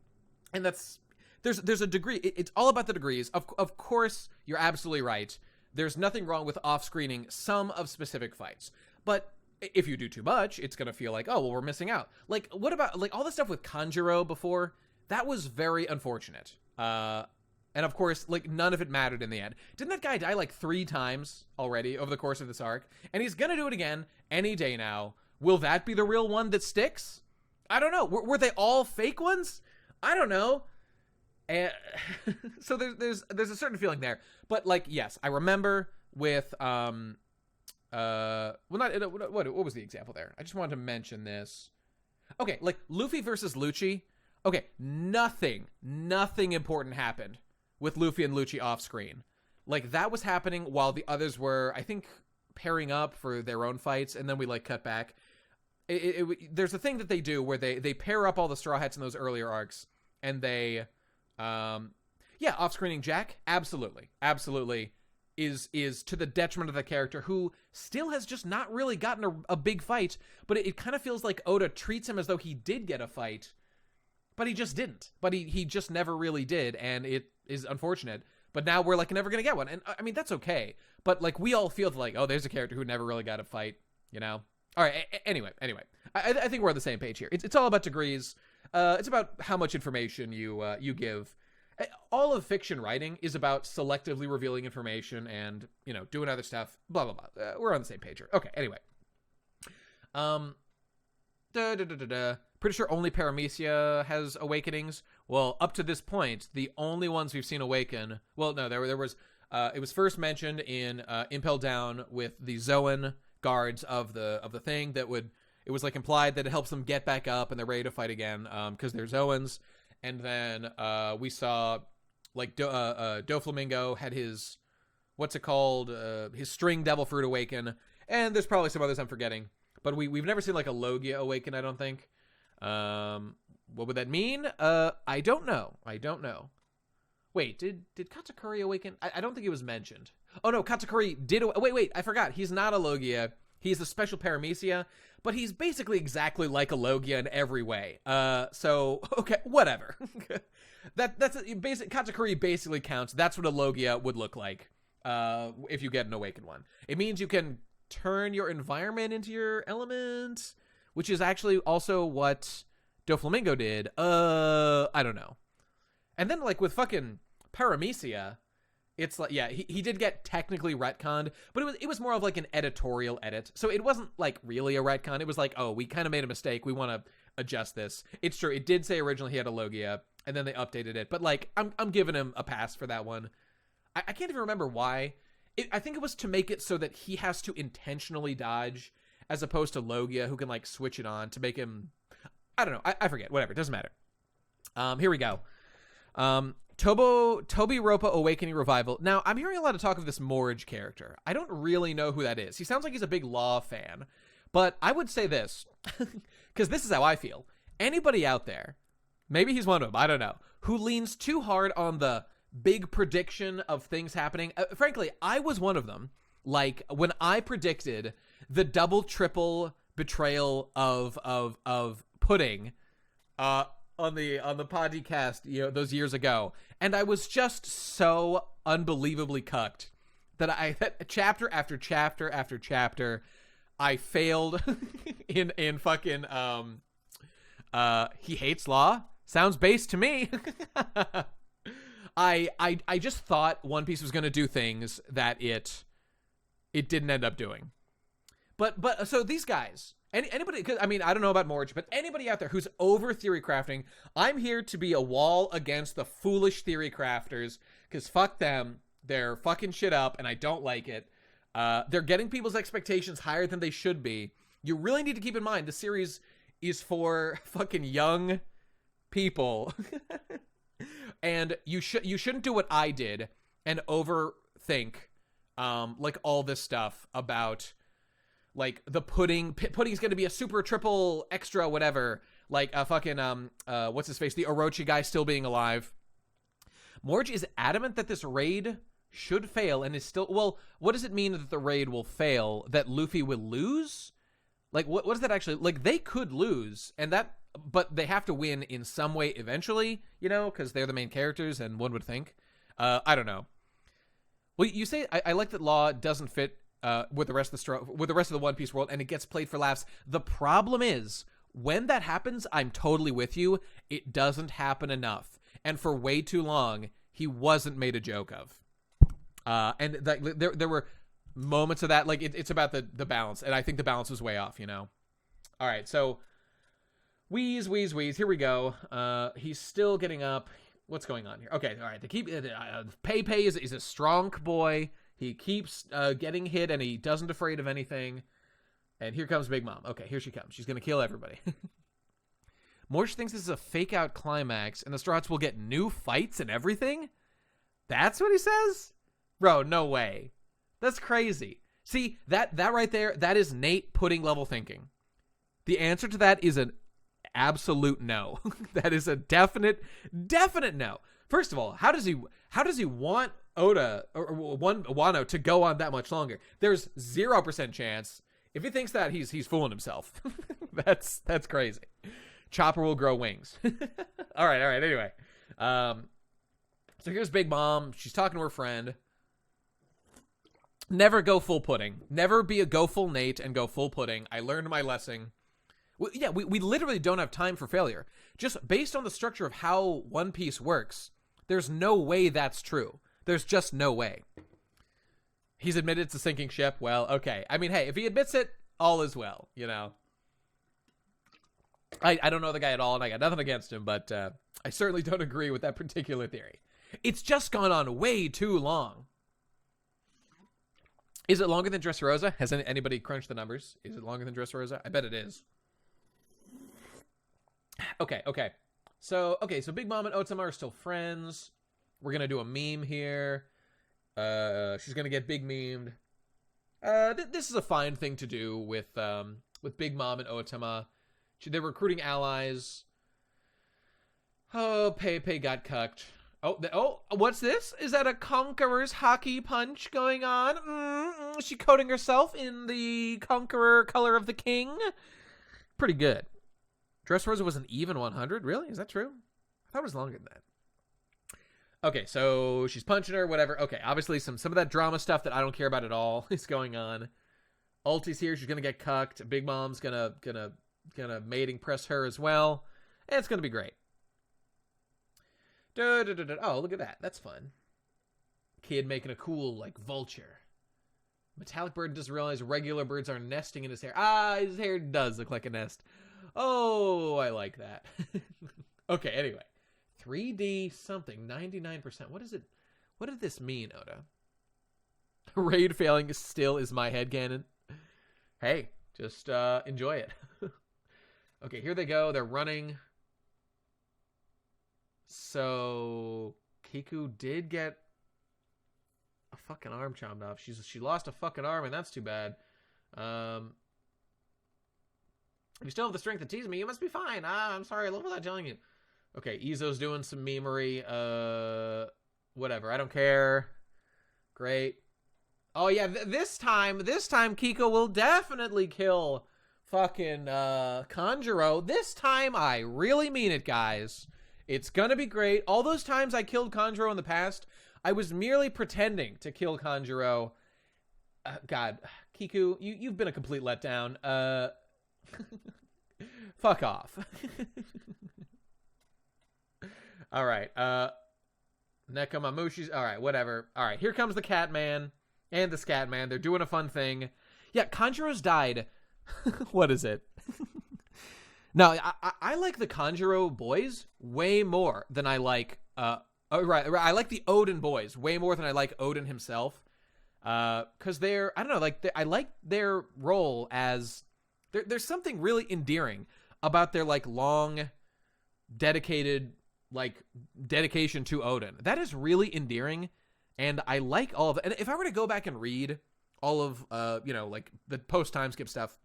And there's a degree. It's all about the degrees. Of course, you're absolutely right. There's nothing wrong with off-screening some of specific fights. But if you do too much, it's going to feel like, oh, well, we're missing out. Like, what about, like, all the stuff with Kanjuro before? That was very unfortunate. And of course, like, none of it mattered in the end. Didn't that guy die like 3 times already over the course of this arc? And he's going to do it again any day now. Will that be the real one that sticks? I don't know. Were they all fake ones? I don't know. And so there's a certain feeling there. But like, yes, I remember with what was the example there? I just wanted to mention this. Okay, like Luffy versus Lucci. Okay, nothing important happened with Luffy and Lucci off screen. Like, that was happening while the others were, I think, pairing up for their own fights, and then we like cut back. There's a thing that they do where they pair up all the Straw Hats in those earlier arcs, and they Yeah, off-screening Jack, absolutely is to the detriment of the character, who still has just not really gotten a big fight, but it kind of feels like Oda treats him as though he did get a fight, but he just didn't. But he just never really did, and it is unfortunate. But now we're like never gonna get one, and I mean that's okay. But like we all feel like, oh, there's a character who never really got a fight, you know. All right. Anyway, I think we're on the same page here. It's all about degrees. It's about how much information you give. All of fiction writing is about selectively revealing information and, you know, doing other stuff. Blah blah blah. We're on the same page here. Okay. Anyway. Pretty sure only Paramecia has awakenings. Well, up to this point, the only ones we've seen awaken. Well, no, there was. It was first mentioned in Impel Down with the Zoan guards of the thing that would. It was like implied that it helps them get back up and they're ready to fight again because they're Zoans. And then we saw like Doflamingo had his what's it called his string devil fruit awaken, and there's probably some others I'm forgetting. But we've never seen like a Logia awaken, I don't think. What would that mean? I don't know. Wait, did Katakuri awaken? I don't think it was mentioned. Oh no, Katakuri did. Wait, I forgot. He's not a Logia. He's a special Paramecia, but he's basically exactly like a Logia in every way. So okay, whatever. That's basic. Katakuri basically counts. That's what a Logia would look like. If you get an awakened one, it means you can turn your environment into your element, which is actually also what Doflamingo did. I don't know. And then like with fucking Paramecia, it's like, yeah, he did get technically retconned, but it was more of like an editorial edit. So it wasn't like really a retcon. It was like, oh, we kind of made a mistake. We want to adjust this. It's true. It did say originally he had a Logia, and then they updated it. But like, I'm giving him a pass for that one. I can't even remember why. I think it was to make it so that he has to intentionally dodge, as opposed to Logia, who can like switch it on to make him. I don't know. I forget. Whatever. It doesn't matter. Here we go. Toby Ropa Awakening Revival. Now, I'm hearing a lot of talk of this Morge character. I don't really know who that is. He sounds like he's a big Law fan. But I would say this, because this is how I feel. Anybody out there, maybe he's one of them, I don't know, who leans too hard on the big prediction of things happening. Frankly, I was one of them. Like, when I predicted the double, triple betrayal of Pudding, on the podcast, you know, those years ago, and I was just so unbelievably cucked that chapter after chapter after chapter, I failed in fucking he hates Law. Sounds base to me. I just thought One Piece was gonna do things that it didn't end up doing. But so these guys. Anybody, cause, I mean, I don't know about Morge, but anybody out there who's over theory crafting, I'm here to be a wall against the foolish theory crafters, because fuck them. They're fucking shit up, and I don't like it. They're getting people's expectations higher than they should be. You really need to keep in mind, the series is for fucking young people. And you shouldn't do what I did and overthink, like, all this stuff about... like the pudding's gonna be a super triple extra whatever, like fucking what's his face, the Orochi guy still being alive. Morge is adamant that this raid should fail and is still, well, what does it mean that the raid will fail? That Luffy will lose? Like what is that actually, like they could lose, and that, but they have to win in some way eventually, you know, because they're the main characters, and one would think. I don't know. Well, you say I like that Law doesn't fit with the rest of the One Piece world, and it gets played for laughs. The problem is, when that happens, I'm totally with you. It doesn't happen enough, and for way too long, he wasn't made a joke of. And there were moments of that. Like it's about the balance, and I think the balance was way off. You know. All right, so wheeze. Here we go. He's still getting up. What's going on here? Okay, all right. They keep Pei is a strong boy. He keeps getting hit, and he doesn't afraid of anything. And here comes Big Mom. Okay, here she comes. She's going to kill everybody. Morge thinks this is a fake-out climax, and the Straw Hats will get new fights and everything? That's what he says? Bro, no way. That's crazy. See, that right there, that is Nate Pudding level thinking. The answer to that is an absolute no. That is a definite no. First of all, how does he want Oda or Wano to go on that much longer? There's 0% chance. If he thinks that, he's fooling himself. That's crazy. Chopper will grow wings. All right. Anyway, so here's Big Mom. She's talking to her friend. Never go full pudding. Never be a go full Nate and go full pudding. I learned my lesson. We literally don't have time for failure. Just based on the structure of how One Piece works, there's no way that's true. There's just no way. He's admitted it's a sinking ship. Well, okay. I mean, hey, if he admits it, all is well, you know. I don't know the guy at all, and I got nothing against him, but I certainly don't agree with that particular theory. It's just gone on way too long. Is it longer than Dressrosa? Has anybody crunched the numbers? Is it longer than Dressrosa? I bet it is. Okay. So Big Mom and Otama are still friends. We're going to do a meme here. She's going to get big memed. This is a fine thing to do with Big Mom and Otama. They're recruiting allies. Oh, Pepe got cucked. Oh, what's this? Is that a Conqueror's hockey punch going on? Is she coating herself in the Conqueror color of the king? Pretty good. Dressrosa was an even 100? Really? Is that true? I thought it was longer than that. Okay, so she's punching her, whatever. Okay, obviously some of that drama stuff that I don't care about at all is going on. Ulti's here. She's gonna get cucked. Big Mom's gonna mating press her as well. And it's gonna be great. Oh, look at that. That's fun. Kid making a cool, like, vulture. Metallic bird doesn't realize regular birds are nesting in his hair. His hair does look like a nest. Oh, I like that. Okay, anyway. 3D something, 99%. What is it? What did this mean, Oda? Raid failing still is my headcanon. Hey, just enjoy it. Okay, here they go. They're running. So Kiku did get a fucking arm chopped off. She lost a fucking arm, and that's too bad. If you still have the strength to tease me, you must be fine. I'm sorry, I love without telling you. Okay, Izo's doing some memery. Whatever, I don't care. Great. Oh yeah, this time Kiko will definitely kill fucking Kanjuro. This time I really mean it, guys. It's gonna be great. All those times I killed Kanjuro in the past, I was merely pretending to kill Kanjuro. God, Kiku, you've been a complete letdown. Fuck off. All right. Nekamamushi's. All right, whatever. All right, here comes the Catman and the Scatman. They're doing a fun thing. Yeah, Kanjuro's died. What is it? No, I like the Kanjuro boys way more than I like. Right. I like the Odin boys way more than I like Odin himself. Because I don't know, I like their role as. There's something really endearing about their like long, dedication to Odin. That is really endearing, and I like all of it. And if I were to go back and read all of like the post time skip stuff,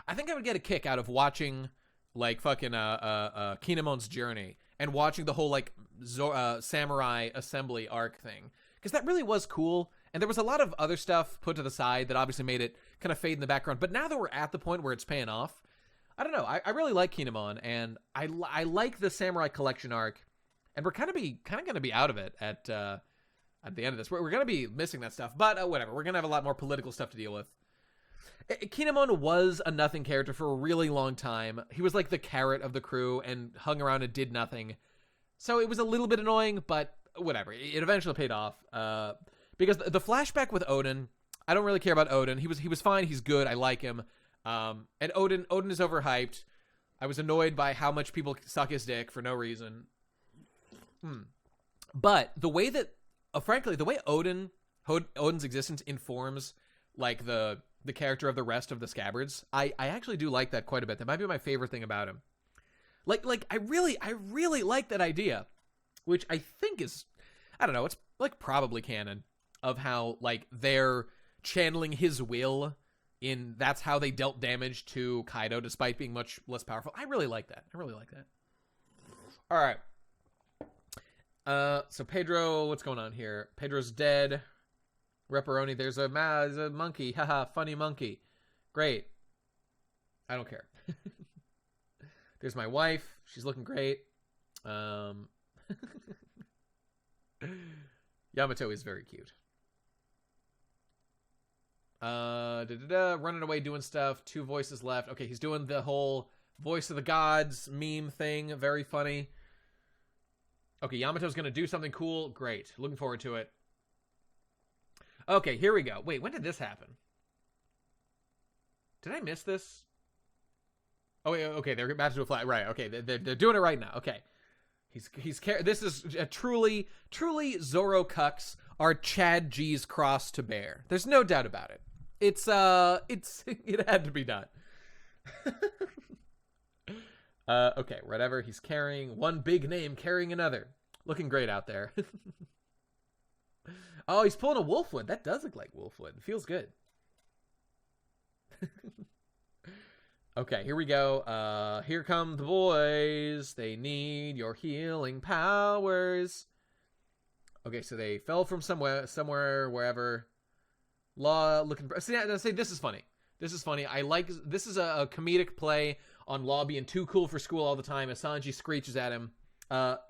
I think I would get a kick out of watching like fucking Kinemon's journey and watching the whole like samurai assembly arc thing, because that really was cool. And there was a lot of other stuff put to the side that obviously made it kind of fade in the background. But now that we're at the point where it's paying off, I don't know. I really like Kinemon, and I like the Samurai Collection arc, and we're kind of going to be out of it at the end of this. We're going to be missing that stuff, but whatever. We're going to have a lot more political stuff to deal with. Kinemon was a nothing character for a really long time. He was like the carrot of the crew and hung around and did nothing. So it was a little bit annoying, but whatever. It eventually paid off. Because the flashback with Odin, I don't really care about Odin. He was fine. He's good. I like him. And Odin is overhyped. I was annoyed by how much people suck his dick for no reason. But the way that, frankly, the way Odin's existence informs like the character of the rest of the Scabbards, I actually do like that quite a bit. That might be my favorite thing about him. Like I really like that idea, which I think is, I don't know, it's like probably canon, of how like they're channeling his will in, that's how they dealt damage to Kaido despite being much less powerful. I really like that. All right. So Pedro, what's going on here? Pedro's dead. Repperoni, there's a monkey. Haha, funny monkey. Great. I don't care. There's my wife. She's looking great. Yamato is very cute. Running away doing stuff. 2 voices left. Okay, he's doing the whole voice of the gods meme thing. Very funny. Okay, Yamato's gonna do something cool. Great. Looking forward to it. Okay, here we go. Wait, when did this happen? Did I miss this? Oh, wait, okay, they're about to do a flat. Right, okay, they're doing it right now. Okay. This is a truly Zoro Cucks are Chad G's cross to bear. There's no doubt about it. It had to be done. Okay, whatever. He's carrying one big name, carrying another. Looking great out there. Oh, he's pulling a Wolfwood. That does look like Wolfwood. It feels good. Okay, here we go. Here come the boys. They need your healing powers. Okay, so they fell from somewhere, wherever. Law looking. See, this is funny. This is funny. This is a comedic play on Law being too cool for school all the time as Sanji screeches at him.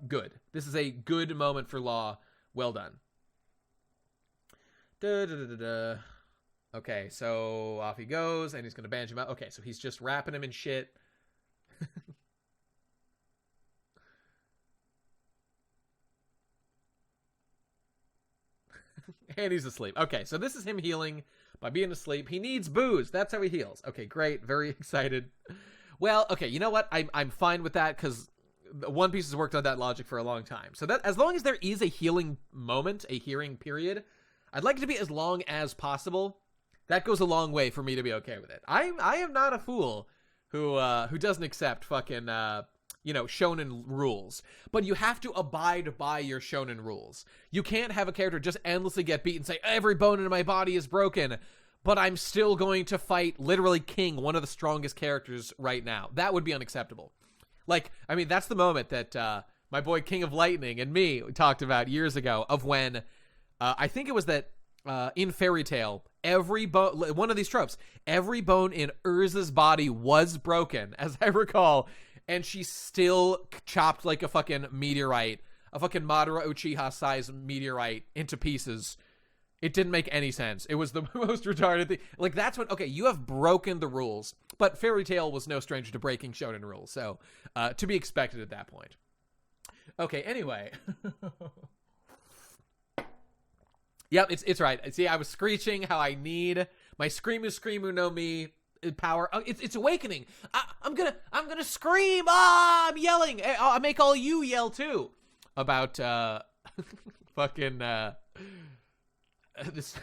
Good. This is a good moment for Law. Well done. Okay, so off he goes, and he's gonna banjo him out. Okay, so he's just wrapping him in shit. And he's asleep. Okay, so this is him healing by being asleep. He needs booze. That's how he heals. Okay, great. Very excited. Well, okay, you know what? I'm fine with that because One Piece has worked on that logic for a long time. So that as long as there is a healing moment, a healing period, I'd like it to be as long as possible. That goes a long way for me to be okay with it. I am not a fool who doesn't accept fucking shonen rules. But you have to abide by your shonen rules. You can't have a character just endlessly get beat and say every bone in my body is broken, but I'm still going to fight literally King, one of the strongest characters right now. That would be unacceptable. Like, I mean, that's the moment that my boy King of Lightning and me talked about years ago of when I think it was that in Fairy Tail, every bone, one of these tropes, every bone in Urza's body was broken, as I recall, and she still chopped like a fucking meteorite, a fucking Madara Uchiha-sized meteorite into pieces. It didn't make any sense. It was the most retarded thing. Like, that's when, okay, you have broken the rules, but Fairy Tail was no stranger to breaking shonen rules, so to be expected at that point. Okay, anyway. Yep, it's right. See, I was screeching how I need my Screamu no Mi power. Oh, it's awakening. I'm gonna scream. I'm yelling. I'll make all you yell too about fucking this.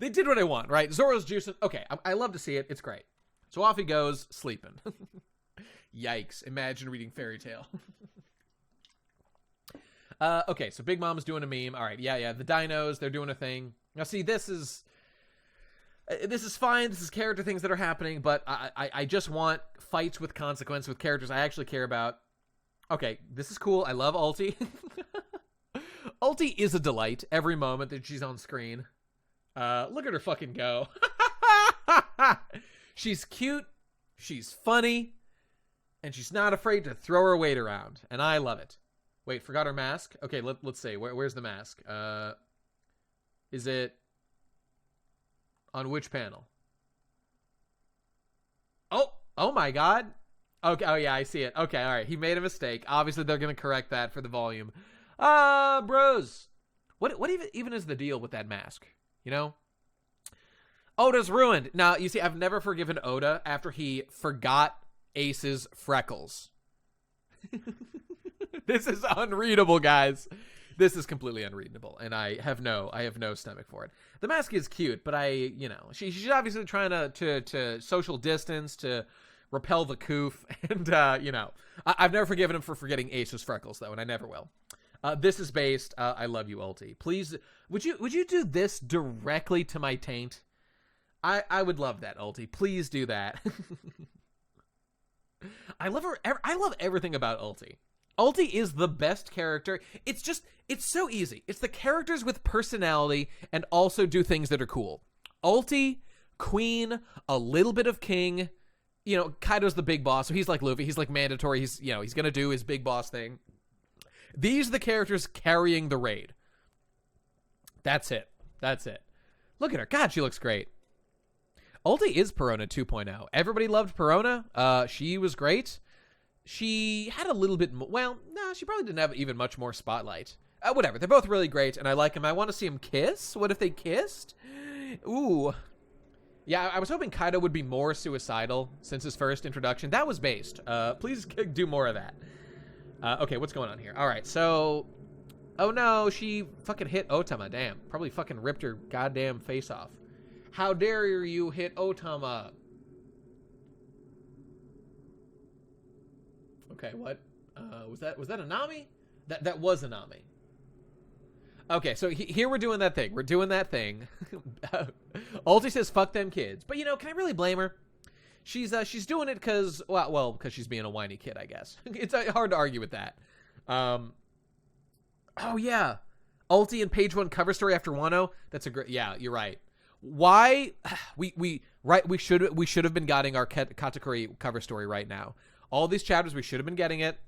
They did what I want, right? Zoro's juicing. Okay, I love to see it. It's great. So off he goes, sleeping. Yikes! Imagine reading Fairy Tail. Okay, so Big Mom's doing a meme. All right, yeah, the dinos, they're doing a thing. Now, see, this is fine. This is character things that are happening, but I just want fights with consequence with characters I actually care about. Okay, this is cool. I love Ulti. Ulti is a delight every moment that she's on screen. Look at her fucking go. She's cute, she's funny, and she's not afraid to throw her weight around, and I love it. Wait, forgot her mask? Okay, let's see. Where's the mask? Is it on which panel? Oh my god. Okay, oh yeah, I see it. Okay, all right. He made a mistake. Obviously, they're going to correct that for the volume. Bros. What even is the deal with that mask? You know? Oda's ruined. Now, you see, I've never forgiven Oda after he forgot Ace's freckles. This is unreadable, guys. This is completely unreadable, and I have no stomach for it. The mask is cute, but she's obviously trying to social distance, to repel the coof, and I've never forgiven him for forgetting Ace's freckles, though, and I never will. This is based. I love you, Ulti. Please, would you do this directly to my taint? I would love that, Ulti. Please do that. I love her. I love everything about Ulti. Ulti is the best character. It's so easy. It's the characters with personality and also do things that are cool. Ulti, Queen, a little bit of King. You know, Kaido's the big boss, so he's like Luffy. He's like mandatory. He's going to do his big boss thing. These are the characters carrying the raid. That's it. Look at her. God, she looks great. Ulti is Perona 2.0. Everybody loved Perona. She was great. She had a little bit more... Well, no, she probably didn't have even much more spotlight. Whatever. They're both really great, and I like them. I want to see them kiss. What if they kissed? Ooh. Yeah, I was hoping Kaido would be more suicidal since his first introduction. That was based. Please do more of that. Okay, what's going on here? All right, so... Oh, no, she fucking hit Otama. Damn. Probably fucking ripped her goddamn face off. How dare you hit Otama? Okay, what? Was that a Nami? That was a Nami. Okay, so here we're doing that thing. Ulti says, fuck them kids. But, can I really blame her? She's doing it because, because she's being a whiny kid, I guess. It's hard to argue with that. Oh, yeah. Ulti and page 1 cover story after Wano. That's a great... Yeah, you're right. Why... We should have been getting our Katakuri cover story right now. All these chapters, we should have been getting it.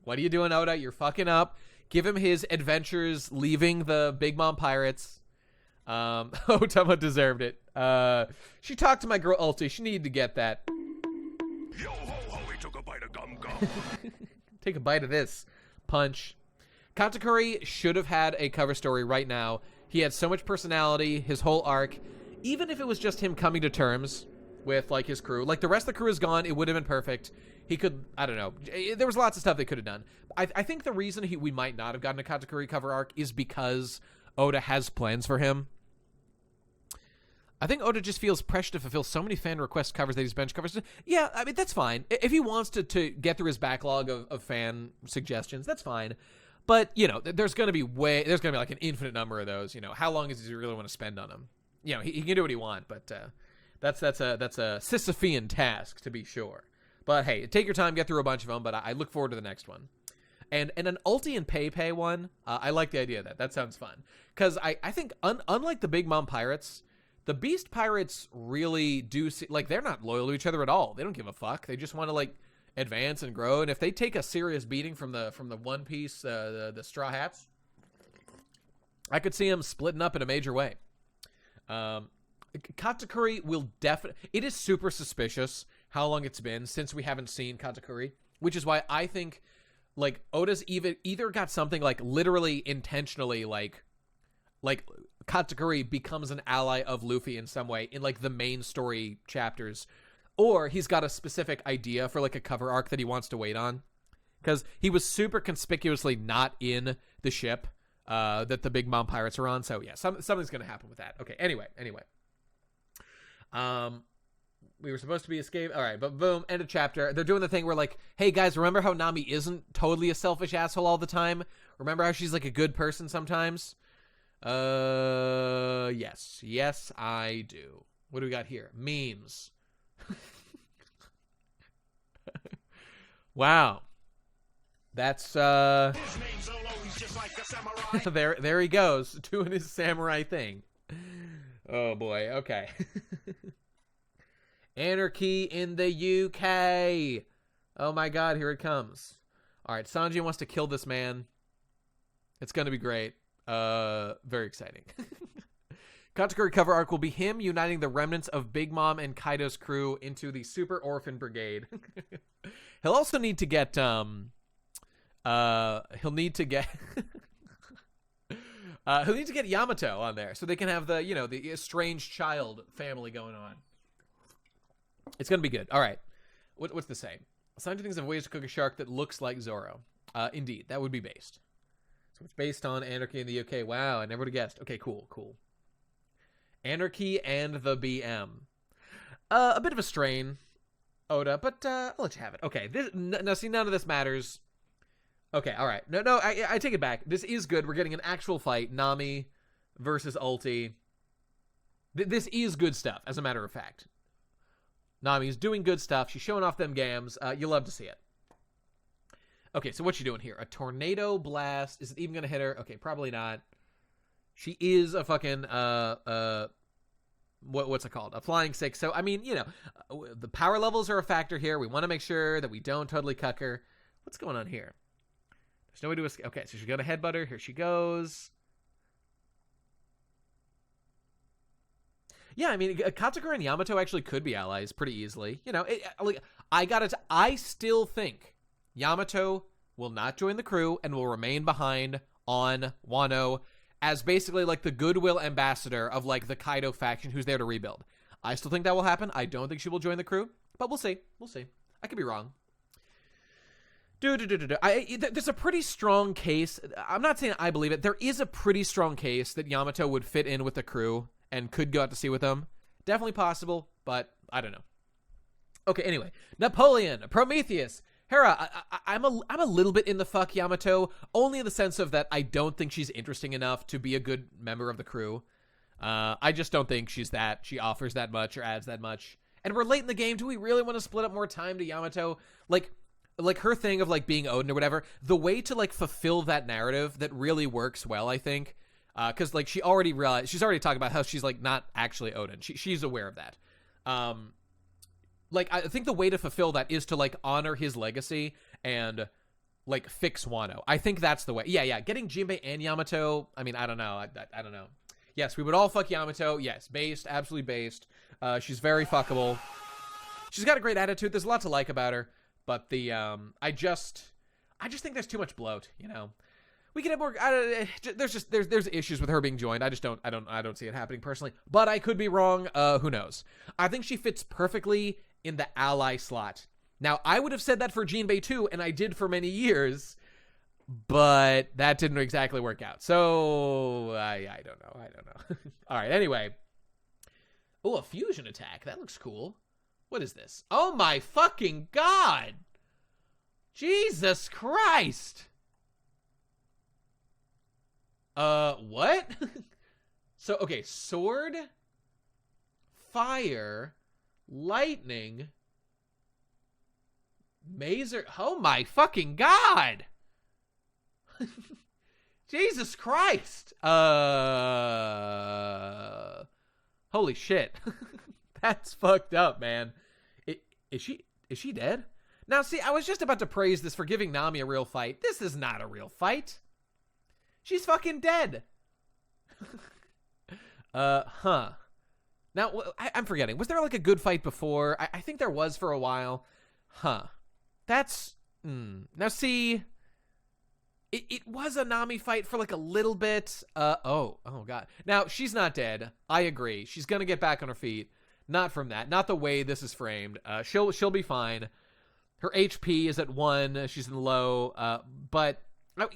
What are you doing, Oda? You're fucking up. Give him his adventures leaving the Big Mom Pirates. Otama deserved it. She talked to my girl Ulti. She needed to get that.
Yo ho ho, he took a bite of gum gum.
Take a bite of this. Punch. Katakuri should have had a cover story right now. He had so much personality, his whole arc. Even if it was just him coming to terms with, like, his crew. Like, the rest of the crew is gone. It would have been perfect. He could, I don't know. There was lots of stuff they could have done. I think the reason we might not have gotten a Katakuri cover arc is because Oda has plans for him. I think Oda just feels pressure to fulfill so many fan request covers that he's bench covers. Yeah, I mean, that's fine. If he wants to get through his backlog of fan suggestions, that's fine. But, there's going to be like an infinite number of those. How long does he really want to spend on them? He can do what he wants, but that's a Sisyphean task, to be sure. But hey, take your time, get through a bunch of them, but I look forward to the next one. And an Ulti and Pei one, I like the idea of that. That sounds fun. Because I think, unlike the Big Mom Pirates, the Beast Pirates really do they're not loyal to each other at all. They don't give a fuck. They just want to, advance and grow. And if they take a serious beating from the One Piece, the Straw Hats, I could see them splitting up in a major way. Katakuri will definitely... It is super suspicious how long it's been since we haven't seen Katakuri, which is why I think, Oda's either got something, literally intentionally, Katakuri becomes an ally of Luffy in some way in, the main story chapters, or he's got a specific idea for, a cover arc that he wants to wait on, because he was super conspicuously not in the ship that the Big Mom Pirates are on, so yeah, something's gonna happen with that. Okay, anyway. We were supposed to be escaped. All right, but boom, end of chapter. They're doing the thing where, hey, guys, remember how Nami isn't totally a selfish asshole all the time? Remember how she's, a good person sometimes? Yes. Yes, I do. What do we got here? Memes. Wow. That's, there he goes, doing his samurai thing. Oh, boy, okay. Anarchy in the UK. Oh my god, here it comes. Alright, Sanji wants to kill this man. It's gonna be great. Very exciting. Katakuri cover arc will be him uniting the remnants of Big Mom and Kaido's crew into the Super Orphan Brigade. He'll also need to get, he'll need to get Yamato on there so they can have the, the estranged child family going on. It's going to be good. All right. What's the say? Sanji thinks of ways to cook a shark that looks like Zoro. Indeed, that would be based. So it's based on Anarchy in the UK. Wow, I never would have guessed. Okay, cool. Anarchy and the BM. A bit of a strain, Oda, but I'll let you have it. Okay, now see, none of this matters. Okay, all right. No, I take it back. This is good. We're getting an actual fight. Nami versus Ulti. This is good stuff, as a matter of fact. Nami's doing good stuff. She's showing off them gams. You love to see it. Okay, so what's she doing here? A tornado blast. Is it even gonna hit her? Okay, probably not. She is a fucking what's it called? A flying 6. So I mean, you know, the power levels are a factor here. We want to make sure that we don't totally cuck her. What's going on here? There's no way to escape. Okay, so she's gonna headbutt her. Here she goes. Yeah, I mean, Katsukura and Yamato actually could be allies pretty easily. You know, I still think Yamato will not join the crew and will remain behind on Wano as basically like the goodwill ambassador of like the Kaido faction who's there to rebuild. I still think that will happen. I don't think she will join the crew, but we'll see. We'll see. I could be wrong. There's a pretty strong case. I'm not saying I believe it. There is a pretty strong case that Yamato would fit in with the crew and could go out to sea with them. Definitely possible, but I don't know. Okay, anyway. Napoleon, Prometheus, Hera. I'm a little bit in the fuck Yamato, only in the sense of that I don't think she's interesting enough to be a good member of the crew. I just don't think she offers that much or adds that much. And we're late in the game. Do we really want to split up more time to Yamato? Like her thing of like being Odin or whatever, the way to like fulfill that narrative that really works well, I think. Because like she's already talking about how she's like not actually Odin. She's aware of that. Like I think the way to fulfill that is to like honor his legacy and like fix Wano. I think that's the way. Yeah. Getting Jinbei and Yamato. I mean, I don't know. I don't know. Yes, we would all fuck Yamato. Yes, based, absolutely based. She's very fuckable. She's got a great attitude. There's a lot to like about her, but I just think there's too much bloat. You know. We can have more. There's issues with her being joined. I don't see it happening personally, but I could be wrong. Who knows? I think she fits perfectly in the ally slot. Now, I would have said that for Jinbei too, and I did for many years, but that didn't exactly work out. So I don't know. All right. Anyway. Oh, a fusion attack. That looks cool. What is this? Oh my fucking god! Jesus Christ! What? So, okay, sword, fire, lightning, mazer. Oh my fucking god! Jesus Christ! Holy shit. That's fucked up, man. Is she dead? Now, see, I was just about to praise this for giving Nami a real fight. This is not a real fight. She's fucking dead. Now, I'm forgetting. Was there like a good fight before? I think there was for a while. That's... Now, see... It was a Nami fight for like a little bit. Oh god. Now, she's not dead. I agree. She's gonna get back on her feet. Not from that. Not the way this is framed. She'll be fine. Her HP is at 1. She's in the low. But...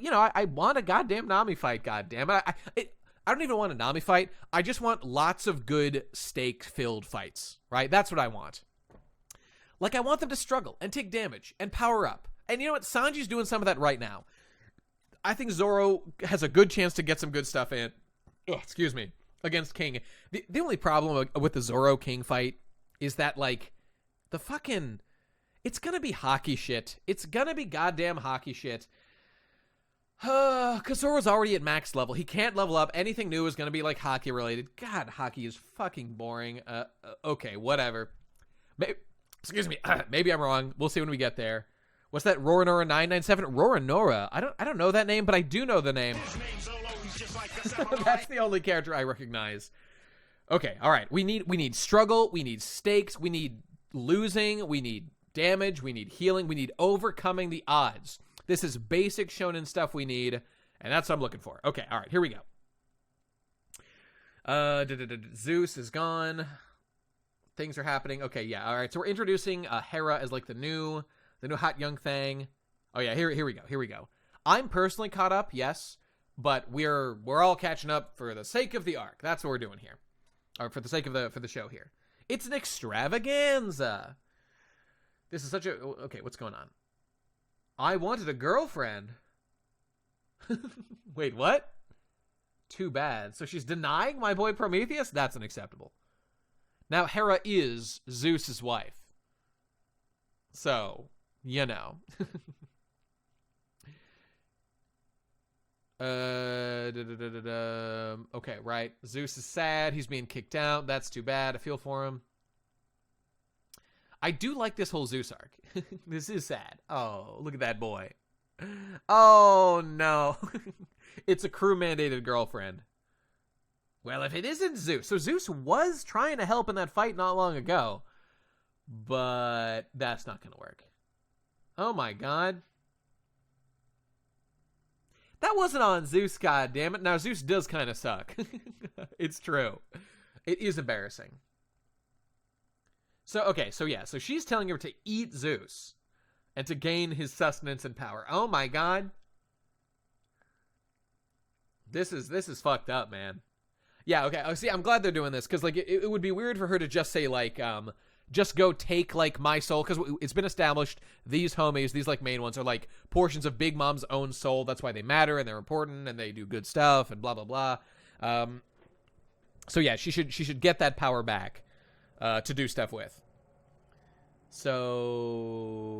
You know, I want a goddamn Nami fight, goddamn it. I don't even want a Nami fight. I just want lots of good stake-filled fights, right? That's what I want. Like, I want them to struggle and take damage and power up. And you know what? Sanji's doing some of that right now. I think Zoro has a good chance to get some good stuff in. Excuse me. Against King. The only problem with the Zoro-King fight is that, like, the fucking... It's gonna be hockey shit. It's gonna be goddamn hockey shit. Because Zoro's already at max level. He can't level up. Anything new is going to be like hockey related. God, hockey is fucking boring. Okay, whatever. Excuse me. Maybe I'm wrong. We'll see when we get there. What's that? Roranora 997? Roranora. I don't know that name, but I do know the name. That's the only character I recognize. Okay, all right. We need struggle. We need stakes. We need losing. We need damage. We need healing. We need overcoming the odds. This is basic shonen stuff we need, and that's what I'm looking for. Okay, all right, here we go. Zeus is gone. Things are happening. Okay, yeah, all right. So we're introducing Hera as like the new hot young thing. Oh yeah, here we go. I'm personally caught up, yes, but we're all catching up for the sake of the arc. That's what we're doing here, or for the sake of the show here. It's an extravaganza. This is such a okay. What's going on? I wanted a girlfriend. Wait, what? Too bad. So she's denying my boy Prometheus? That's unacceptable. Now, Hera is Zeus's wife. So, you know. Okay, right. Zeus is sad. He's being kicked out. That's too bad. I feel for him. I do like this whole Zeus arc. This is sad. Oh, look at that boy. Oh, no. It's a crew-mandated girlfriend. Well, if it isn't Zeus. So Zeus was trying to help in that fight not long ago. But that's not going to work. Oh, my God. That wasn't on Zeus, goddammit. Now, Zeus does kind of suck. It's true. It is embarrassing. So, okay, so yeah. So she's telling her to eat Zeus and to gain his sustenance and power. Oh, my God. This is fucked up, man. Yeah, okay. Oh, see, I'm glad they're doing this because, like, it would be weird for her to just say, like, just go take, like, my soul, because it's been established these homies, these, like, main ones are, like, portions of Big Mom's own soul. That's why they matter, and they're important, and they do good stuff, and blah, blah, blah. So, yeah, she should get that power back to do stuff with. So,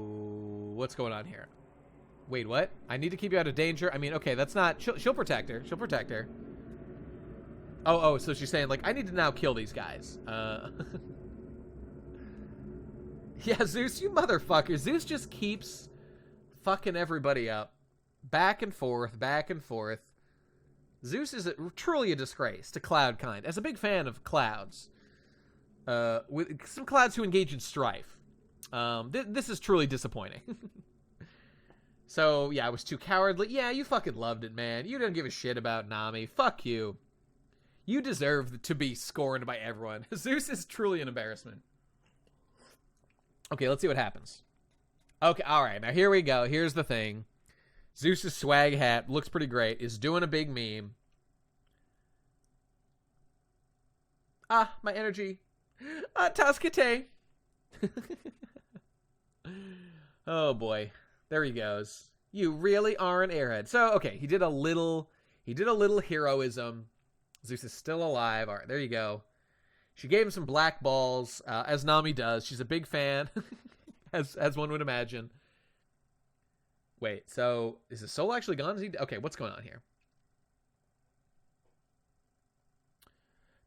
what's going on here? Wait, what? I need to keep you out of danger? I mean, okay, that's not... She'll protect her. She'll protect her. Oh, so she's saying, like, I need to now kill these guys. Yeah, Zeus, you motherfucker. Zeus just keeps fucking everybody up. Back and forth, back and forth. Zeus is truly a disgrace to Cloud kind. As a big fan of Clouds, with some Clouds who engage in strife, this is truly disappointing. So, yeah, I was too cowardly. Yeah, you fucking loved it, man. You didn't give a shit about Nami. Fuck you. You deserve to be scorned by everyone. Zeus is truly an embarrassment. Okay, let's see what happens. Okay, all right. Now, here we go. Here's the thing. Zeus's swag hat looks pretty great. Is doing a big meme. Ah, my energy. Tascate. Oh, boy. There he goes. You really are an airhead. So, okay, he did a little heroism. Zeus is still alive. All right, there you go. She gave him some black balls, as Nami does. She's a big fan, as one would imagine. Wait, so is his soul actually gone? Okay, what's going on here?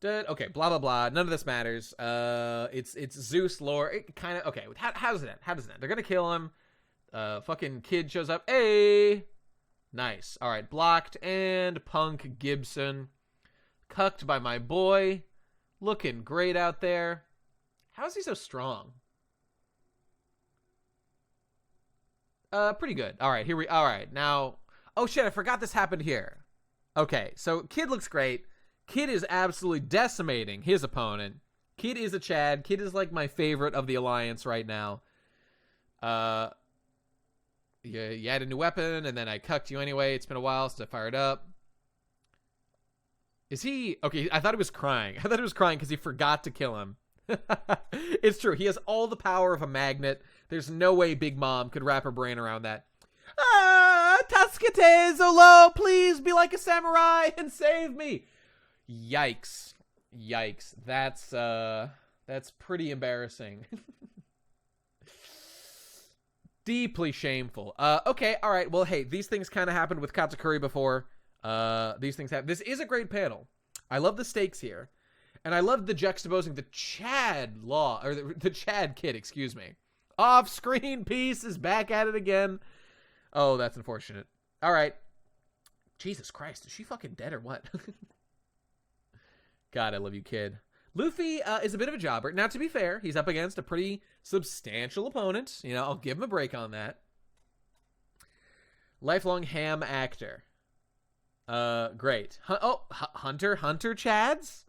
Okay, blah, blah, blah. None of this matters. It's Zeus lore. It kind of... Okay, how does it end? How does it end? They're going to kill him. Fucking kid shows up. Hey! Nice. All right, blocked. And Punk Gibson. Cucked by my boy. Looking great out there. How is he so strong? Pretty good. All right, all right, now... Oh, shit, I forgot this happened here. Okay, so Kid looks great. Kid is absolutely decimating his opponent. Kid is a Chad. Kid is, like, my favorite of the Alliance right now. You had a new weapon, and then I cucked you anyway. It's been a while since I fired up. Is he... Okay, I thought he was crying. I thought he was crying because he forgot to kill him. It's true. He has all the power of a magnet. There's no way Big Mom could wrap her brain around that. Ah, Tascate Zolo, please be like a samurai and save me. Yikes. Yikes. That's pretty embarrassing. Deeply shameful. Okay, all right. Well, hey, these things kind of happened with Katakuri before. These things happen. This is a great panel. I love the stakes here. And I love the juxtaposing the Chad law, or the Chad kid, excuse me. Off-screen piece is back at it again. Oh, that's unfortunate. All right. Jesus Christ, is she fucking dead or what? God, I love you, kid. Luffy is a bit of a jobber. Now, to be fair, he's up against a pretty substantial opponent. You know, I'll give him a break on that. Lifelong ham actor. Great. Hunter Chads?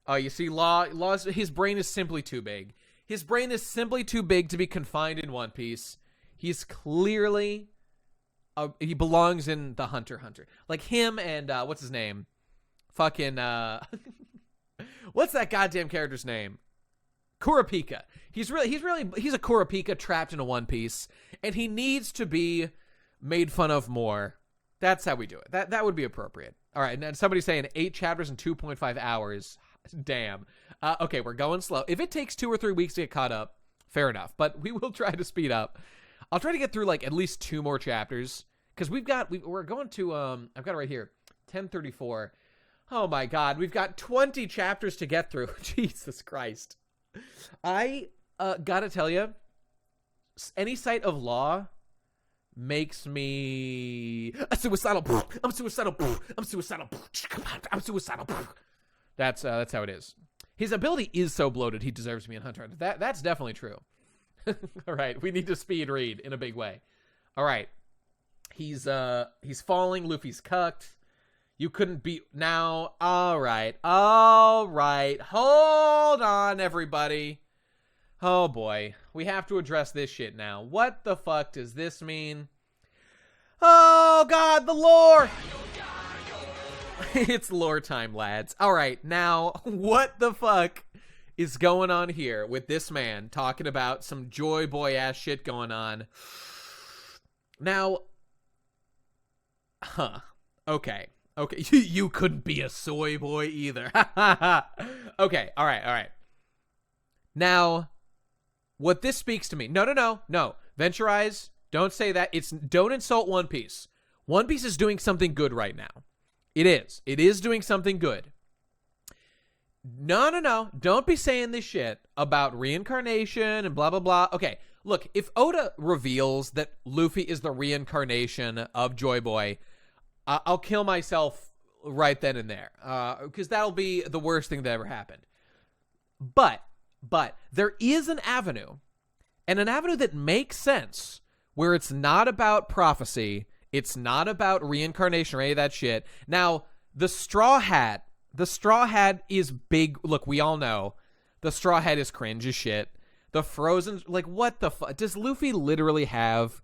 Oh, you see, Law's his brain is simply too big. His brain is simply too big to be confined in One Piece. He's clearly... he belongs in the Hunter. Like him and, what's his name? Fucking, what's that goddamn character's name? Kurapika. He's a Kurapika trapped in a One Piece, and he needs to be made fun of more. That's how we do it. That would be appropriate. All right, and then somebody's saying 8 chapters in 2.5 hours. Damn. Okay, we're going slow. If it takes 2 or 3 weeks to get caught up, fair enough. But we will try to speed up. I'll try to get through, like, at least 2 more chapters, because we're going to I've got it right here, 1034. Oh my God, we've got 20 chapters to get through. Jesus Christ. I gotta tell you, any sight of law makes me suicidal. I'm suicidal. I'm suicidal. I'm suicidal. That's how it is. His ability is so bloated, he deserves to be in Hunter x Hunter. That's definitely true. All right, we need to speed read in a big way. All right, he's falling. Luffy's cucked. You couldn't beat now. All right. Hold on, everybody. Oh boy, we have to address this shit now. What the fuck does this mean? Oh God, the lore. It's lore time, lads. All right, now what the fuck is going on here with this man talking about some Joy Boy ass shit going on? Now, okay. You couldn't be a soy boy either. Okay, all right. Now, what this speaks to me. No. Venture Eyes, don't say that. Don't insult One Piece. One Piece is doing something good right now. It is doing something good. No. Don't be saying this shit about reincarnation and blah, blah, blah. Okay, look, if Oda reveals that Luffy is the reincarnation of Joy Boy, I'll kill myself right then and there, because that'll be the worst thing that ever happened. But there is an avenue, and an avenue that makes sense, where it's not about prophecy, it's not about reincarnation or any of that shit. Now, the Straw Hat is big. Look, we all know the Straw Hat is cringe as shit. The Frozen, like, what the fuck? Does Luffy literally have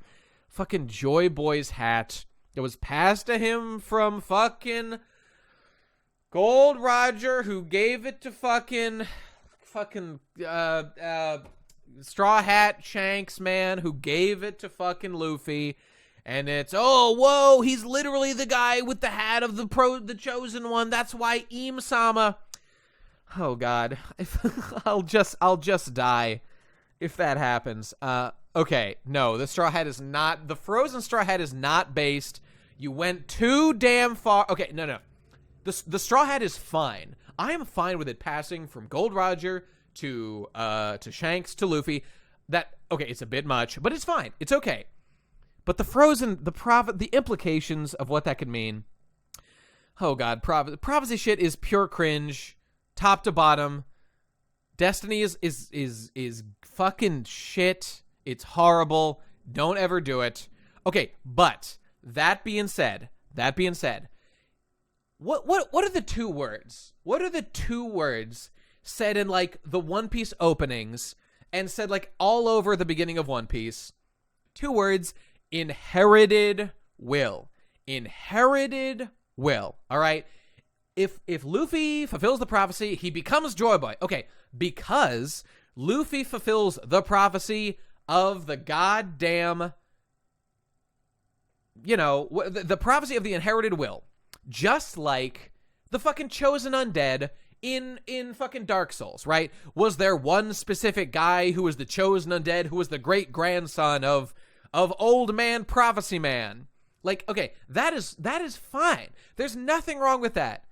fucking Joy Boy's hat that was passed to him from fucking Gold Roger, who gave it to fucking Straw Hat Shanks, man, who gave it to fucking Luffy, and it's, oh, whoa, he's literally the guy with the hat of the chosen one. That's why Im-sama. Oh God, I'll just die if that happens. Okay, no, the Frozen Straw Hat is not based. You went too damn far. Okay, no. The Straw Hat is fine. I am fine with it passing from Gold Roger to Shanks to Luffy. Okay, it's a bit much, but it's fine. It's okay. But the Frozen, the implications of what that could mean. Oh God, prophecy shit is pure cringe, top to bottom. Destiny is fucking shit. It's horrible. Don't ever do it. Okay, but that being said, what are the two words? What are the two words said in like the One Piece openings and said like all over the beginning of One Piece? Two words: inherited will. Inherited will. All right. If Luffy fulfills the prophecy, he becomes Joy Boy. Okay, because Luffy fulfills the prophecy of the goddamn, the prophecy of the inherited will. Just like the fucking chosen undead in fucking Dark Souls, right? Was there one specific guy who was the chosen undead, who was the great grandson of Old Man Prophecy Man? Like, okay, that is fine. There's nothing wrong with that.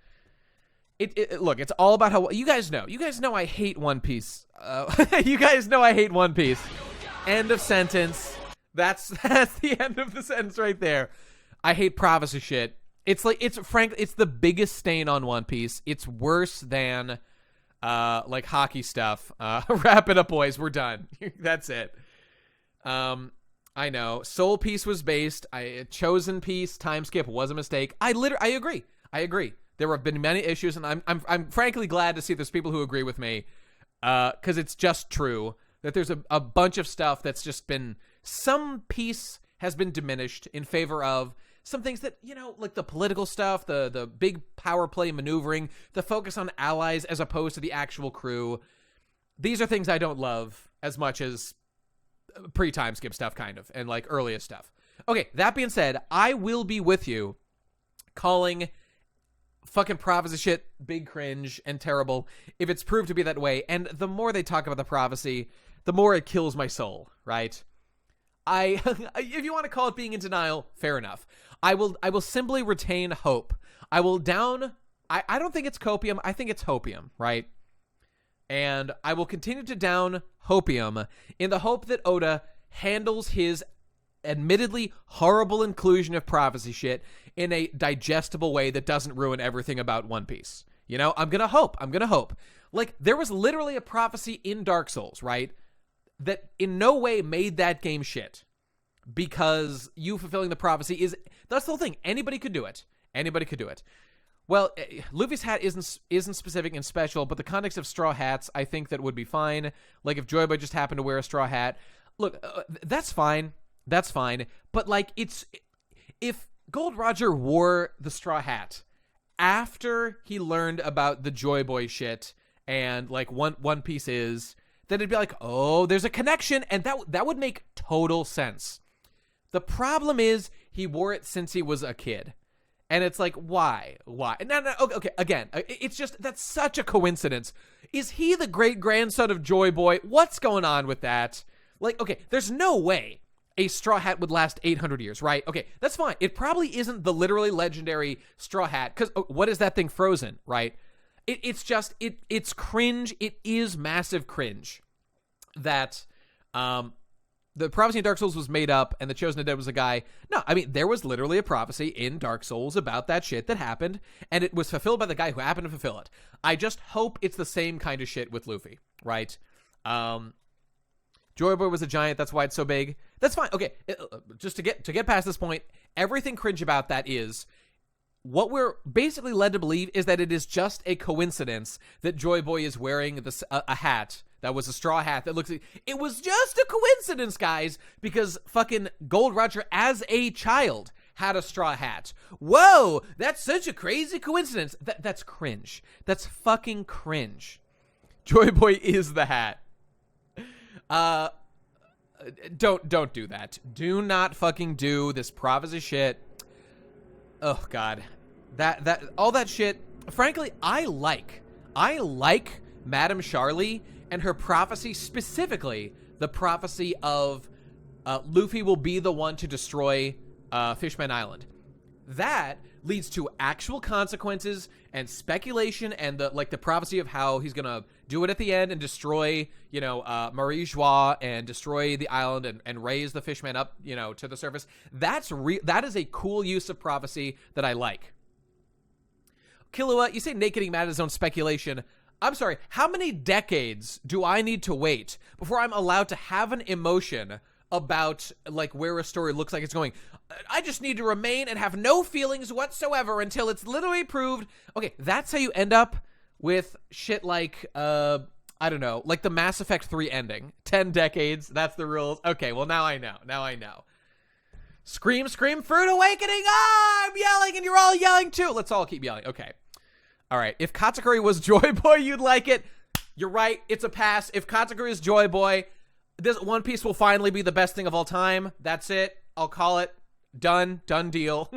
Look, it's all about how you guys know. You guys know I hate One Piece. You guys know I hate One Piece. End of sentence. That's the end of the sentence right there. I hate prophecy shit. It's the biggest stain on One Piece. It's worse than like hockey stuff. Wrap it up, boys. We're done. That's it. I know. Soul Piece was based. Chosen Piece time skip was a mistake. I agree. There have been many issues, and I'm frankly glad to see there's people who agree with me, because it's just true that there's a bunch of stuff that's just been, some piece has been diminished in favor of some things that, like the political stuff, the big power play maneuvering, the focus on allies as opposed to the actual crew. These are things I don't love as much as pre-time skip stuff, kind of, and like earliest stuff. Okay, that being said, I will be with you calling fucking prophecy shit big cringe and terrible if it's proved to be that way. And the more they talk about the prophecy, the more it kills my soul, right? I if you want to call it being in denial, fair enough. I will simply retain hope. I will down I don't think it's copium, I think it's hopium, right? And I will continue to down hopium in the hope that Oda handles his admittedly horrible inclusion of prophecy shit in a digestible way that doesn't ruin everything about One Piece. You know, I'm gonna hope. Like, there was literally a prophecy in Dark Souls, right? That in no way made that game shit. Because you fulfilling the prophecy is... That's the whole thing. Anybody could do it. Well, Luffy's hat isn't specific and special, but the context of straw hats, I think that would be fine. Like, if Joy Boy just happened to wear a straw hat. Look, that's fine. But, like, if Gold Roger wore the straw hat after he learned about the Joy Boy shit and, like, One Piece is, then it'd be like, oh, there's a connection, and that would make total sense. The problem is he wore it since he was a kid. And it's like, why? No, okay, again, it's just, that's such a coincidence. Is he the great-grandson of Joy Boy? What's going on with that? Like, okay, there's no way a straw hat would last 800 years, right? Okay, that's fine. It probably isn't the literally legendary straw hat, because what is that thing frozen, right? It's just, it's cringe. It is massive cringe that the prophecy in Dark Souls was made up and the Chosen Dead was a guy. No, I mean, there was literally a prophecy in Dark Souls about that shit that happened, and it was fulfilled by the guy who happened to fulfill it. I just hope it's the same kind of shit with Luffy, right? Joy Boy was a giant, that's why it's so big. That's fine. Okay, just to get past this point, everything cringe about that is what we're basically led to believe is that it is just a coincidence that Joy Boy is wearing a hat that was a straw hat that looks like... It was just a coincidence, guys, because fucking Gold Roger as a child had a straw hat. Whoa, that's such a crazy coincidence. That's cringe. That's fucking cringe. Joy Boy is the hat. Don't do that. Do not fucking do this prophecy shit. Oh god. That all that shit. Frankly, I like Madame Charlie and her prophecy, specifically the prophecy of Luffy will be the one to destroy Fishman Island. That leads to actual consequences and speculation and the prophecy of how he's gonna do it at the end and destroy, Marie Joie and destroy the island and raise the Fishman up, to the surface. That is a cool use of prophecy that I like. Killua, you say Nate getting mad at his own speculation. I'm sorry, how many decades do I need to wait before I'm allowed to have an emotion about, where a story looks like it's going? I just need to remain and have no feelings whatsoever until it's literally proved. Okay, that's how you end up with shit like, I don't know, like the Mass Effect 3 ending. 10 decades, that's the rules. Okay, well, now I know. Scream, scream, Fruit Awakening! Ah, I'm yelling and you're all yelling too! Let's all keep yelling. Okay. All right, if Katakuri was Joy Boy, you'd like it. You're right, it's a pass. If Katakuri is Joy Boy, this One Piece will finally be the best thing of all time. That's it. I'll call it. Done deal.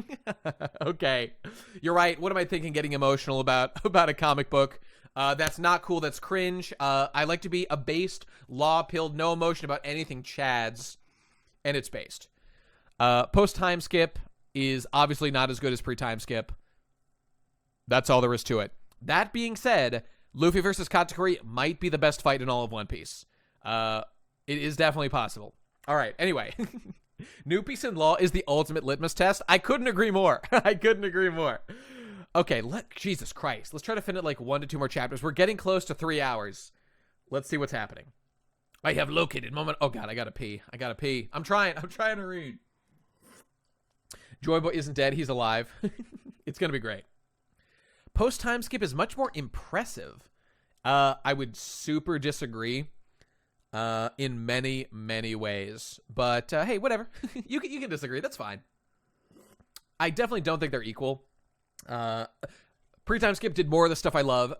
Okay. You're right. What am I thinking getting emotional about a comic book? That's not cool. That's cringe. I like to be abased, law-pilled, no emotion about anything Chads, and it's based. Post-time skip is obviously not as good as pre-time skip. That's all there is to it. That being said, Luffy versus Katakuri might be the best fight in all of One Piece. It is definitely possible. All right, anyway. New Peace in Law is the ultimate litmus test. I couldn't agree more. Okay, Jesus Christ. Let's try to fit in 1 to 2 more chapters. We're getting close to 3 hours. Let's see what's happening. I have located moment. Oh god, I gotta pee. I'm trying to read. Joy Boy isn't dead. He's alive. It's gonna be great. Post-time skip is much more impressive. I would super disagree in many, many ways. But, hey, whatever. you can disagree. That's fine. I definitely don't think they're equal. Pre-time skip did more of the stuff I love.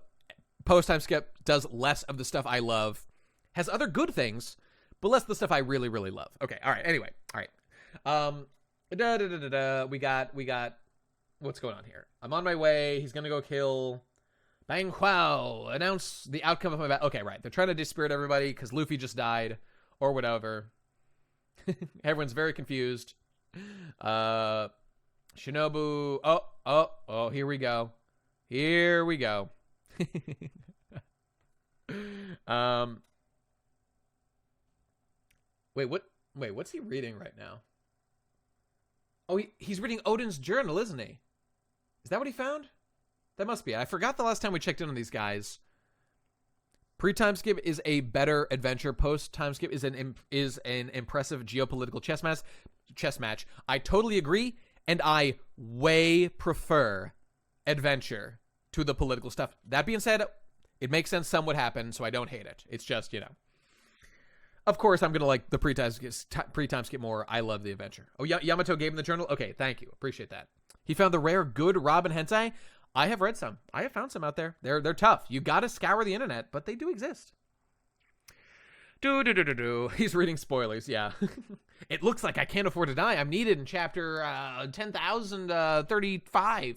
Post-time skip does less of the stuff I love. Has other good things, but less of the stuff I really, really love. Okay, all right. Anyway, all right. We got... What's going on here? I'm on my way. He's gonna go kill Bang Huao. Announce the outcome of my battle. Okay, right. They're trying to dispirit everybody because Luffy just died or whatever. Everyone's very confused. Shinobu. Oh, here we go. Here we go. Wait, what's he reading right now? Oh, he's reading Odin's journal, isn't he? Is that what he found? That must be. I forgot the last time we checked in on these guys. Pre-time skip is a better adventure. Post-time skip is an impressive geopolitical chess match. I totally agree, and I way prefer adventure to the political stuff. That being said, it makes sense some would happen, so I don't hate it. It's just, you know. Of course, I'm going to like the pre-time skip more. I love the adventure. Oh, Yamato gave him the journal? Okay, thank you. Appreciate that. He found the rare good Robin hentai. I have read some. I have found some out there. They're tough. You got to scour the internet, but they do exist. He's reading spoilers, yeah. It looks like I can't afford to die. I'm needed in chapter 10,035.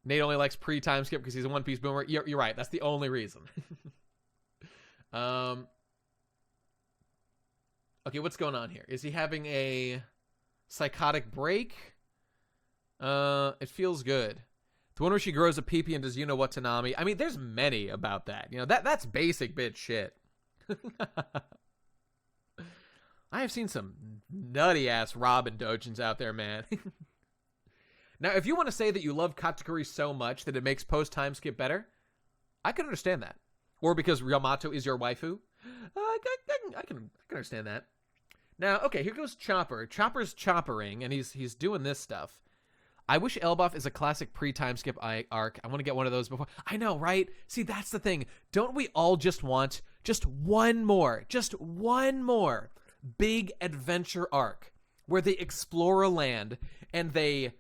Nate only likes pre-time skip because he's a One Piece boomer. You're right. That's the only reason. Okay, what's going on here? Is he having a psychotic break? It feels good. The one where she grows a peepee and does you know what Tanami. I mean, there's many about that. You know, that's basic bitch shit. I have seen some nutty ass Robin dojins out there, man. Now, if you want to say that you love Katakuri so much that it makes post time skip better, I can understand that. Or because Yamato is your waifu, I can understand that. Now, okay, here goes Chopper. Chopper's choppering, and he's doing this stuff. I wish Elbaf is a classic pre-time skip arc. I want to get one of those before. I know, right? See, that's the thing. Don't we all just want just one more big adventure arc where they explore a land and I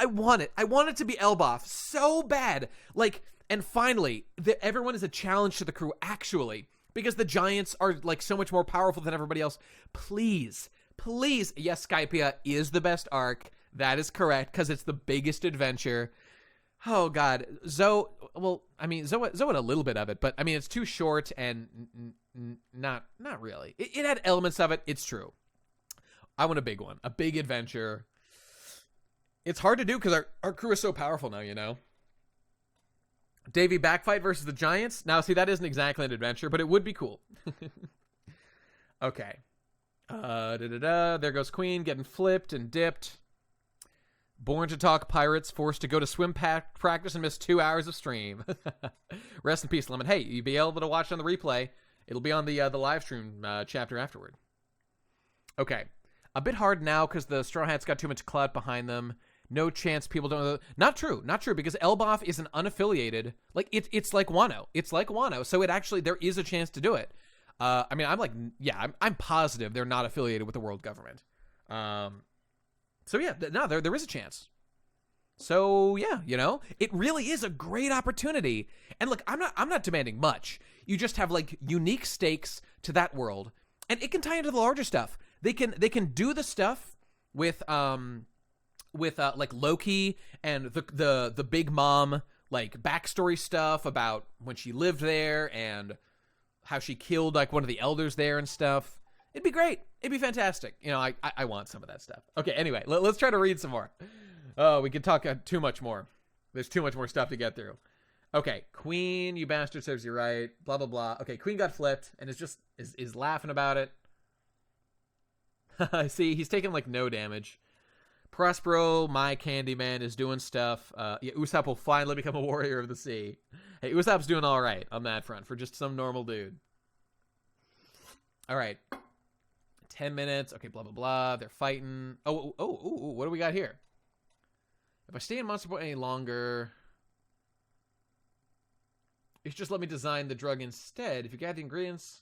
want it. I want it to be Elbaf so bad. Like, and finally, everyone is a challenge to the crew, actually, because the giants are like so much more powerful than everybody else. Please. Yes, Skypia is the best arc. That is correct, because it's the biggest adventure. Oh, God. Zoe in a little bit of it, but, I mean, it's too short and not really. It had elements of it. It's true. I want a big one. A big adventure. It's hard to do because our crew is so powerful now, you know? Davey backfight versus the Giants. Now, see, that isn't exactly an adventure, but it would be cool. Okay. There goes Queen getting flipped and dipped. Born to talk pirates, forced to go to swim practice and miss 2 hours of stream. Rest in peace, Lemon. Hey, you'll be able to watch on the replay. It'll be on the live stream chapter afterward. Okay. A bit hard now because the Straw Hats got too much clout behind them. No chance people don't know. Not true, because Elbaf is an unaffiliated. Like, it's like Wano. It's like Wano. So it actually, there is a chance to do it. I mean, I'm positive they're not affiliated with the world government. So yeah, there is a chance. So yeah, you know, it really is a great opportunity. And look, I'm not demanding much. You just have like unique stakes to that world, and it can tie into the larger stuff. They can do the stuff with like Loki and the Big Mom, like backstory stuff about when she lived there and how she killed like one of the elders there and stuff. It'd be great. It'd be fantastic. You know, I want some of that stuff. Okay, anyway, let's try to read some more. Oh, we could talk too much more. There's too much more stuff to get through. Okay, Queen, you bastard, serves you right. Blah, blah, blah. Okay, Queen got flipped and is laughing about it. I see, he's taking like no damage. Prospero, my Candyman, is doing stuff. Yeah, Usopp will finally become a warrior of the sea. Hey, Usopp's doing all right on that front for just some normal dude. All right. 10 minutes. Okay, blah, blah, blah. They're fighting. Oh, what do we got here? If I stay in Monster Boy any longer, you should just let me design the drug instead. If you got the ingredients.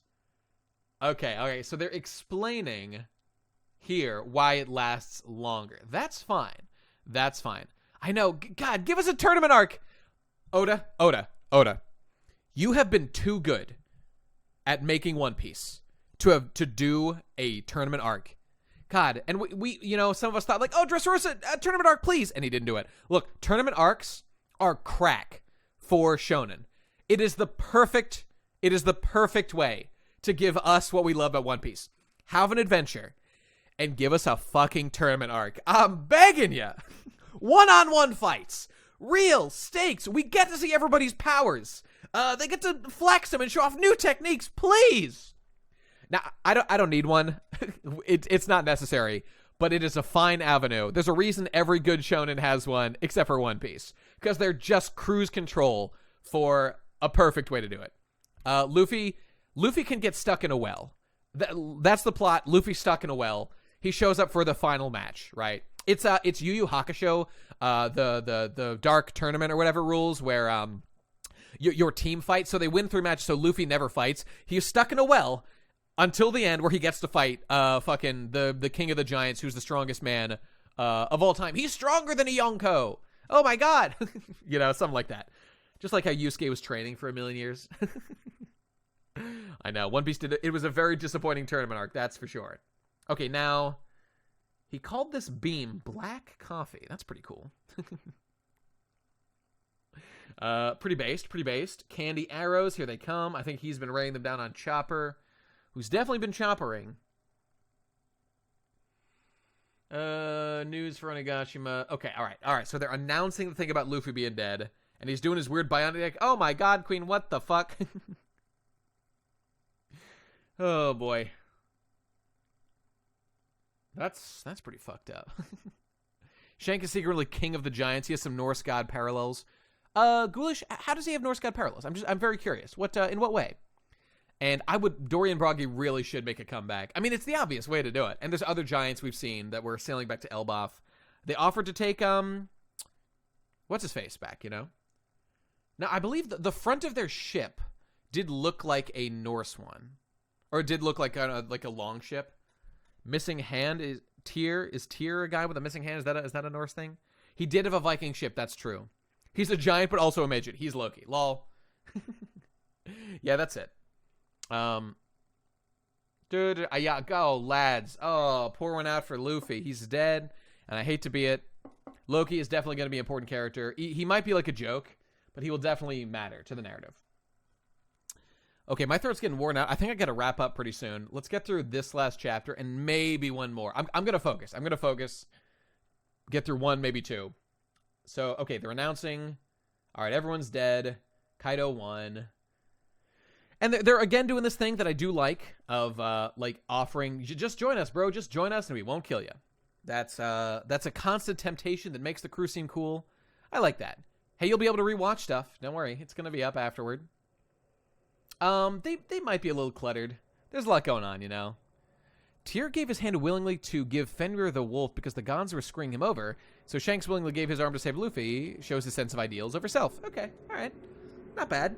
Okay. So they're explaining here why it lasts longer. That's fine. I know. God, give us a tournament arc. Oda. You have been too good at making One Piece to do a tournament arc. God, and we you know, some of us thought like, oh, Dressrosa, a tournament arc, please, and he didn't do it. Look, tournament arcs are crack for shonen. It is the perfect way to give us what we love about One Piece. have an adventure, and give us a fucking tournament arc. I'm begging you. One-on-one fights. Real stakes. We get to see everybody's powers. They get to flex them and show off new techniques, please. Now, I don't need one. It's not necessary, but it is a fine avenue. There's a reason every good shonen has one, except for One Piece, because they're just cruise control for a perfect way to do it. Luffy can get stuck in a well. That's the plot. Luffy's stuck in a well. He shows up for the final match, right? It's Yu Yu Hakusho, the dark tournament or whatever rules where your team fights. So they win 3 matches. So Luffy never fights. He's stuck in a well until the end where he gets to fight fucking the king of the giants, who's the strongest man of all time. He's stronger than a Yonko. Oh my god. You know, something like that. Just like how Yusuke was training for 1,000,000 years. I know. One Piece did it. It was a very disappointing tournament arc, that's for sure. Okay, now he called this beam black coffee. That's pretty cool. Pretty based. Candy arrows, here they come. I think he's been raining them down on Chopper, who's definitely been choppering. News for Onigashima. Okay, all right. So they're announcing the thing about Luffy being dead, and he's doing his weird bionic. Oh my god, Queen, what the fuck? Oh boy. That's pretty fucked up. Shank is secretly king of the giants. He has some Norse god parallels. Ghoulish, how does he have Norse god parallels? I'm very curious. What in what way? And Dorian Broggy really should make a comeback. I mean, it's the obvious way to do it. And there's other giants we've seen that were sailing back to Elbaf. They offered to take what's his face back, you know? Now, I believe the front of their ship did look like a Norse one. Or it did look like a long ship. Missing hand is Tyr a guy with a missing hand? Is that a Norse thing? He did have a Viking ship, that's true. He's a giant but also a midget. He's Loki. Lol. Yeah, that's it. Yeah, go lads. Oh, pour one out for Luffy. He's dead, and I hate to be it. Loki is definitely going to be an important character. He might be like a joke, but he will definitely matter to the narrative. Okay, my throat's getting worn out. I think I got to wrap up pretty soon. Let's get through this last chapter and maybe one more. I'm going to focus. Get through 1, maybe 2. So, okay, they're announcing. All right, everyone's dead. Kaido won. And they're again doing this thing that I do like of like offering, just join us, bro. Just join us and we won't kill you. That's a constant temptation that makes the crew seem cool. I like that. Hey, you'll be able to rewatch stuff. Don't worry. It's going to be up afterward. They might be a little cluttered. There's a lot going on, you know. Tyr gave his hand willingly to give Fenrir the wolf because the Gons were screwing him over. So Shanks willingly gave his arm to save Luffy. Shows his sense of ideals over self. Okay, all right. Not bad.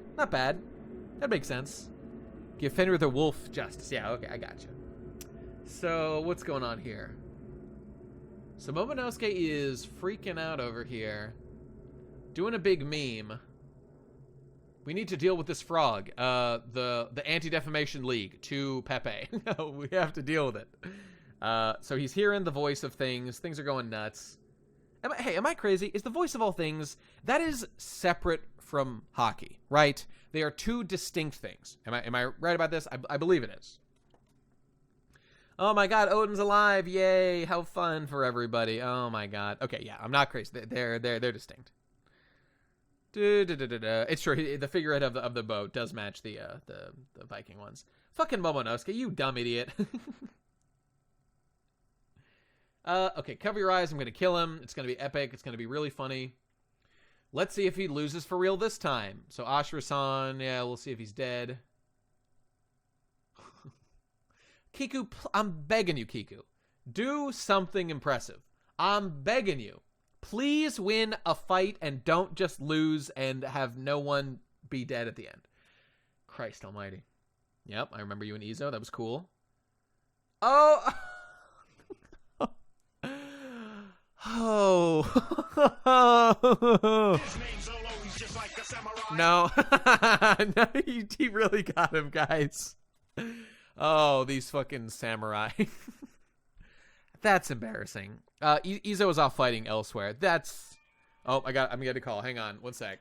That makes sense. Give Fenrir the wolf justice. Yeah, okay, I gotcha. So what's going on here? So Momonosuke is freaking out over here. Doing a big meme. We need to deal with this frog. The Anti-Defamation League to Pepe. We have to deal with it. So he's hearing the voice of things. Things are going nuts. Am I crazy? Is the voice of all things, that is separate from hockey, right? They are two distinct things. Am I right about this? I believe it is. Oh my god, Odin's alive. Yay. How fun for everybody. Oh my god. Okay, yeah, I'm not crazy. They're distinct. It's true. The figurehead of the boat does match the Viking ones. Fucking Momonosuke, you dumb idiot. Okay, cover your eyes. I'm gonna kill him. It's gonna be epic. It's gonna be really funny. Let's see if he loses for real this time. So Ashura-san, yeah, we'll see if he's dead. Kiku, I'm begging you, Kiku. Do something impressive. I'm begging you. Please win a fight and don't just lose and have no one be dead at the end. Christ almighty. Yep, I remember you and Izo. That was cool. Oh. Oh. No. No, he really got him, guys. Oh, these fucking samurai. That's embarrassing. Izo is off fighting elsewhere. That's... Oh, I'm getting a call. Hang on. 1 sec.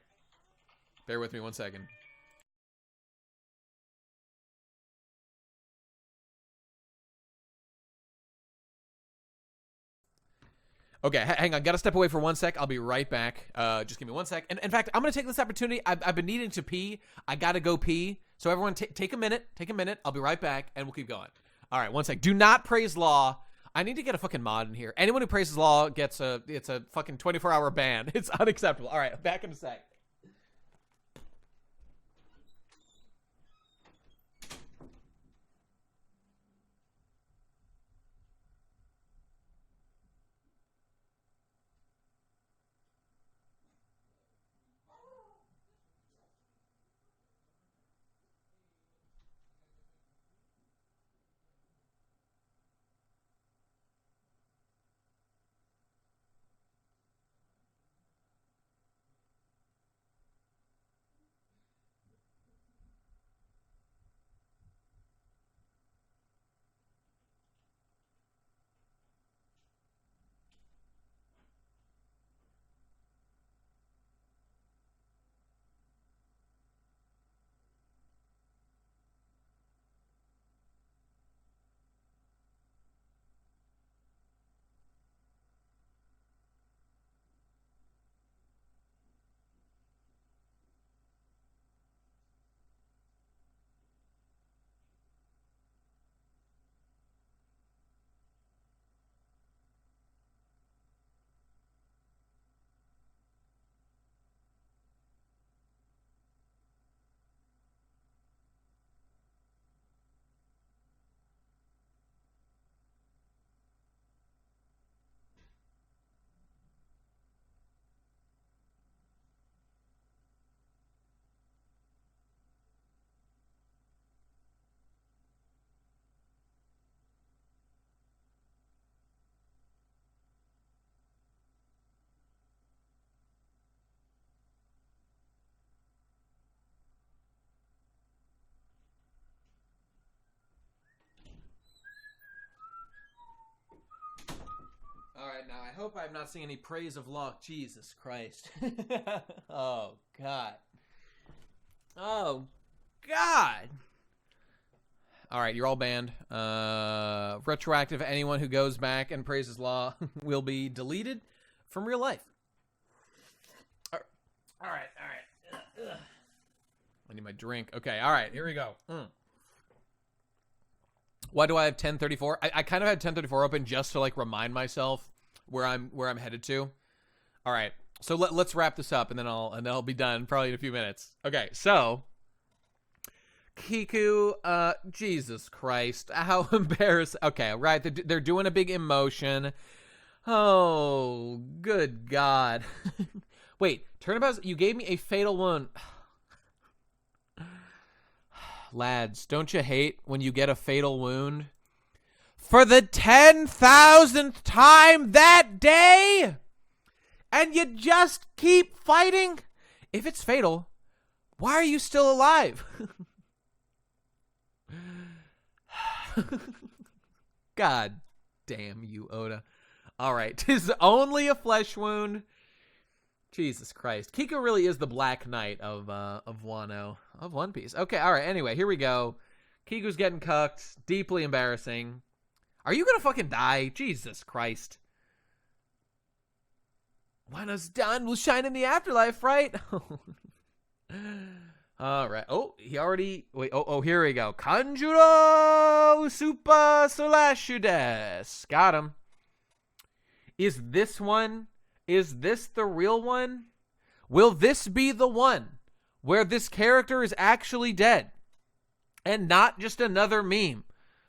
Bear with me 1 second. Okay, hang on. Got to step away for 1 sec. I'll be right back. Just give me 1 sec. And in fact, I'm going to take this opportunity. I've been needing to pee. I got to go pee. So everyone take a minute. Take a minute. I'll be right back, and we'll keep going. All right, 1 sec. Do not praise Law. I need to get a fucking mod in here. Anyone who praises Law gets it's a fucking 24-hour ban. It's unacceptable. All right, back in a sec. All right, now I hope I'm not seeing any praise of Law. Jesus Christ. Oh, God. Oh, God. All right, you're all banned. Retroactive, anyone who goes back and praises Law will be deleted from real life. All right. Ugh. I need my drink. Okay, all right, here we go. Why do I have 1034? I kind of had 1034 open just to like remind myself where I'm headed to. All right, so let's wrap this up and then I'll be done probably in a few minutes. Okay, so Kiku, Jesus Christ, how embarrassing. Okay, right, they're doing a big emotion. Oh, good God. Wait, turnabout, you gave me a fatal wound. Lads, don't you hate when you get a fatal wound? For the 10,000th time that day? And you just keep fighting? If it's fatal, why are you still alive? God damn you, Oda. All right, 'tis only a flesh wound. Jesus Christ. Kiko really is the Black Knight of Wano, of One Piece. Okay, all right, anyway, here we go. Kiku's getting cucked. Deeply embarrassing. Are you gonna fucking die? Jesus Christ. Wano's done. We'll shine in the afterlife, right? All right. Oh, he already... Wait, oh, here we go. Kanjuro Super Solashu desu. Got him. Is this one... Is this the real one? Will this be the one where this character is actually dead and not just another meme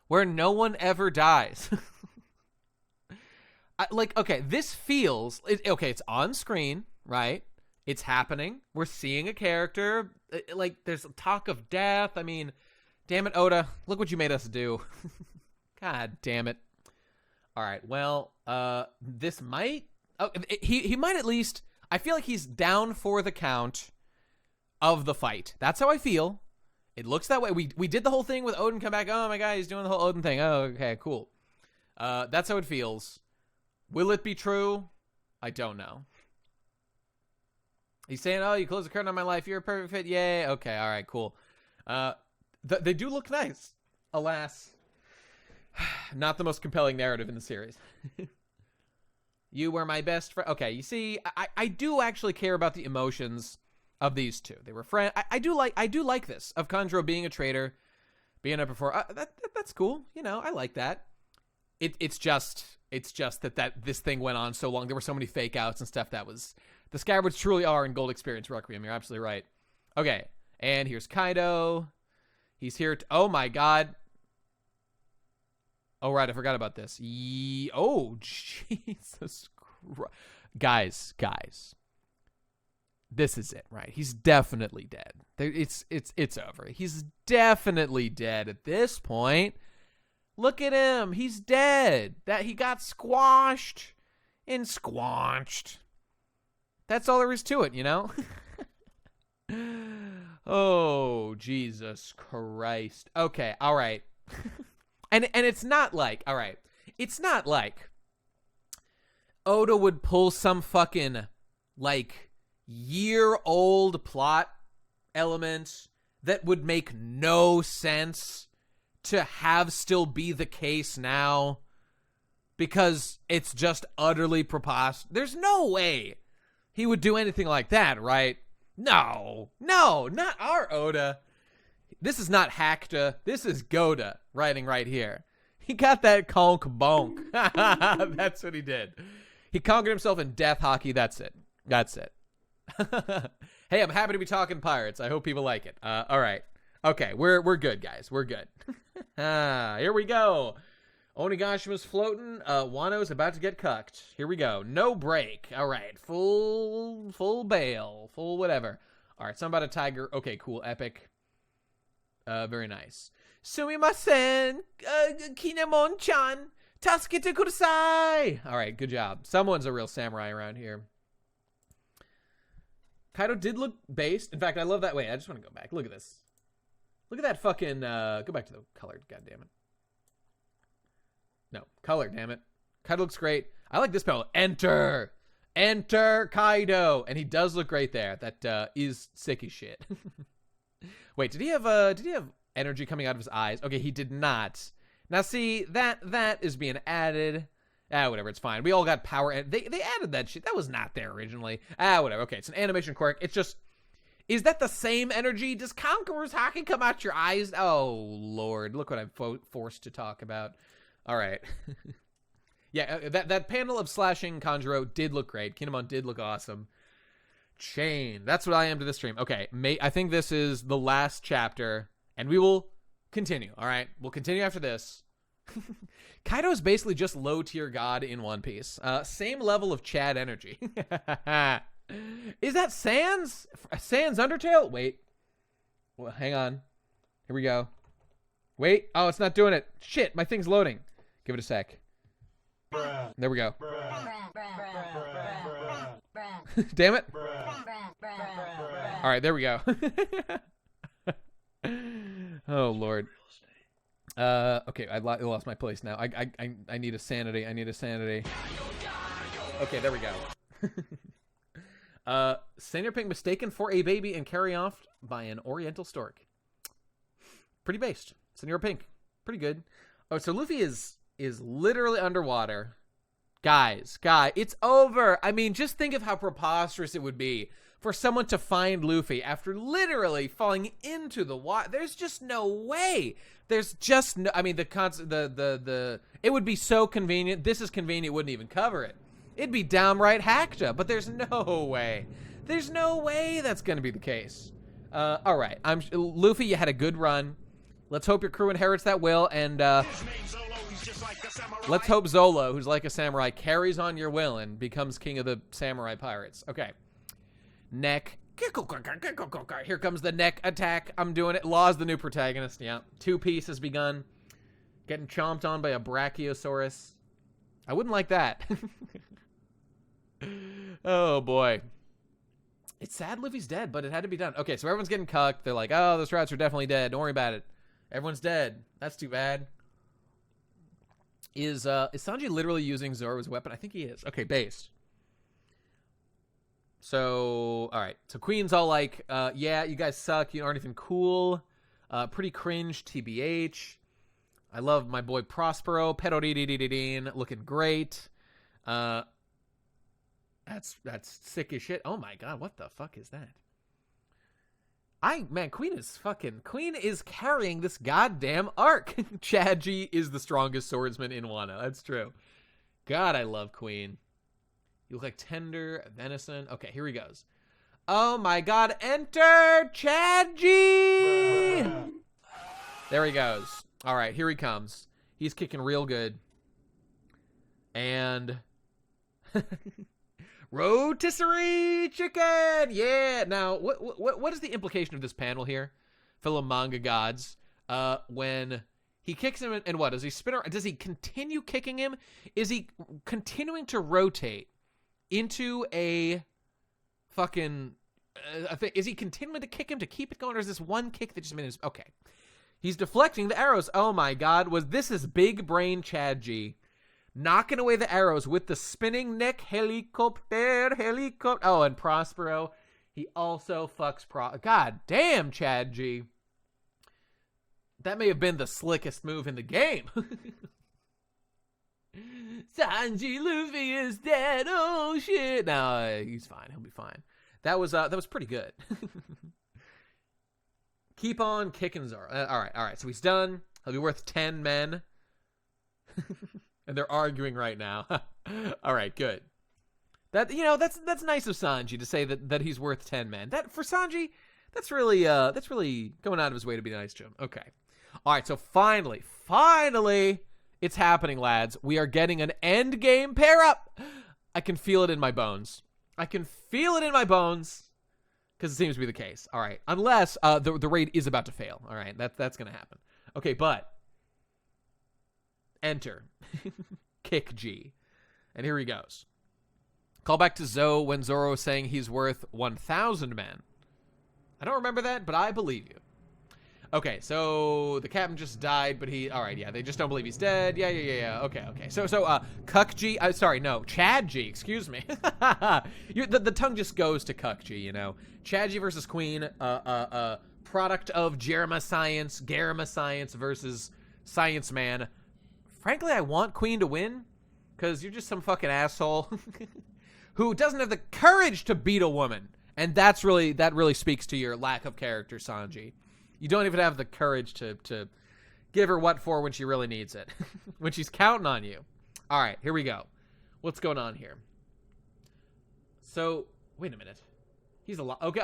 where no one ever dies? Okay, this feels... Okay, it's on screen, right? It's happening. We're seeing a character. There's talk of death. I mean, damn it, Oda. Look what you made us do. God damn it. All right, well, this might... Oh, he might at least... I feel like he's down for the count of the fight. That's how I feel. It looks that way. We did the whole thing with Odin come back. Oh, my God, he's doing the whole Odin thing. Oh, okay, cool. That's how it feels. Will it be true? I don't know. He's saying, oh, you closed the curtain on my life. You're a perfect fit. Yay. Okay, all right, cool. They do look nice. Alas. Not the most compelling narrative in the series. You were my best friend. Okay, you see, I do actually care about the emotions of these two. They were friends. I do like this of Kanjuro being a traitor, being a performer. That's cool. You know, I like that. It's just that this thing went on so long. There were so many fake outs and stuff. That was the Scabbards truly are in Gold Experience Requiem. You're absolutely right. Okay, and here's Kaido. He's here. Oh my God. Oh, right. I forgot about this. Oh, Jesus Christ. Guys. This is it, right? He's definitely dead. It's over. He's definitely dead at this point. Look at him. He's dead. That he got squashed and squanched. That's all there is to it, you know? Oh, Jesus Christ. Okay, all right. And it's not like, all right, it's not like Oda would pull some fucking, like, year-old plot element that would make no sense to have still be the case now because it's just utterly preposterous. There's no way he would do anything like that, right? No, not our Oda. This is not Hakta. This is Goda writing right here. He got that conk bonk. That's what he did. He conquered himself in death hockey. That's it. Hey, I'm happy to be talking pirates. I hope people like it. All right. Okay, we're good, guys. We're good. Here we go. Onigashima's floating. Wano's about to get cucked. Here we go. No break. All right. Full bail. Full whatever. All right. Something about a tiger. Okay, cool. Epic. Very nice. Sumimasen, Kinemon-chan, tasukete kudasai. All right, good job. Someone's a real samurai around here. Kaido did look based. In fact, I love that. Wait, I just want to go back. Look at this. Look at that fucking, go back to the colored, goddammit. No, color, damn it. Kaido looks great. I like this panel. Enter Kaido. And he does look great there. That is sick as shit. Wait, did he have energy coming out of his eyes? Okay, he did not. Now see, that is being added. Whatever, it's fine. We all got power. They added that shit. That was not there originally. Whatever. Okay, it's an animation quirk. It's just, is that the same energy? Does Conqueror's Hockey come out your eyes? Oh, Lord. Look what I'm forced to talk about. All right. Yeah, that panel of slashing Kanjuro did look great. Kinemon did look awesome. Chain. That's what I am to this stream. Okay, I think this is the last chapter, and we will continue. All right, we'll continue after this. Kaido is basically just low-tier god in One Piece. Same level of Chad energy. Is that Sans? Sans Undertale? Wait. Well, hang on. Here we go. Wait. Oh, it's not doing it. Shit, my thing's loading. Give it a sec. There we go. Damn it. All right, there we go. Oh, Lord. Okay, I lost my place now. I need a sanity. I need a sanity. Okay, there we go. Senior Pink mistaken for a baby and carry off by an oriental stork. Pretty based. Senior Pink. Pretty good. Oh, so Luffy is literally underwater. Guys, it's over. I mean, just think of how preposterous it would be for someone to find Luffy after literally falling into the water. There's just no way. There's just no, I mean, it would be so convenient. This is convenient. It wouldn't even cover it. It'd be downright Hakta, but there's no way. There's no way that's going to be the case. All right. Luffy, you had a good run. Let's hope your crew inherits that will, and let's hope Zolo, who's like a samurai, carries on your will and becomes king of the samurai pirates. Okay. Neck. Here comes the neck attack. I'm doing it. Law's the new protagonist. Yeah. Two Piece has begun. Getting chomped on by a Brachiosaurus. I wouldn't like that. Oh, boy. It's sad Luffy's dead, but it had to be done. Okay, so everyone's getting cucked. They're like, oh, those rats are definitely dead. Don't worry about it. Everyone's dead. That's too bad. Is Sanji literally using Zoro as a weapon? I think he is. Okay, based. So, all right. So Queen's all like, yeah, you guys suck. You aren't even cool. Pretty cringe, TBH. I love my boy Prospero. Perorididididin, looking great. That's sick as shit. Oh my god, what the fuck is that? Queen is carrying this goddamn arc. Chad G is the strongest swordsman in Wano. That's true. God, I love Queen. You look like tender venison. Okay, here he goes. Oh my god, enter Chad G! There he goes. All right, here he comes. He's kicking real good. And rotisserie chicken. Yeah. Now, what is the implication of this panel here, fellow manga gods? When he kicks him, and what does he spin around? Does he continue kicking him? Is he continuing to rotate into a fucking? Is he continuing to kick him to keep it going, or is this one kick that just made his? Okay, he's deflecting the arrows. Oh my God, this is big brain Chad G. Knocking away the arrows with the spinning neck helicopter. Oh, and Prospero. He also fucks God damn, Chad G. That may have been the slickest move in the game. Sanji Luffy is dead. Oh shit. No, he's fine. He'll be fine. That was pretty good. Keep on kicking Zoro. All right. So he's done. He'll be worth 10 men. And they're arguing right now. All right, good. That's nice of Sanji to say that he's worth 10 men. That for Sanji, that's really going out of his way to be nice to him. Okay. All right, so finally, it's happening, lads. We are getting an end game pair up. I can feel it in my bones. Because it seems to be the case. All right, unless the raid is about to fail. All right, that's gonna happen. Okay, but enter Kick G, and here he goes. Call back to Zoe when Zoro was saying he's worth 1,000 men. I don't remember that, but I believe you. Okay, so the captain just died, but they just don't believe he's dead. Yeah. Okay. So Cuck G, Chad G, excuse me. The tongue just goes to Cuck G, you know. Chad G versus Queen, product of Jerema Science versus Science Man. Frankly, I want Queen to win, because you're just some fucking asshole who doesn't have the courage to beat a woman. And that really speaks to your lack of character, Sanji. You don't even have the courage to give her what for when she really needs it. When she's counting on you. All right, here we go. What's going on here? So, wait a minute. He's alive. Okay.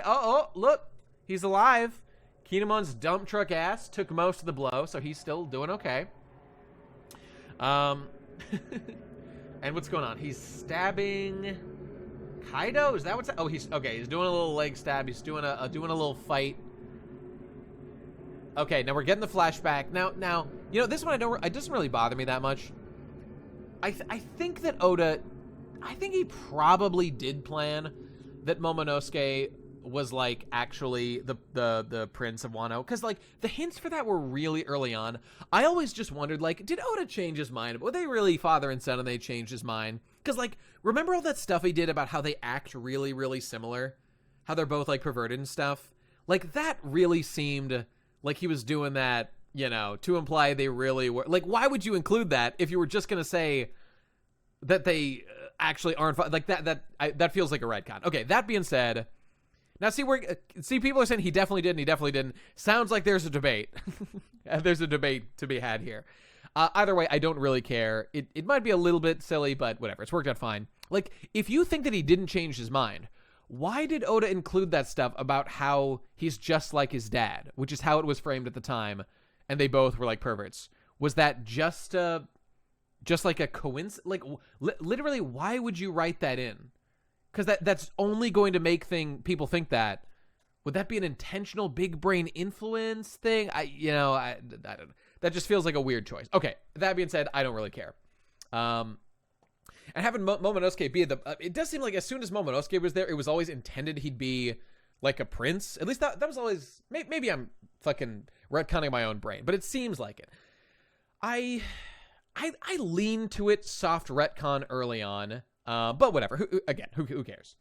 Oh, look. He's alive. Kinemon's dump truck ass took most of the blow, so he's still doing okay. And what's going on? He's stabbing Kaido? Is that what's... Oh, he's doing a little leg stab. He's doing a little fight. Okay, now we're getting the flashback. Now, you know, this one it doesn't really bother me that much. I think that Oda, he probably did plan that Momonosuke was like actually the Prince of Wano, because like the hints for that were really early on. I always just wondered, like, did Oda change his mind? Were they really father and son and they changed his mind? Because like, remember all that stuff he did about how they act really, really similar, how they're both like perverted and stuff? Like that really seemed like he was doing that, you know, to imply they really were. Like, why would you include that if you were just gonna say that they actually aren't like that? That feels like a retcon. Okay, that being said, now see people are saying he definitely did and he definitely didn't. Sounds like there's a debate. There's a debate to be had here. Either way, I don't really care. It might be a little bit silly, but whatever. It's worked out fine. Like, if you think that he didn't change his mind, why did Oda include that stuff about how he's just like his dad, which is how it was framed at the time, and they both were like perverts? Was that just like a coincidence? Like, literally, why would you write that in? Because that's only going to make people think that. Would that be an intentional big brain influence thing? I don't. That just feels like a weird choice. Okay, that being said, I don't really care. And having Momonosuke be it does seem like as soon as Momonosuke was there, it was always intended he'd be like a prince. At least that was always, maybe I'm fucking retconning my own brain, but it seems like it. I lean to it soft retcon early on, but whatever. Who cares?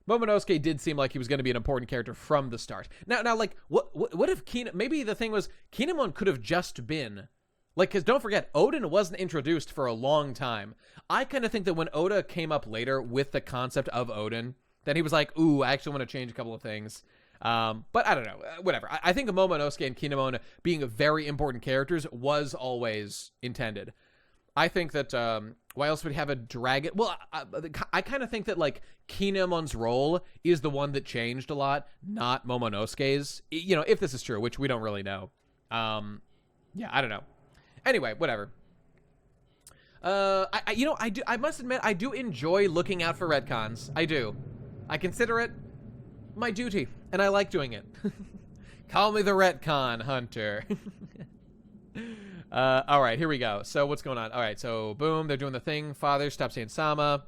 Momonosuke did seem like he was going to be an important character from the start. Now, like, what if maybe the thing was Kinemon could have just been Like, because don't forget, Odin wasn't introduced for a long time. I kind of think that when Oda came up later with the concept of Odin, then he was like, ooh, I actually want to change a couple of things. But I don't know, whatever. I think Momonosuke and Kinemon being very important characters was always intended. I think that, why else would he have a dragon? Well, I kind of think that, like, Kinemon's role is the one that changed a lot, not Momonosuke's, you know, if this is true, which we don't really know. Yeah, I don't know. Anyway, whatever. I must admit, I do enjoy looking out for retcons. I do. I consider it my duty, and I like doing it. Call me the retcon hunter. All right, here we go. So what's going on? All right, so boom, they're doing the thing. Father, stop saying Sama.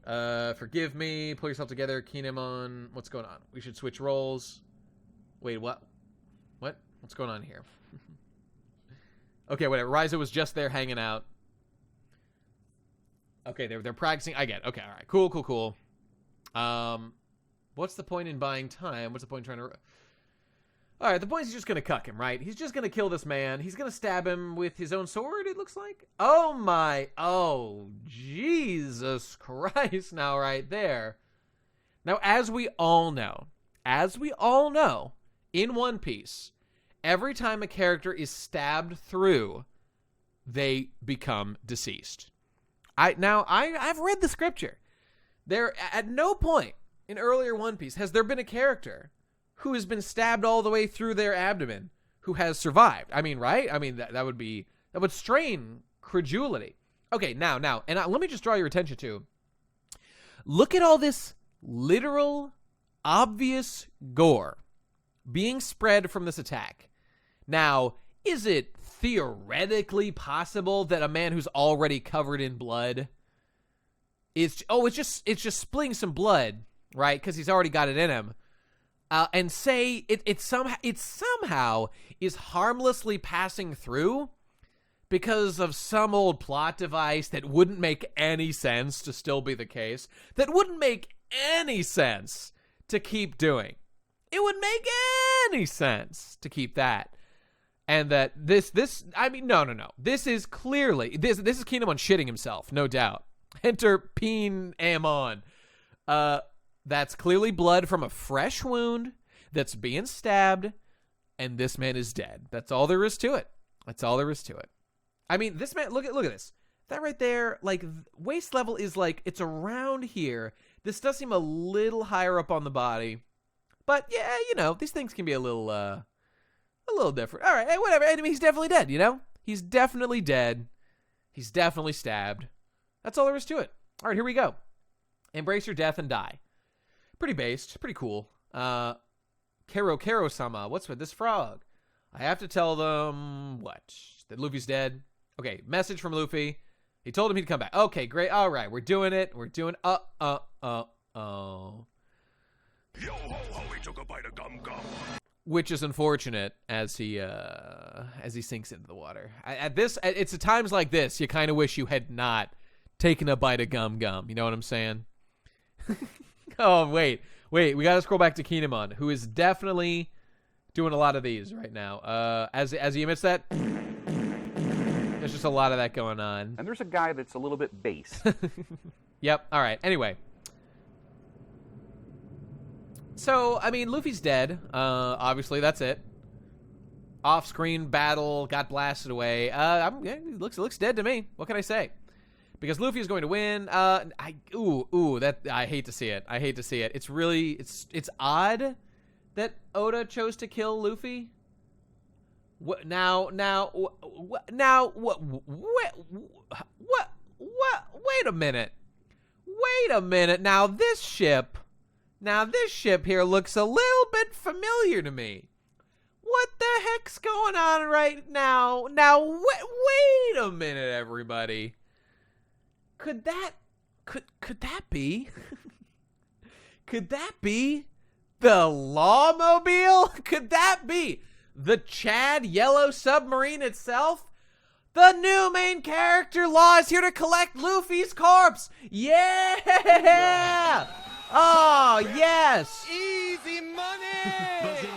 Forgive me. Pull yourself together. Kinemon. What's going on? We should switch roles. Wait, what? What? What's going on here? Okay, whatever. Raizo was just there hanging out. Okay, they're practicing. I get it. Okay, all right. Cool. What's the point in buying time? What's the point in trying to... All right, the point is he's just going to cuck him, right? He's just going to kill this man. He's going to stab him with his own sword, it looks like. Oh, Jesus Christ now right there. Now, as we all know, in One Piece, every time a character is stabbed through, they become deceased. I've read the scripture. There, at no point in earlier One Piece has there been a character who has been stabbed all the way through their abdomen who has survived. I mean, right? I mean, that would strain credulity. Okay, now, and let me just draw your attention to, look at all this literal, obvious gore being spread from this attack. Now, is it theoretically possible that a man who's already covered in blood it's just spilling some blood, right? Because he's already got it in him. And say it somehow is harmlessly passing through because of some old plot device that wouldn't make any sense to still be the case, that wouldn't make any sense to keep doing. It would make any sense to keep that. And that no. This is clearly, this is Kinemon shitting himself, no doubt. Enter Peen Amon. That's clearly blood from a fresh wound that's being stabbed, and this man is dead. That's all there is to it. I mean, this man, look at this. That right there, like, waist level is like, it's around here. This does seem a little higher up on the body. But, yeah, you know, these things can be a little different. All right, hey, whatever. I mean, he's definitely dead, you know? He's definitely dead. He's definitely stabbed. That's all there is to it. All right, here we go. Embrace your death and die. Pretty based. Pretty cool. Kero-sama. What's with this frog? I have to tell them what? That Luffy's dead? Okay, message from Luffy. He told him he'd come back. Okay, great. All right, we're doing it.
Yo ho ho, he took a bite of gum gum.
Which is unfortunate as he sinks into the water. It's at times like this you kind of wish you had not taken a bite of gum gum. You know what I'm saying? Oh, wait. We got to scroll back to Kinemon, who is definitely doing a lot of these right now. As he emits that, there's just a lot of that going on.
And there's a guy that's a little bit base.
Yep. All right. Anyway. So, I mean, Luffy's dead. Obviously, that's it. Off-screen battle, got blasted away. It looks dead to me. What can I say? Because Luffy is going to win. I hate to see it. It's really, it's odd that Oda chose to kill Luffy. Wait a minute. Now this ship here looks a little bit familiar to me. What the heck's going on right now? Wait a minute, everybody. Could that be? Could that be the Lawmobile? Could that be the Chad Yellow Submarine itself? The new main character, Law, is here to collect Luffy's corpse. Yeah! Oh, yes!
Easy money!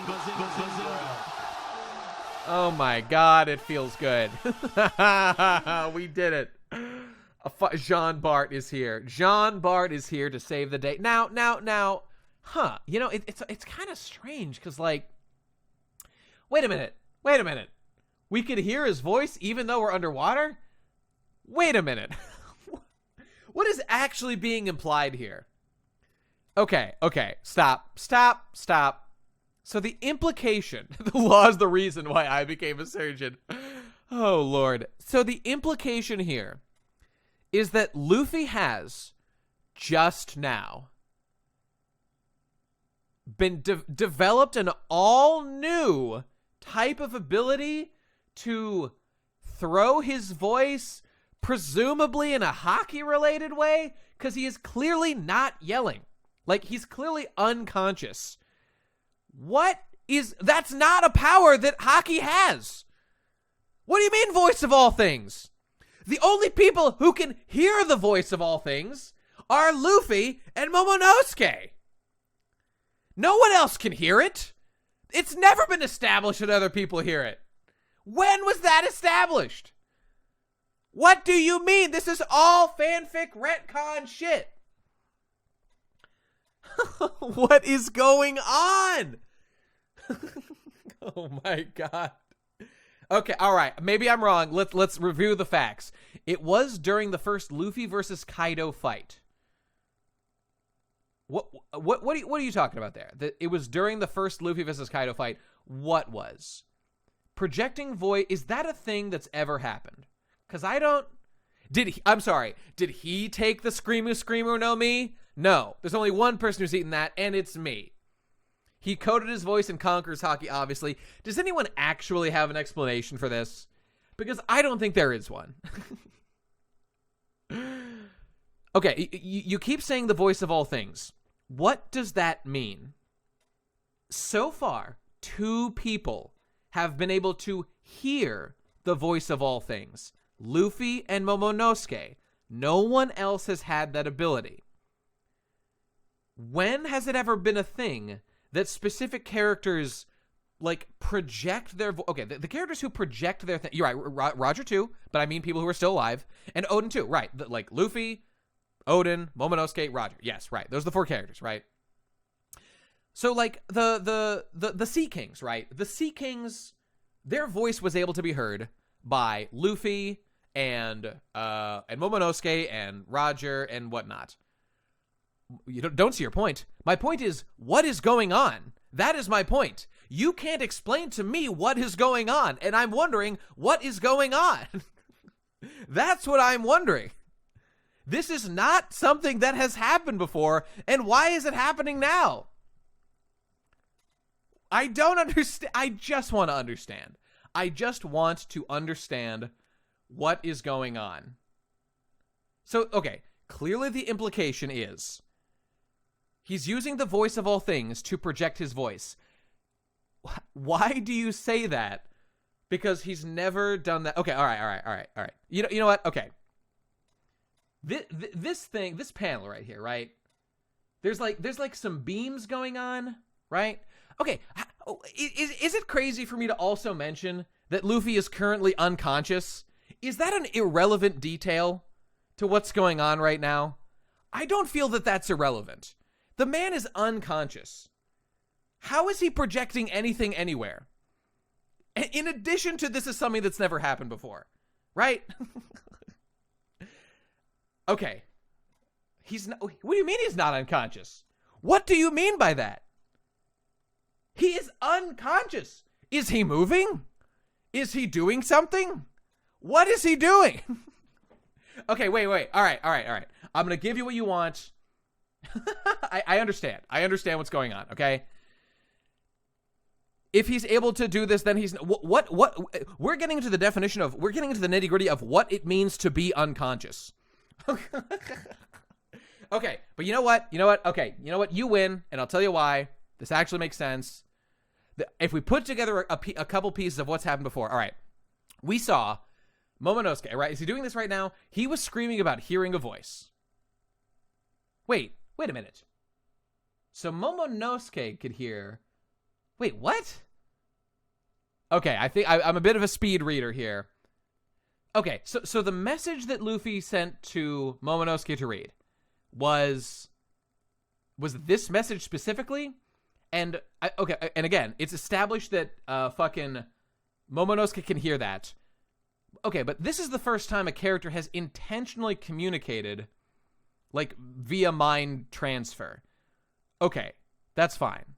Oh my God, it feels good. We did it. Jean Bart is here. Jean Bart is here to save the day. Now, huh? You know, it's kind of strange because, like, wait a minute. We could hear his voice even though we're underwater? Wait a minute. What is actually being implied here? Okay, stop. So the implication, the law is the reason why I became a surgeon. Oh, Lord. So the implication here is that Luffy has just now been developed an all-new type of ability to throw his voice, presumably in a hockey-related way, because he is clearly not yelling. Like, he's clearly unconscious. That's not a power that hockey has. What do you mean, voice of all things? The only people who can hear the voice of all things are Luffy and Momonosuke. No one else can hear it. It's never been established that other people hear it. When was that established? What do you mean? This is all fanfic retcon shit. What is going on? Oh my God. Okay, all right. Maybe I'm wrong. Let's review the facts. It was during the first Luffy versus Kaido fight. What are you talking about there? It was during the first Luffy versus Kaido fight. What was? Projecting voice, is that a thing that's ever happened? Because I don't... I'm sorry. Did he take the Screamu no Mi? No. There's only one person who's eaten that, and it's me. He coded his voice in Conqueror's Haki, obviously. Does anyone actually have an explanation for this? Because I don't think there is one. Okay, you keep saying the voice of all things. What does that mean? So far, 2 people have been able to hear the voice of all things. Luffy and Momonosuke. No one else has had that ability. When has it ever been a thing that specific characters, like, project their... Okay, the characters who project their... You're right, Roger too, but I mean people who are still alive. And Odin too, right. Like, Luffy, Odin, Momonosuke, Roger. Yes, right. Those are the 4 characters, right? So, like, the Sea Kings, right? The Sea Kings, their voice was able to be heard by Luffy and Momonosuke and Roger and whatnot. You don't see your point. My point is, what is going on? That is my point. You can't explain to me what is going on, and I'm wondering what is going on. That's what I'm wondering. This is not something that has happened before, and why is it happening now? I don't understand. I just want to understand. I just want to understand what is going on. So, okay, clearly the implication is he's using the voice of all things to project his voice. Why do you say that? Because he's never done that. Okay, all right. You know what? Okay. This panel right here, right? There's like some beams going on, right? Okay, is it crazy for me to also mention that Luffy is currently unconscious? Is that an irrelevant detail to what's going on right now? I don't feel that that's irrelevant. The man is unconscious. How is he projecting anything anywhere? In addition to this is something that's never happened before, right? Okay. What do you mean he's not unconscious? What do you mean by that? He is unconscious. Is he moving? Is he doing something? What is he doing? Okay, wait. All right. I'm going to give you what you want. I understand. I understand what's going on, okay? If he's able to do this, then he's... What? We're getting into the definition of... We're getting into the nitty-gritty of what it means to be unconscious. Okay, but you know what? Okay, you know what? You win, and I'll tell you why. This actually makes sense. If we put together a couple pieces of what's happened before... All right, we saw Momonosuke, right? Is he doing this right now? He was screaming about hearing a voice. Wait a minute. So Momonosuke could hear... Wait, what? Okay, I think I'm a bit of a speed reader here. Okay, so the message that Luffy sent to Momonosuke to read was this message specifically? And and again, it's established that fucking Momonosuke can hear that. Okay, but this is the first time a character has intentionally communicated, like, via mind transfer. Okay, that's fine.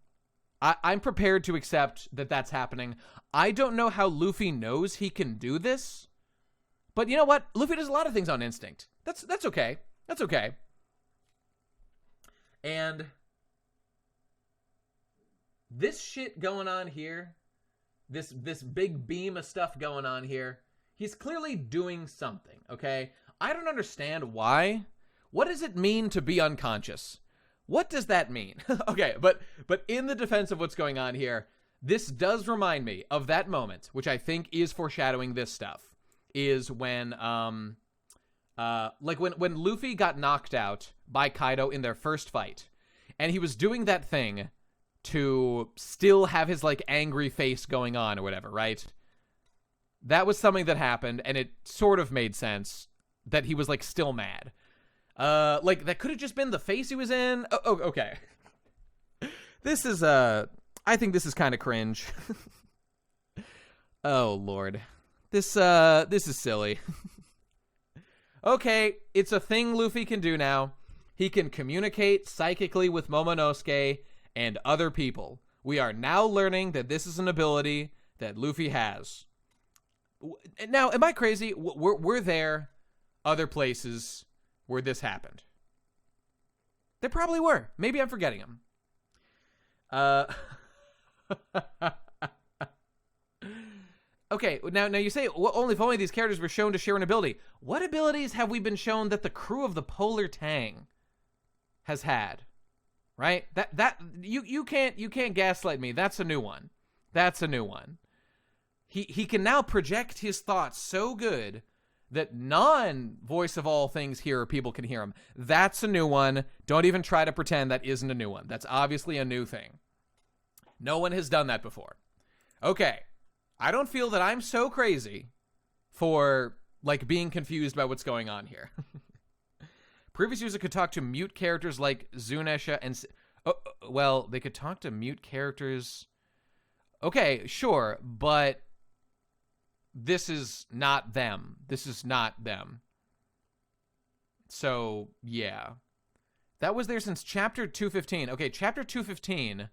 I'm prepared to accept that that's happening. I don't know how Luffy knows he can do this, but you know what? Luffy does a lot of things on instinct. That's okay. That's okay. And this shit going on here, this big beam of stuff going on here, he's clearly doing something, okay? I don't understand why. What does it mean to be unconscious? What does that mean? Okay, but in the defense of what's going on here, this does remind me of that moment, which I think is foreshadowing this stuff, is when like when Luffy got knocked out by Kaido in their first fight, and he was doing that thing to still have his, like, angry face going on or whatever, right? That was something that happened, and it sort of made sense that he was, like, still mad. Like, that could have just been the face he was in. Oh, okay. This is, I think this is kind of cringe. Oh, Lord. This is silly. Okay, it's a thing Luffy can do now. He can communicate psychically with Momonosuke and other people. We are now learning that this is an ability that Luffy has. Now, am I crazy? Were there other places where this happened? There probably were. Maybe I'm forgetting them. Okay, now you say, well, only if only these characters were shown to share an ability. What abilities have we been shown that the crew of the Polar Tang has had? Right? That you can't gaslight me. That's a new one. That's a new one. He can now project his thoughts so good that non-voice of all things here people can hear him. That's a new one. Don't even try to pretend that isn't a new one. That's obviously a new thing. No one has done that before. Okay. I don't feel that I'm so crazy for, like, being confused by what's going on here. Previous user could talk to mute characters like Zunesha and... well, they could talk to mute characters... Okay, sure, but this is not them. This is not them. So, yeah. That was there since chapter 215. Okay, chapter 215...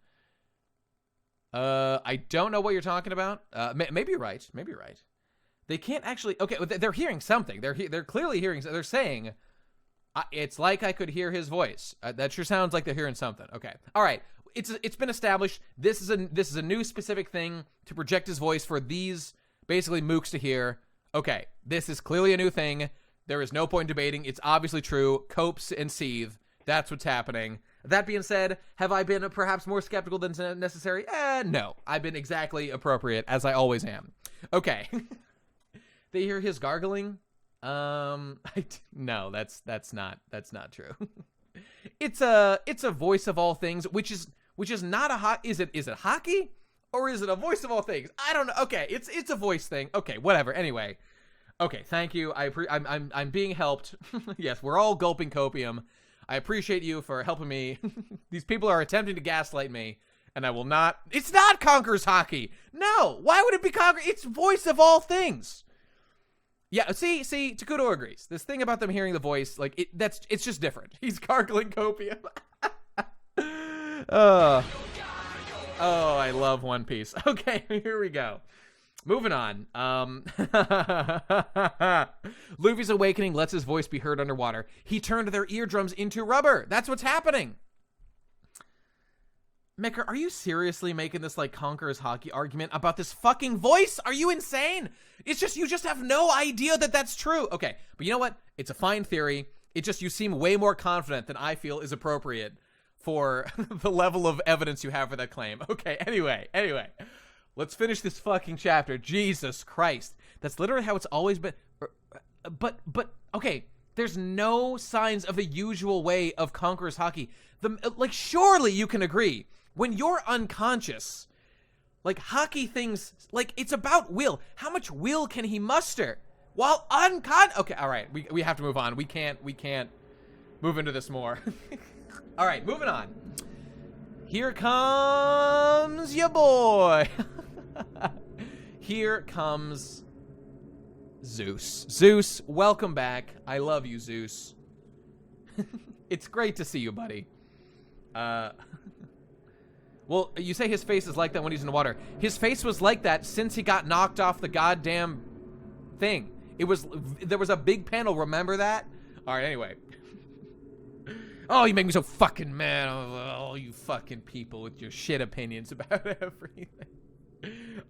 I don't know what you're talking about. Maybe you're right. Maybe you're right. They can't actually... Okay, they're hearing something. They're clearly hearing... They're saying, it's like I could hear his voice. That sure sounds like they're hearing something. Okay. All right. It's been established. This is a new specific thing to project his voice for these, basically, mooks to hear. Okay. This is clearly a new thing. There is no point debating. It's obviously true. Copes and seethe. That's what's happening. That being said, have I been perhaps more skeptical than necessary? No. I've been exactly appropriate, as I always am. Okay. They hear his gargling? No, that's not true. It's a voice of all things, which is not a is it hockey? Or is it a voice of all things? I don't know. Okay, it's a voice thing. Okay, whatever. Anyway. Okay, thank you. I'm being helped. Yes, we're all gulping copium. I appreciate you for helping me. These people are attempting to gaslight me, and I will not... It's not Conqueror's Hockey! No! Why would it be Conqueror? It's voice of all things! Yeah, see, Takuto agrees. This thing about them hearing the voice, like, it's just different. He's gargling copium. Oh, I love One Piece. Okay, here we go. Moving on. Luffy's awakening lets his voice be heard underwater. He turned their eardrums into rubber. That's what's happening. Micker, are you seriously making this, like, Conqueror's Hockey argument about this fucking voice? Are you insane? It's just, you just have no idea that that's true. Okay, but you know what? It's a fine theory. It just, you seem way more confident than I feel is appropriate for the level of evidence you have for that claim. Okay, anyway. Let's finish this fucking chapter. Jesus Christ. That's literally how it's always been. But, okay. There's no signs of the usual way of Conqueror's Hockey. Like, surely you can agree. When you're unconscious, Like, hockey things, like, it's about will. How much will can he muster while okay, all right, we have to move on. We can't move into this more. All right, moving on. Here comes your boy. Here comes Zeus. Zeus, welcome back. I love you, Zeus. It's great to see you, buddy. Well, you say his face is like that when he's in the water. His face was like that since he got knocked off the goddamn thing. There was a big panel, remember that? All right, anyway. Oh, you make me so fucking mad. Oh, you fucking people with your shit opinions about everything.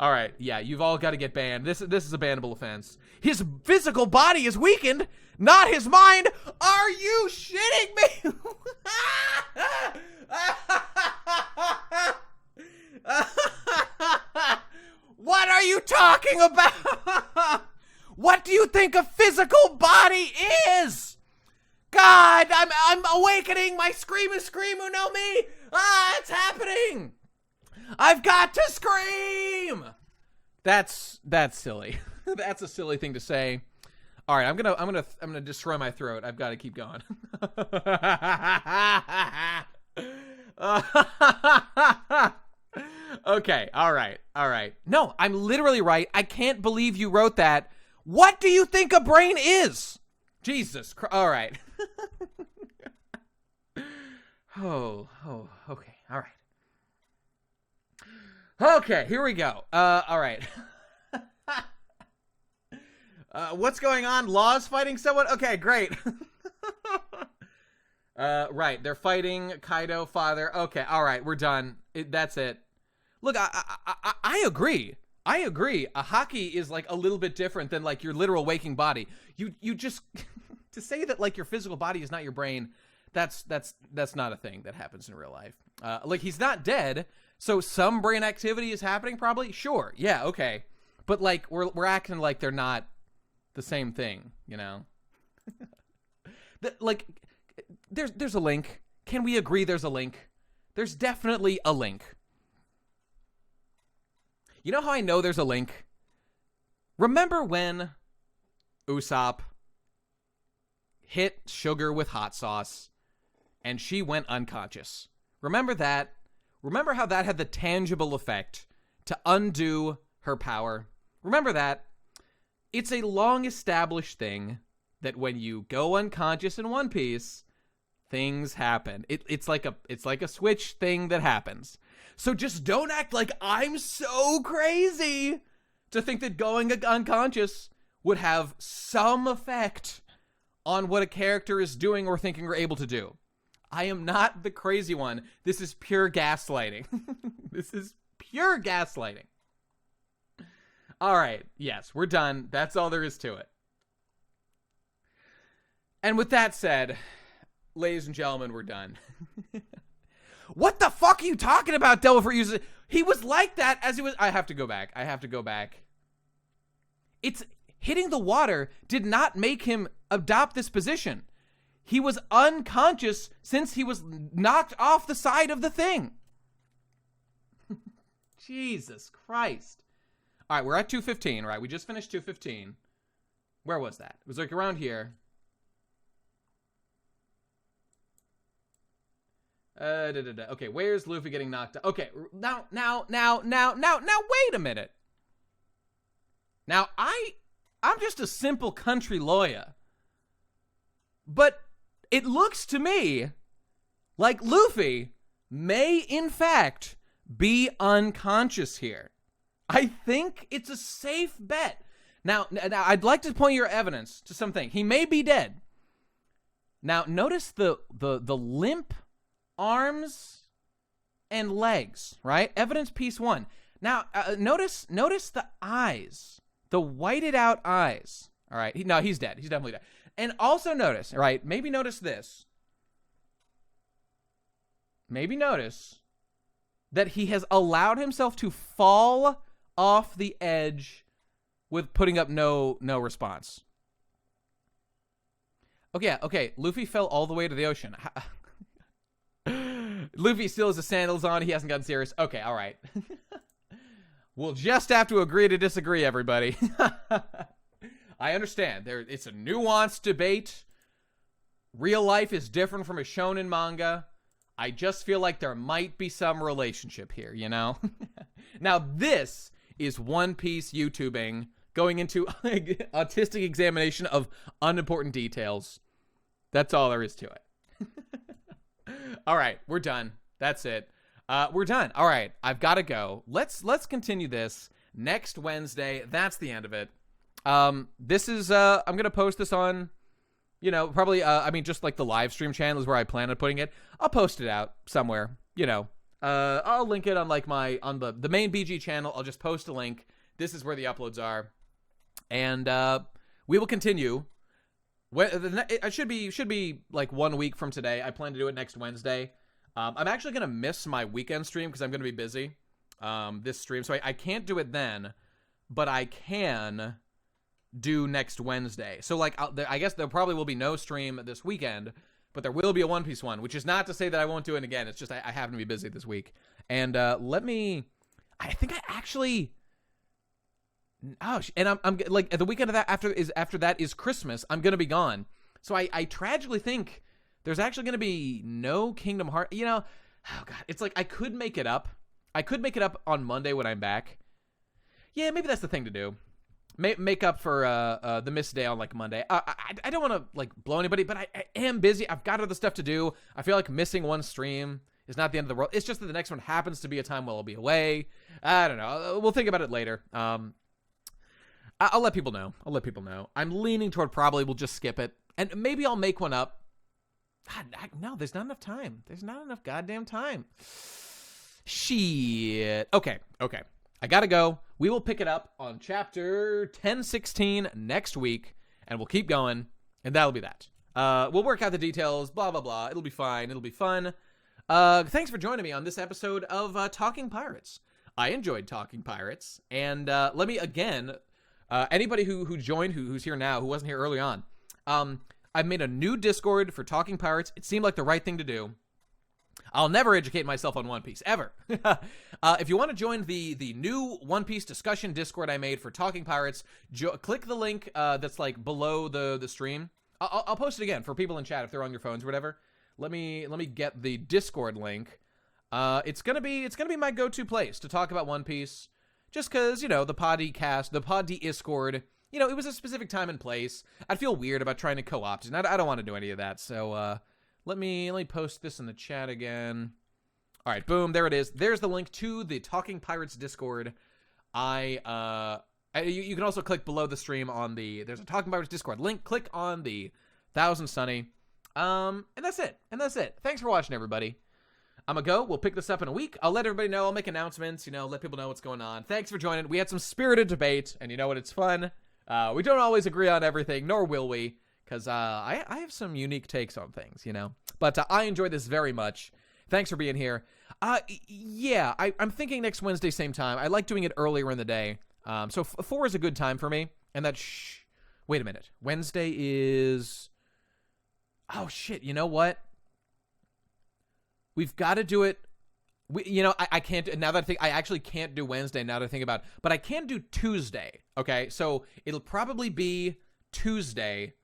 All right, yeah, you've all got to get banned. This is a bannable offense. His physical body is weakened, not his mind. Are you shitting me? What are you talking about? What do you think a physical body is? God, I'm awakening my scream who know me. It's happening. I've got to scream. That's silly. That's a silly thing to say. All right, I'm gonna destroy my throat. I've got to keep going. Okay, all right. No, I'm literally right. I can't believe you wrote that. What do you think a brain is? Jesus Christ. All right. Oh, okay, all right. Okay, here we go. All right. What's going on? Law's fighting someone? Okay, great. Right, they're fighting Kaido, father. Okay, all right, we're done. That's it. Look, I agree. I agree. A hockey is like a little bit different than like your literal waking body. You just to say that like your physical body is not your brain. That's not a thing that happens in real life. Like he's not dead, so some brain activity is happening probably. Sure, yeah, okay, but like we're acting like they're not the same thing, you know. Like there's a link. Can we agree there's a link? There's definitely a link. You know how I know there's a link? Remember when Usopp hit Sugar with hot sauce and she went unconscious? Remember that? Remember how that had the tangible effect to undo her power? Remember that? It's a long established thing that when you go unconscious in One Piece, things happen. It's like a switch thing that happens. So just don't act like I'm so crazy to think that going unconscious would have some effect on what a character is doing or thinking or able to do. I am not the crazy one. This is pure gaslighting. This is pure gaslighting. All right. Yes, we're done. That's all there is to it. And with that said, ladies and gentlemen, we're done. What the fuck are you talking about, Devil Fruit user? He was like that as he was. I have to go back. It's hitting the water did not make him adopt this position. He was unconscious since he was knocked off the side of the thing. Jesus Christ. All right, we're at 215, right? We just finished 215. Where was that? It was like around here. Okay, where's Luffy getting knocked out? Okay, now, wait a minute. Now, I'm just a simple country lawyer. But it looks to me like Luffy may, in fact, be unconscious here. I think it's a safe bet. Now, I'd like to point your evidence to something. He may be dead. Now, notice the limp arms and legs, right? Evidence piece 1. Now, notice the eyes, the whited out eyes. All right. No, he's dead. He's definitely dead. And also notice, right? Maybe notice this. Maybe notice that he has allowed himself to fall off the edge with putting up no response. Okay. Luffy fell all the way to the ocean. Luffy still has the sandals on. He hasn't gotten serious. Okay, all right. We'll just have to agree to disagree, everybody. I understand. It's a nuanced debate. Real life is different from a shonen manga. I just feel like there might be some relationship here, you know? Now, this is One Piece YouTubing going into autistic examination of unimportant details. That's all there is to it. All right, we're done. That's it. We're done. All right, I've got to go. Let's continue this next Wednesday. That's the end of it. This is I'm gonna post this on, you know, probably just like the live stream channel is where I plan on putting it. I'll post it out somewhere, you know. I'll link it on like on the main BG channel. I'll just post a link. This is where the uploads are, and we will continue. It should be like 1 week from today. I plan to do it next Wednesday. I'm actually gonna miss my weekend stream because I'm gonna be busy this stream, so I can't do it then, but I can do next Wednesday. So like I guess there probably will be no stream this weekend, but there will be a One Piece one, which is not to say that I won't do it again. It's just I happen to be busy this week. And I think I actually, and I'm like the weekend of that after that is Christmas. I'm gonna be gone, so I tragically think there's actually gonna be no Kingdom Hearts. You know, oh god, it's like I could make it up. I could make it up on Monday when I'm back. Yeah, maybe that's the thing to do. Make up for the missed day on like Monday. I don't want to like blow anybody, but I am busy. I've got other stuff to do. I feel like missing one stream is not the end of the world. It's just that the next one happens to be a time while I'll be away. I don't know. We'll think about it later. I'll let people know. I'm leaning toward probably we'll just skip it, and maybe I'll make one up. God, no, there's not enough time. There's not enough goddamn time. Shit. Okay. I gotta go. We will pick it up on chapter 1016 next week, and we'll keep going, and that'll be that. We'll work out the details, blah, blah, blah. It'll be fine. It'll be fun. Thanks for joining me on this episode of Talking Pirates. I enjoyed Talking Pirates, and let me, again, anybody who joined, who's here now, who wasn't here early on, I've made a new Discord for Talking Pirates. It seemed like the right thing to do. I'll never educate myself on One Piece, ever. If you want to join the new One Piece discussion Discord I made for Talking Pirates, click the link that's like below the stream. I'll post it again for people in chat if they're on your phones or whatever. Let me get the Discord link. It's gonna be my go-to place to talk about One Piece, just because, you know, the Pod Discord, you know, it was a specific time and place. I'd feel weird about trying to co-opt it, and I don't want to do any of that, so let me post this in the chat again. All right, boom, there it is. There's the link to the Talking Pirates Discord. You can also click below the stream on there's a Talking Pirates Discord link. Click on the Thousand Sunny. And that's it. Thanks for watching, everybody. I'm gonna go. We'll pick this up in a week. I'll let everybody know. I'll make announcements, you know, let people know what's going on. Thanks for joining. We had some spirited debate, and you know what? It's fun. We don't always agree on everything, nor will we. Because I have some unique takes on things, you know. But I enjoy this very much. Thanks for being here. Yeah, I'm thinking next Wednesday, same time. I like doing it earlier in the day. So 4 is a good time for me. And that, wait a minute. Wednesday is... Oh, shit, you know what? We've got to do it... I can't... Now that I think... I actually can't do Wednesday, now that I think about it. But I can do Tuesday, okay? So it'll probably be Tuesday...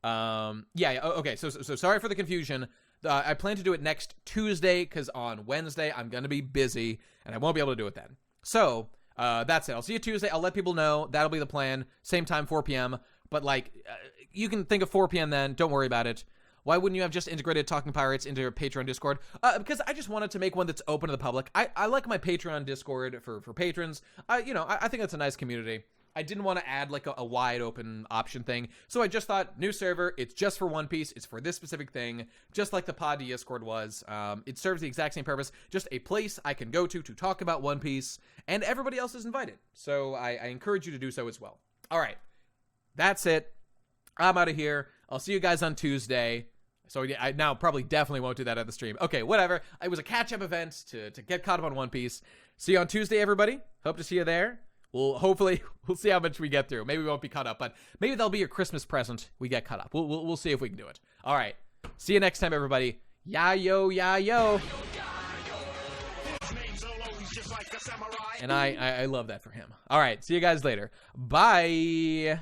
okay, so sorry for the confusion. I plan to do it next Tuesday, because on Wednesday, I'm going to be busy, and I won't be able to do it then. So, that's it. I'll see you Tuesday. I'll let people know. That'll be the plan. Same time, 4 p.m. But, like, you can think of 4 p.m. then. Don't worry about it. Why wouldn't you have just integrated Talking Pirates into your Patreon Discord? Because I just wanted to make one that's open to the public. I like my Patreon Discord for patrons. I think that's a nice community. I didn't want to add like a wide open option thing. So I just thought, new server, it's just for One Piece. It's for this specific thing, just like the Pod Discord was. It serves the exact same purpose, just a place I can go to talk about One Piece, and everybody else is invited. So I encourage you to do so as well. All right, that's it. I'm out of here. I'll see you guys on Tuesday. So I now probably definitely won't do that at the stream. Okay, whatever. It was a catch-up event to get caught up on One Piece. See you on Tuesday, everybody. Hope to see you there. We'll see how much we get through. Maybe we won't be caught up, but maybe that'll be your Christmas present. We get caught up. We'll see if we can do it. All right. See you next time, everybody. Ya yo, ya yo. And I love that for him. All right, see you guys later. Bye.